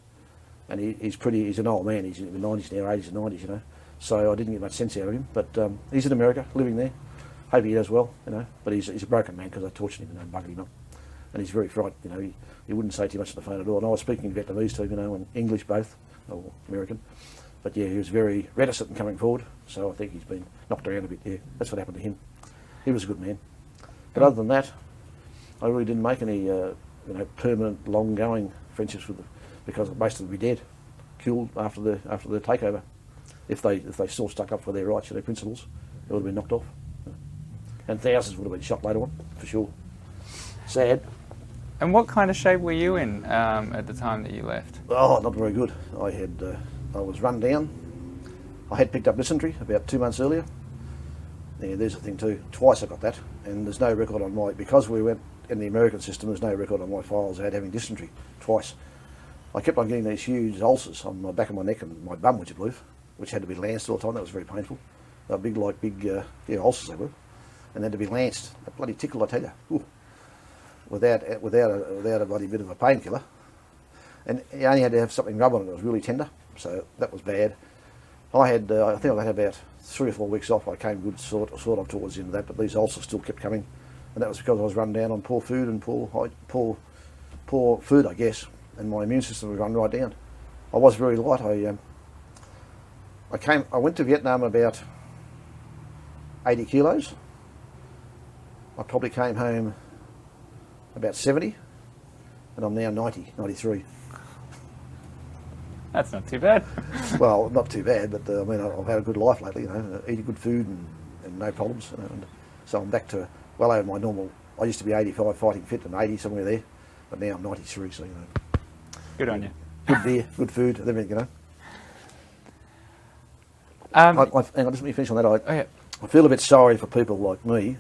And he's an old man. He's in the 90s now, 80s and 90s, you know. So I didn't get much sense out of him. But he's in America, living there. Hope he does well, you know. But he's a broken man because I tortured him and buggered him up. And he's very frightened, you know. He wouldn't say too much on the phone at all. And I was speaking Vietnamese to him, you know, and English both, or American. But yeah, he was very reticent in coming forward. So I think he's been knocked around a bit. Yeah, that's what happened to him. He was a good man. But other than that, I really didn't make any, permanent, long-going friendships with them, because most of them would be dead, killed after the takeover. If they still stuck up for their rights and their principles, they would have been knocked off. And thousands would have been shot later on, for sure. Sad. And what kind of shape were you in at the time that you left? Oh, not very good. I was run down. I had picked up dysentery about 2 months earlier. Yeah, there's the thing too. Twice I got that, and there's no record on because we went in the American system, there's no record on my files about having dysentery twice. I kept on getting these huge ulcers on the back of my neck and my bum, would you believe, which had to be lanced all the time. That was very painful. They were big ulcers they were, and they had to be lanced. That bloody tickle, I tell you. Ooh. Without a bloody bit of a painkiller, and you only had to have something rub on it. It was really tender, so that was bad. I think I had about 3 or 4 weeks off. I came good sort of towards the end of that, but these ulcers still kept coming, and that was because I was run down on poor food and poor food, I guess, and my immune system was run right down. I was very light. I went to Vietnam about 80 kilos. I probably came home about 70, and I'm now 90, 93. That's not too bad. Well, not too bad, but I mean, I've had a good life lately, you know, eating good food and no problems, you know, and so I'm back to well over my normal. I used to be 85, fighting fit, and 80 somewhere there, but now I'm 93, so you know. Good on you. Good beer, good food, everything, you know. Hang on, just let me finish on that. yeah. I feel a bit sorry for people like me,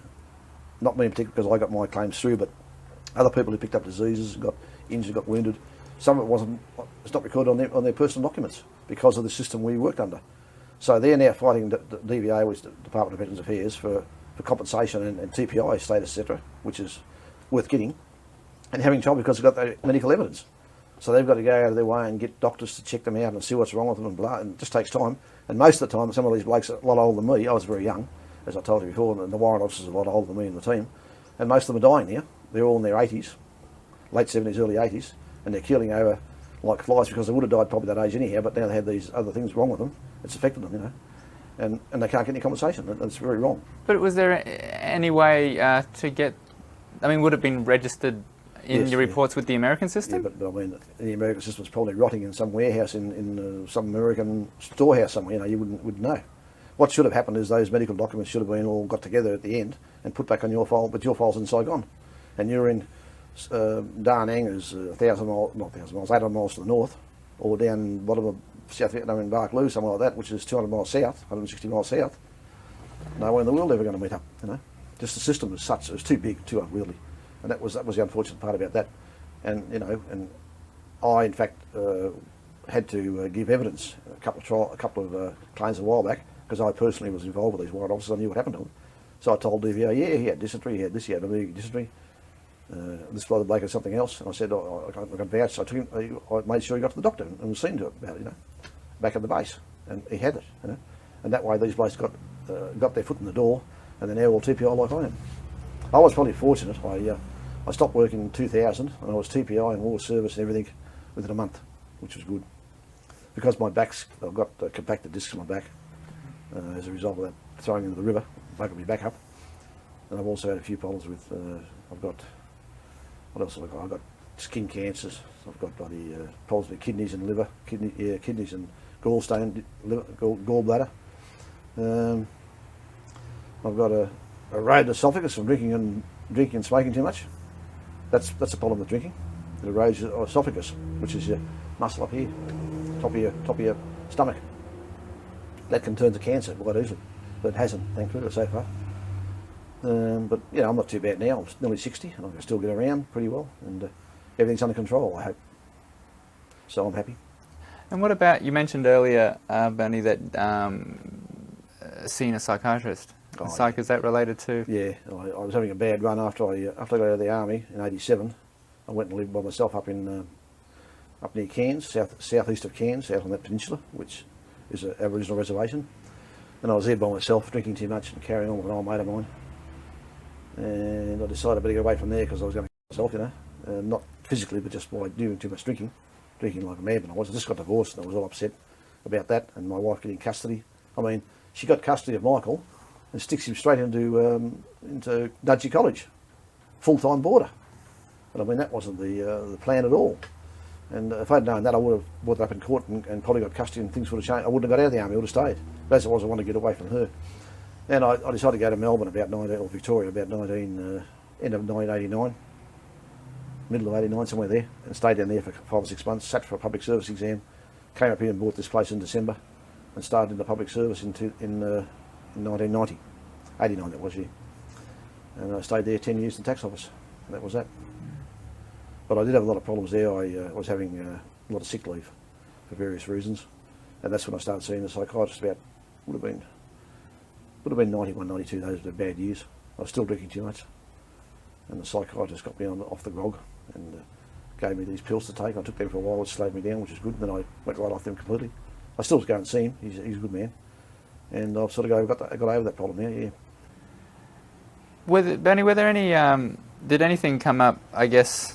not me in particular because I got my claims through, but other people who picked up diseases, got injured, got wounded. Some of it's not recorded on their personal documents because of the system we worked under. So they're now fighting the DVA, which is the Department of Veterans Affairs, for compensation and TPI status, etc., which is worth getting, and having trouble because they've got the medical evidence. So they've got to go out of their way and get doctors to check them out and see what's wrong with them and blah, and it just takes time. And most of the time, some of these blokes are a lot older than me. I was very young, as I told you before, and the warrant officers are a lot older than me in the team. And most of them are dying now. They're all in their 80s, late 70s, early 80s, and they're keeling over like flies because they would have died probably that age anyhow, but now they had these other things wrong with them. It's affected them, you know, and they can't get any compensation. That's very wrong. But was there any way to get, I mean, would it have been registered in your reports with the American system? Yeah, but I mean, the American system was probably rotting in some warehouse in some American storehouse somewhere, you know, you wouldn't know. What should have happened is those medical documents should have been all got together at the end and put back on your file, but your file's in Saigon. And you're in Da Nang, is 800 miles to the north, or down bottom of South Vietnam in Bark Loo, somewhere like that, which is 200 miles south, 160 miles south. Nowhere in the world ever going to meet up, you know. Just the system was such, it was too big, too unwieldy. And that was the unfortunate part about that. And, you know, and I, in fact, had to give evidence, a couple of claims a while back, because I personally was involved with these warrant officers. I knew what happened to them. So I told DVA, yeah, he had dysentery, he had this, he had a dysentery. This bloke had something else. And I said, I can vouch. So I took him, I made sure he got to the doctor and was seen to it about it, you know, back at the base. And he had it, you know. And that way these blokes got their foot in the door, and they're now all TPI like I am. I was probably fortunate. I stopped working in 2000, and I was TPI and war service and everything within a month, which was good. Because I've got compacted discs in my back as a result of that throwing into the river, bugged me back up. And I've also had a few problems with, what else have I got? I've got skin cancers. I've got bloody problems with kidneys and liver, kidneys and gallstone, gallbladder. I've got a eroded esophagus from drinking and smoking too much. That's a problem with drinking. It erodes your esophagus, which is your muscle up here, top of your stomach. That can turn to cancer quite easily, but it hasn't, thankfully, so far. But you know, I'm not too bad now. I'm nearly 60, and I can still get around pretty well, and everything's under control, I hope. So I'm happy. And what about, you mentioned earlier, Bernie, that seeing a psychiatrist. Oh, Psych, is that related to? Yeah, I was having a bad run after I got out of the army in '87. I went and lived by myself up in up near Cairns, southeast of Cairns, out on that peninsula, which is an Aboriginal reservation. And I was there by myself, drinking too much and carrying on with an old mate of mine. And I decided I better get away from there because I was going to kill myself, you know, not physically, but just by doing too much drinking like a madman. I just got divorced and I was all upset about that, and my wife getting custody. I mean, she got custody of Michael and sticks him straight into Dudgey College, full-time boarder. And I mean, that wasn't the plan at all. And if I'd known that, I would have brought it up in court and probably got custody and things would have changed. I wouldn't have got out of the army, I would have stayed. But as it was, I wanted to get away from her. And I decided to go to Melbourne or Victoria about end of 1989, middle of 89, somewhere there, and stayed down there for 5 or 6 months, sat for a public service exam, came up here and bought this place in December, and started in the public service in 1990, 89 that was, yeah. And I stayed there 10 years in the tax office, and that was that. But I did have a lot of problems there. I was having a lot of sick leave for various reasons, and that's when I started seeing the psychiatrist. About would have been 91, 92. Those were bad years. I was still drinking too much, and the psychiatrist got me off the grog and gave me these pills to take. I took them for a while, which slowed me down, which is good. And then I went right off them completely. I still was going to see him. He's a good man, and I've sort of got over that problem now. Yeah. Bernie, were there any? Did anything come up? I guess,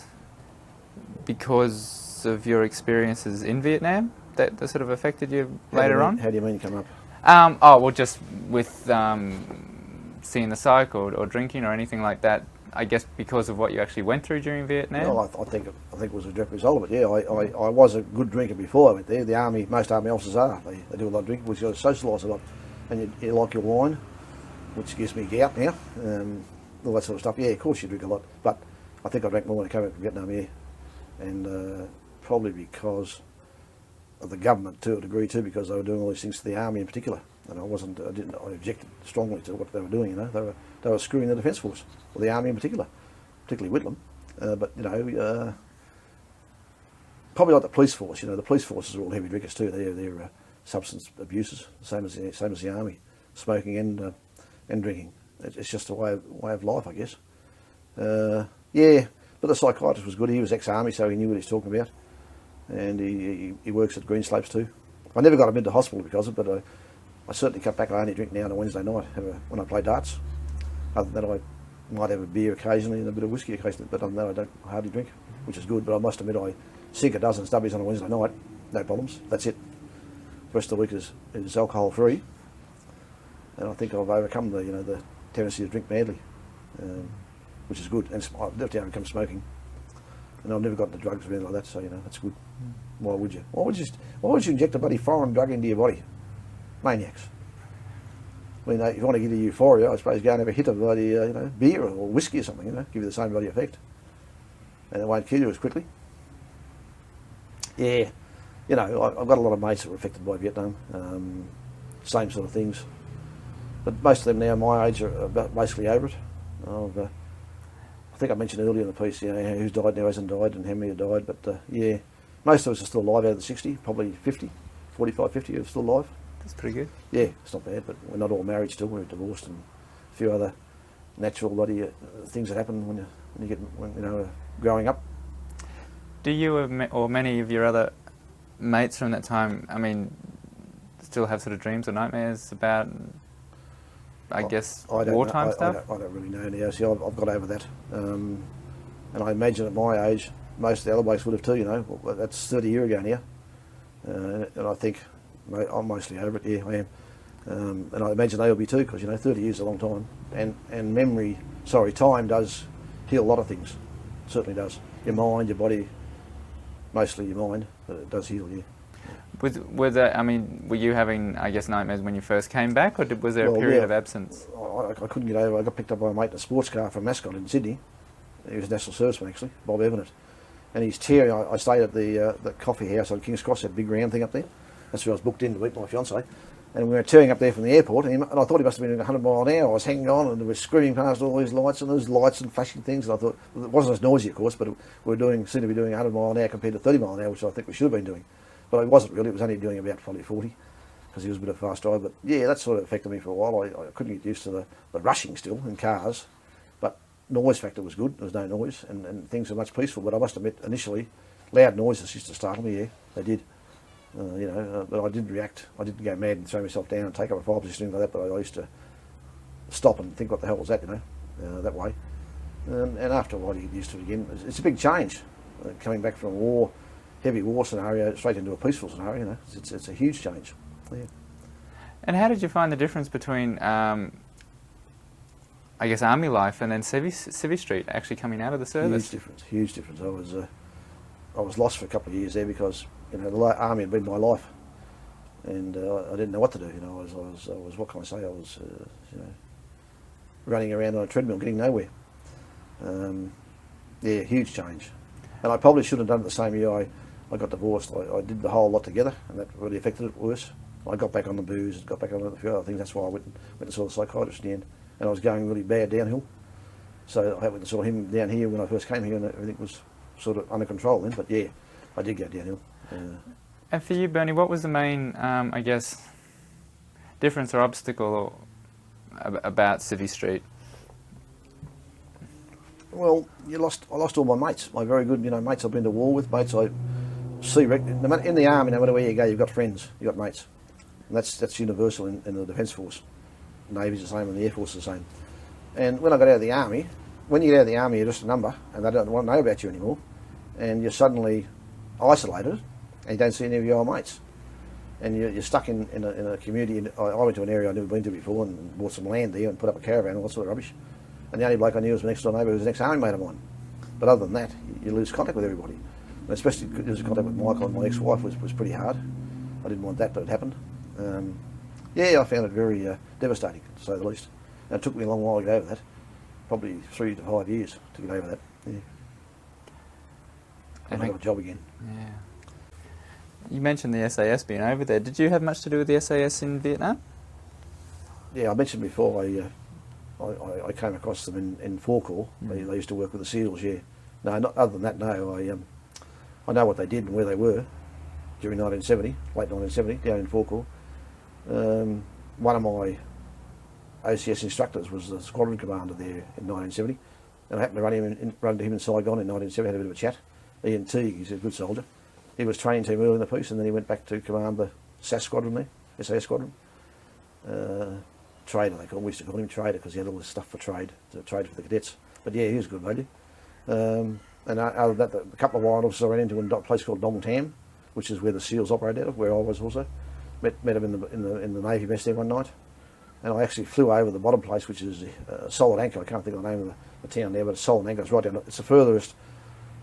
because of your experiences in Vietnam that sort of affected you later on? How do you mean come up? Oh, well, just with seeing the psych or drinking or anything like that, I guess because of what you actually went through during Vietnam? Well, I think it was a direct result of it, yeah. I was a good drinker before I went there. The army, most army officers are. They do a lot of drinking, which you got to socialise a lot. And you like your wine, which gives me gout now, all that sort of stuff. Yeah, of course you drink a lot, but I think I drank more when I came back from Vietnam, yeah. And probably because of the government to a degree too, because they were doing all these things to the army in particular, and I objected strongly to what they were doing. You know, they were screwing the Defence Force, or the army in particular, particularly Whitlam. But you know, probably like the police force. You know, the police forces are all heavy drinkers too. They're substance abusers, same as the army, smoking and drinking. It's just a way of life, I guess. Yeah. But the psychiatrist was good. He was ex-army, so he knew what he was talking about. And he works at Green Slopes too. I never got him into hospital because of it, but I certainly cut back. I only drink now on a Wednesday night when I play darts. Other than that, I might have a beer occasionally and a bit of whiskey occasionally, but other than that, I don't hardly drink, which is good. But I must admit, I sink a dozen stubbies on a Wednesday night, no problems. That's it. The rest of the week is alcohol free, and I think I've overcome the tendency to drink badly. Which is good, and I've never overcome smoking, and I've never got into drugs or anything like that. So that's good. Why would you? Why would you inject a bloody foreign drug into your body? Maniacs. I mean, if you want to give you euphoria, I suppose go and have a hit of bloody beer or whiskey or something. Give you the same bloody effect, and it won't kill you as quickly. Yeah, I've got a lot of mates that were affected by Vietnam. Same sort of things, but most of them now my age are basically over it. I think I mentioned earlier in the piece, who's died now, hasn't died, and how many have died. But yeah, most of us are still alive out of the 60, probably 50, 45, 50 are still alive. That's pretty good. Yeah, it's not bad, but we're not all married still. We're divorced, and a few other natural bloody things that happen when you get growing up. Do you or many of your other mates from that time, I mean, still have sort of dreams or nightmares about, I guess, wartime stuff? I don't really know now. See, I've got over that. And I imagine at my age, most of the other blokes would have too, Well, that's 30 years ago now. And I think I'm mostly over it, yeah, I am. And I imagine they will be too, because, 30 years is a long time. And time does heal a lot of things. It certainly does. Your mind, your body, mostly your mind, but it does heal, yeah. Were you having, I guess, nightmares when you first came back, or was there a period of absence? I couldn't get over. I got picked up by a mate in a sports car from Mascot in Sydney. He was a national serviceman, actually, Bob Evanet. And he's tearing. I stayed at the coffee house on King's Cross, that big round thing up there. That's where I was booked in to meet my fiancée. And we were tearing up there from the airport, and I thought he must have been doing 100 mile an hour. I was hanging on, and they were screaming past all these lights, and those lights and flashing things. And I thought, it wasn't as noisy, of course, but we seemed to be doing 100 mile an hour compared to 30 mile an hour, which I think we should have been doing. but I wasn't really. It was only doing about probably 40 because he was a bit of a fast driver. But yeah, that sort of affected me for a while. I couldn't get used to the rushing still in cars, but noise factor was good. There was no noise, and things were much peaceful. But I must admit, initially, loud noises used to startle me. Yeah, they did. But I did react. I didn't go mad and throw myself down and take up a fire position like that. But I used to stop and think, what the hell was that? That way. And after a while, you get used to it again. It's a big change coming back from a war, heavy war scenario straight into a peaceful scenario. It's a huge change. Yeah. And how did you find the difference between, I guess, army life and then Civvy Street actually coming out of the service? Huge difference. I was lost for a couple of years there because the army had been my life, and I didn't know what to do. I was what can I say? I was running around on a treadmill, getting nowhere. Yeah, huge change. And I probably should have done it the same year I got divorced. I did the whole lot together, and that really affected it worse. I got back on the booze, got back on a few other things. That's why I went and saw the psychiatrist in the end. And I was going really bad downhill. So I went and saw him down here when I first came here, and everything was sort of under control then. But yeah, I did go downhill. And for you, Bernie, what was the main, I guess, difference or obstacle about Civvy Street? Well, I lost all my mates, my very good, mates I've been to war with, mates I see in the army. No matter where you go, you've got friends, you've got mates, and that's universal in the Defence Force. Navy's the same, and the Air Force is the same. And when I got out of the army, when you get out of the army, you're just a number, and they don't want to know about you anymore, and you're suddenly isolated, and you don't see any of your old mates, and you're stuck in a community. I went to an area I'd never been to before, and bought some land there, and put up a caravan, and all that sort of rubbish. And the only bloke I knew was my next door neighbour, who was an ex-army mate of mine. But other than that, you lose contact with everybody. And especially losing contact with Michael and my ex-wife was pretty hard. I didn't want that, but it happened. Yeah, I found it very devastating, to say the least. And it took me a long while to get over that. Probably 3 to 5 years to get over that. Yeah. And I got a job again. Yeah. You mentioned the SAS being over there. Did you have much to do with the SAS in Vietnam? Yeah, I mentioned before, I came across them in Forecorps. They used to work with the SEALs, yeah. No, other than that, no. I know what they did and where they were during 1970, late 1970, down in Forecorps. One of my OCS instructors was the squadron commander there in 1970, and I happened to run into him in Saigon in 1970, had a bit of a chat. Ian Teague, he's a good soldier. He was training team early in the piece, and then he went back to command the SAS squadron there, SAS squadron. Trader, they used to call him Trader because he had all this stuff for trade for the cadets. But yeah, he was a good value. And other than that, a couple of warrant officers I ran into in a place called Dong Tam, which is where the SEALs operate out of, where I was also. Met him in the Navy mess there one night, and I actually flew over the bottom place, which is Solid Anchor. I can't think of the name of the town there, but it's Solid Anchor. It's right down. It's the furthest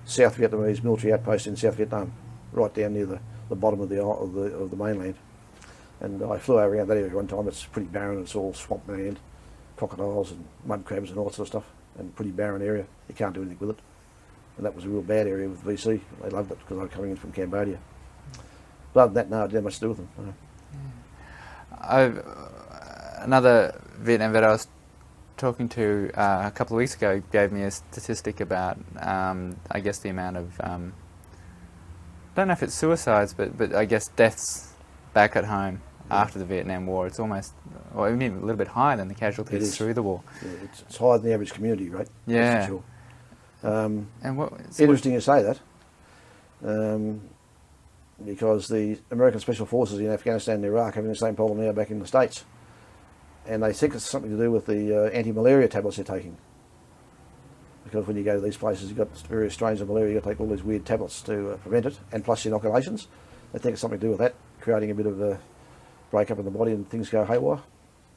South Vietnamese military outpost in South Vietnam, right down near the bottom of the mainland. And I flew over around that area one time. It's pretty barren. It's all swampland, crocodiles and mud crabs and all that sort of stuff, and pretty barren area. You can't do anything with it. And that was a real bad area with VC. They loved it because they were coming in from Cambodia. But other than that, no, I didn't have much to do with them. No. Another Vietnam vet I was talking to a couple of weeks ago gave me a statistic about, I guess, the amount of, I don't know if it's suicides, but I guess deaths back at home after the Vietnam War. It's almost, or even a little bit higher than the casualties through the war. Yeah, it's higher than the average community rate. Yeah. That's for sure. And interesting you say that, because the American Special Forces in Afghanistan and Iraq are having the same problem now back in the States. And they think it's something to do with the anti-malaria tablets they're taking. Because when you go to these places, you've got various strains of malaria, you've got to take all these weird tablets to prevent it, and plus inoculations. They think it's something to do with that, creating a bit of a break-up in the body and things go haywire.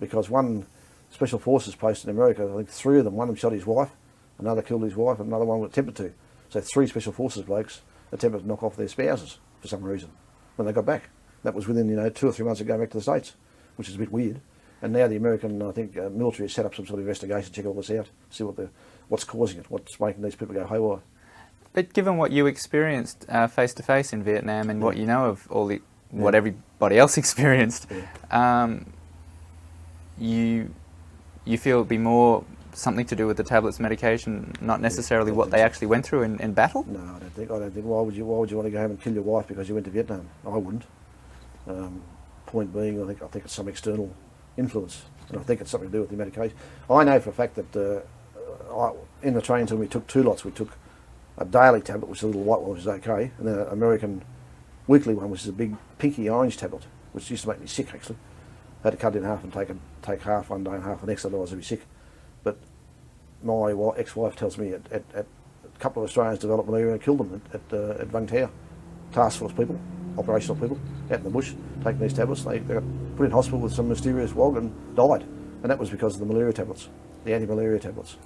Because one Special Forces post in America, I think 3 of them, one of them shot his wife, another killed his wife, and another one attempted to. So 3 Special Forces blokes attempted to knock off their spouses for some reason when they got back. That was within 2 or 3 months of going back to the States, which is a bit weird. And now the American, I think, military has set up some sort of investigation, check all this out, see what's causing it, what's making these people go haywire. But given what you experienced face to face in Vietnam and what you know of what everybody else experienced, you feel it'd be more something to do with the tablets, medication, not necessarily what they actually went through in battle? No, I don't think. Why would you want to go home and kill your wife because you went to Vietnam? I wouldn't. Point being, I think it's some external influence, and I think it's something to do with the medication. I know for a fact that in the training team we took 2 lots. We took a daily tablet, which is a little white one, which is okay, and then an American weekly one, which is a big pinky orange tablet, which used to make me sick actually. I had to cut it in half and take half one day and half the next, otherwise I'd be sick. But my ex-wife tells me a couple of Australians developed malaria and killed them at Vung Tau. Task force people, operational people, out in the bush, taking these tablets. They got put in hospital with some mysterious wog and died. And that was because of the malaria tablets, the anti-malaria tablets,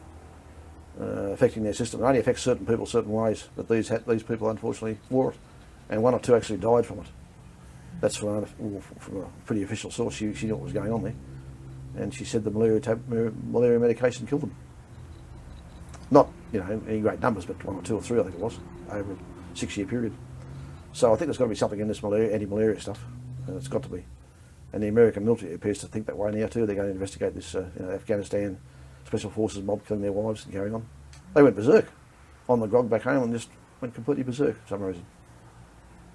affecting their system. It only affects certain people certain ways, but these people unfortunately wore it. And 1 or 2 actually died from it. That's from a pretty official source. She knew what was going on there. And she said the malaria medication killed them. Not, in any great numbers, but 1 or 2 or 3 I think it was, over a 6-year period. So I think there's got to be something in this anti-malaria stuff. It's got to be. And the American military appears to think that way now too. They're going to investigate this Afghanistan special forces mob killing their wives and carrying on. They went berserk on the grog back home and just went completely berserk for some reason.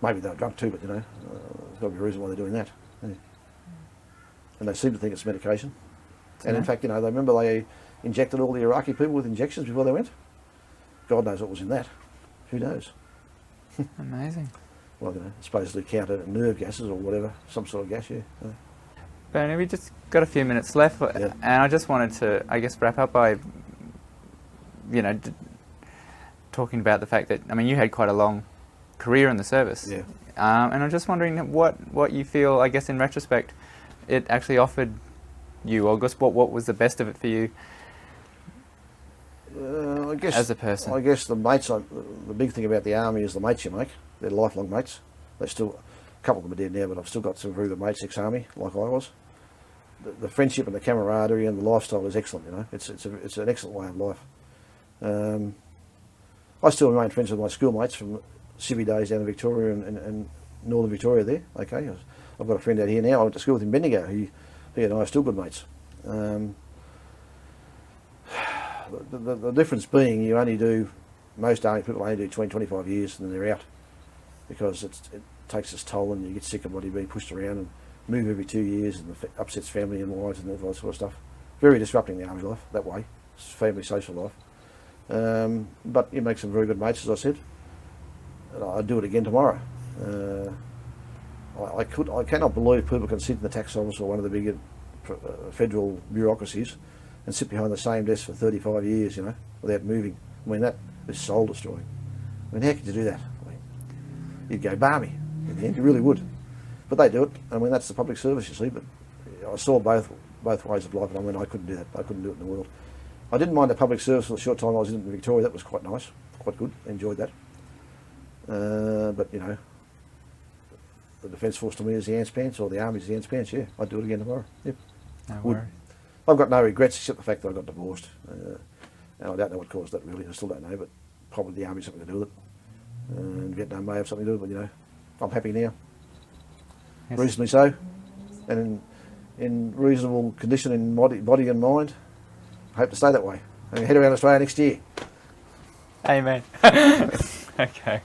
Maybe they were drunk too, but there's got to be a reason why they're doing that. Yeah. And they seem to think it's medication. And in fact, they remember they injected all the Iraqi people with injections before they went. God knows what was in that. Who knows? Amazing. Well, supposedly counter nerve gases or whatever, some sort of gas, yeah. Bernie, we just got a few minutes left, and I just wanted to, wrap up by, talking about the fact that, you had quite a long career in the service. Yeah. And I'm just wondering what you feel, in retrospect, it actually offered you, or what was the best of it for you as a person? I guess the mates, the big thing about the army is the mates you make. They're lifelong mates. A couple of them are dead now, but I've still got some very good mates, ex-army, like I was. The friendship and the camaraderie and the lifestyle is excellent, It's an excellent way of life. I still remain friends with my schoolmates from civvy days down in Victoria and northern Victoria there, okay. I've got a friend out here now. I went to school with him in Bendigo. He and I are still good mates. The difference being most army people only do 20-25 years and then they're out, because it takes its toll and you get sick of bloody being pushed around and move every 2 years and it upsets family and wives and all that sort of stuff. Very disrupting the army life that way. It's family social life. But you make some very good mates, as I said. And I'd do it again tomorrow. I cannot believe people can sit in the tax office or one of the bigger federal bureaucracies and sit behind the same desk for 35 years, without moving. That is soul destroying. How could you do that? You'd go balmy in the end, you really would. But they do it. That's the public service, you see. But I saw both ways of life, and I couldn't do that. I couldn't do it in the world. I didn't mind the public service for the short time I was in Victoria. That was quite nice, quite good. Enjoyed that. But the Defence Force to me is the ants pants, or the Army is the ants pants. Yeah, I'd do it again tomorrow. Yep. No worries. I've got no regrets except the fact that I got divorced, and I don't know what caused that really. I still don't know, but probably the Army has something to do with it, and Vietnam may have something to do with it. But I'm happy now, yes. Reasonably so, and in reasonable condition in body and mind. I hope to stay that way. I'm head around Australia next year. Amen. Okay.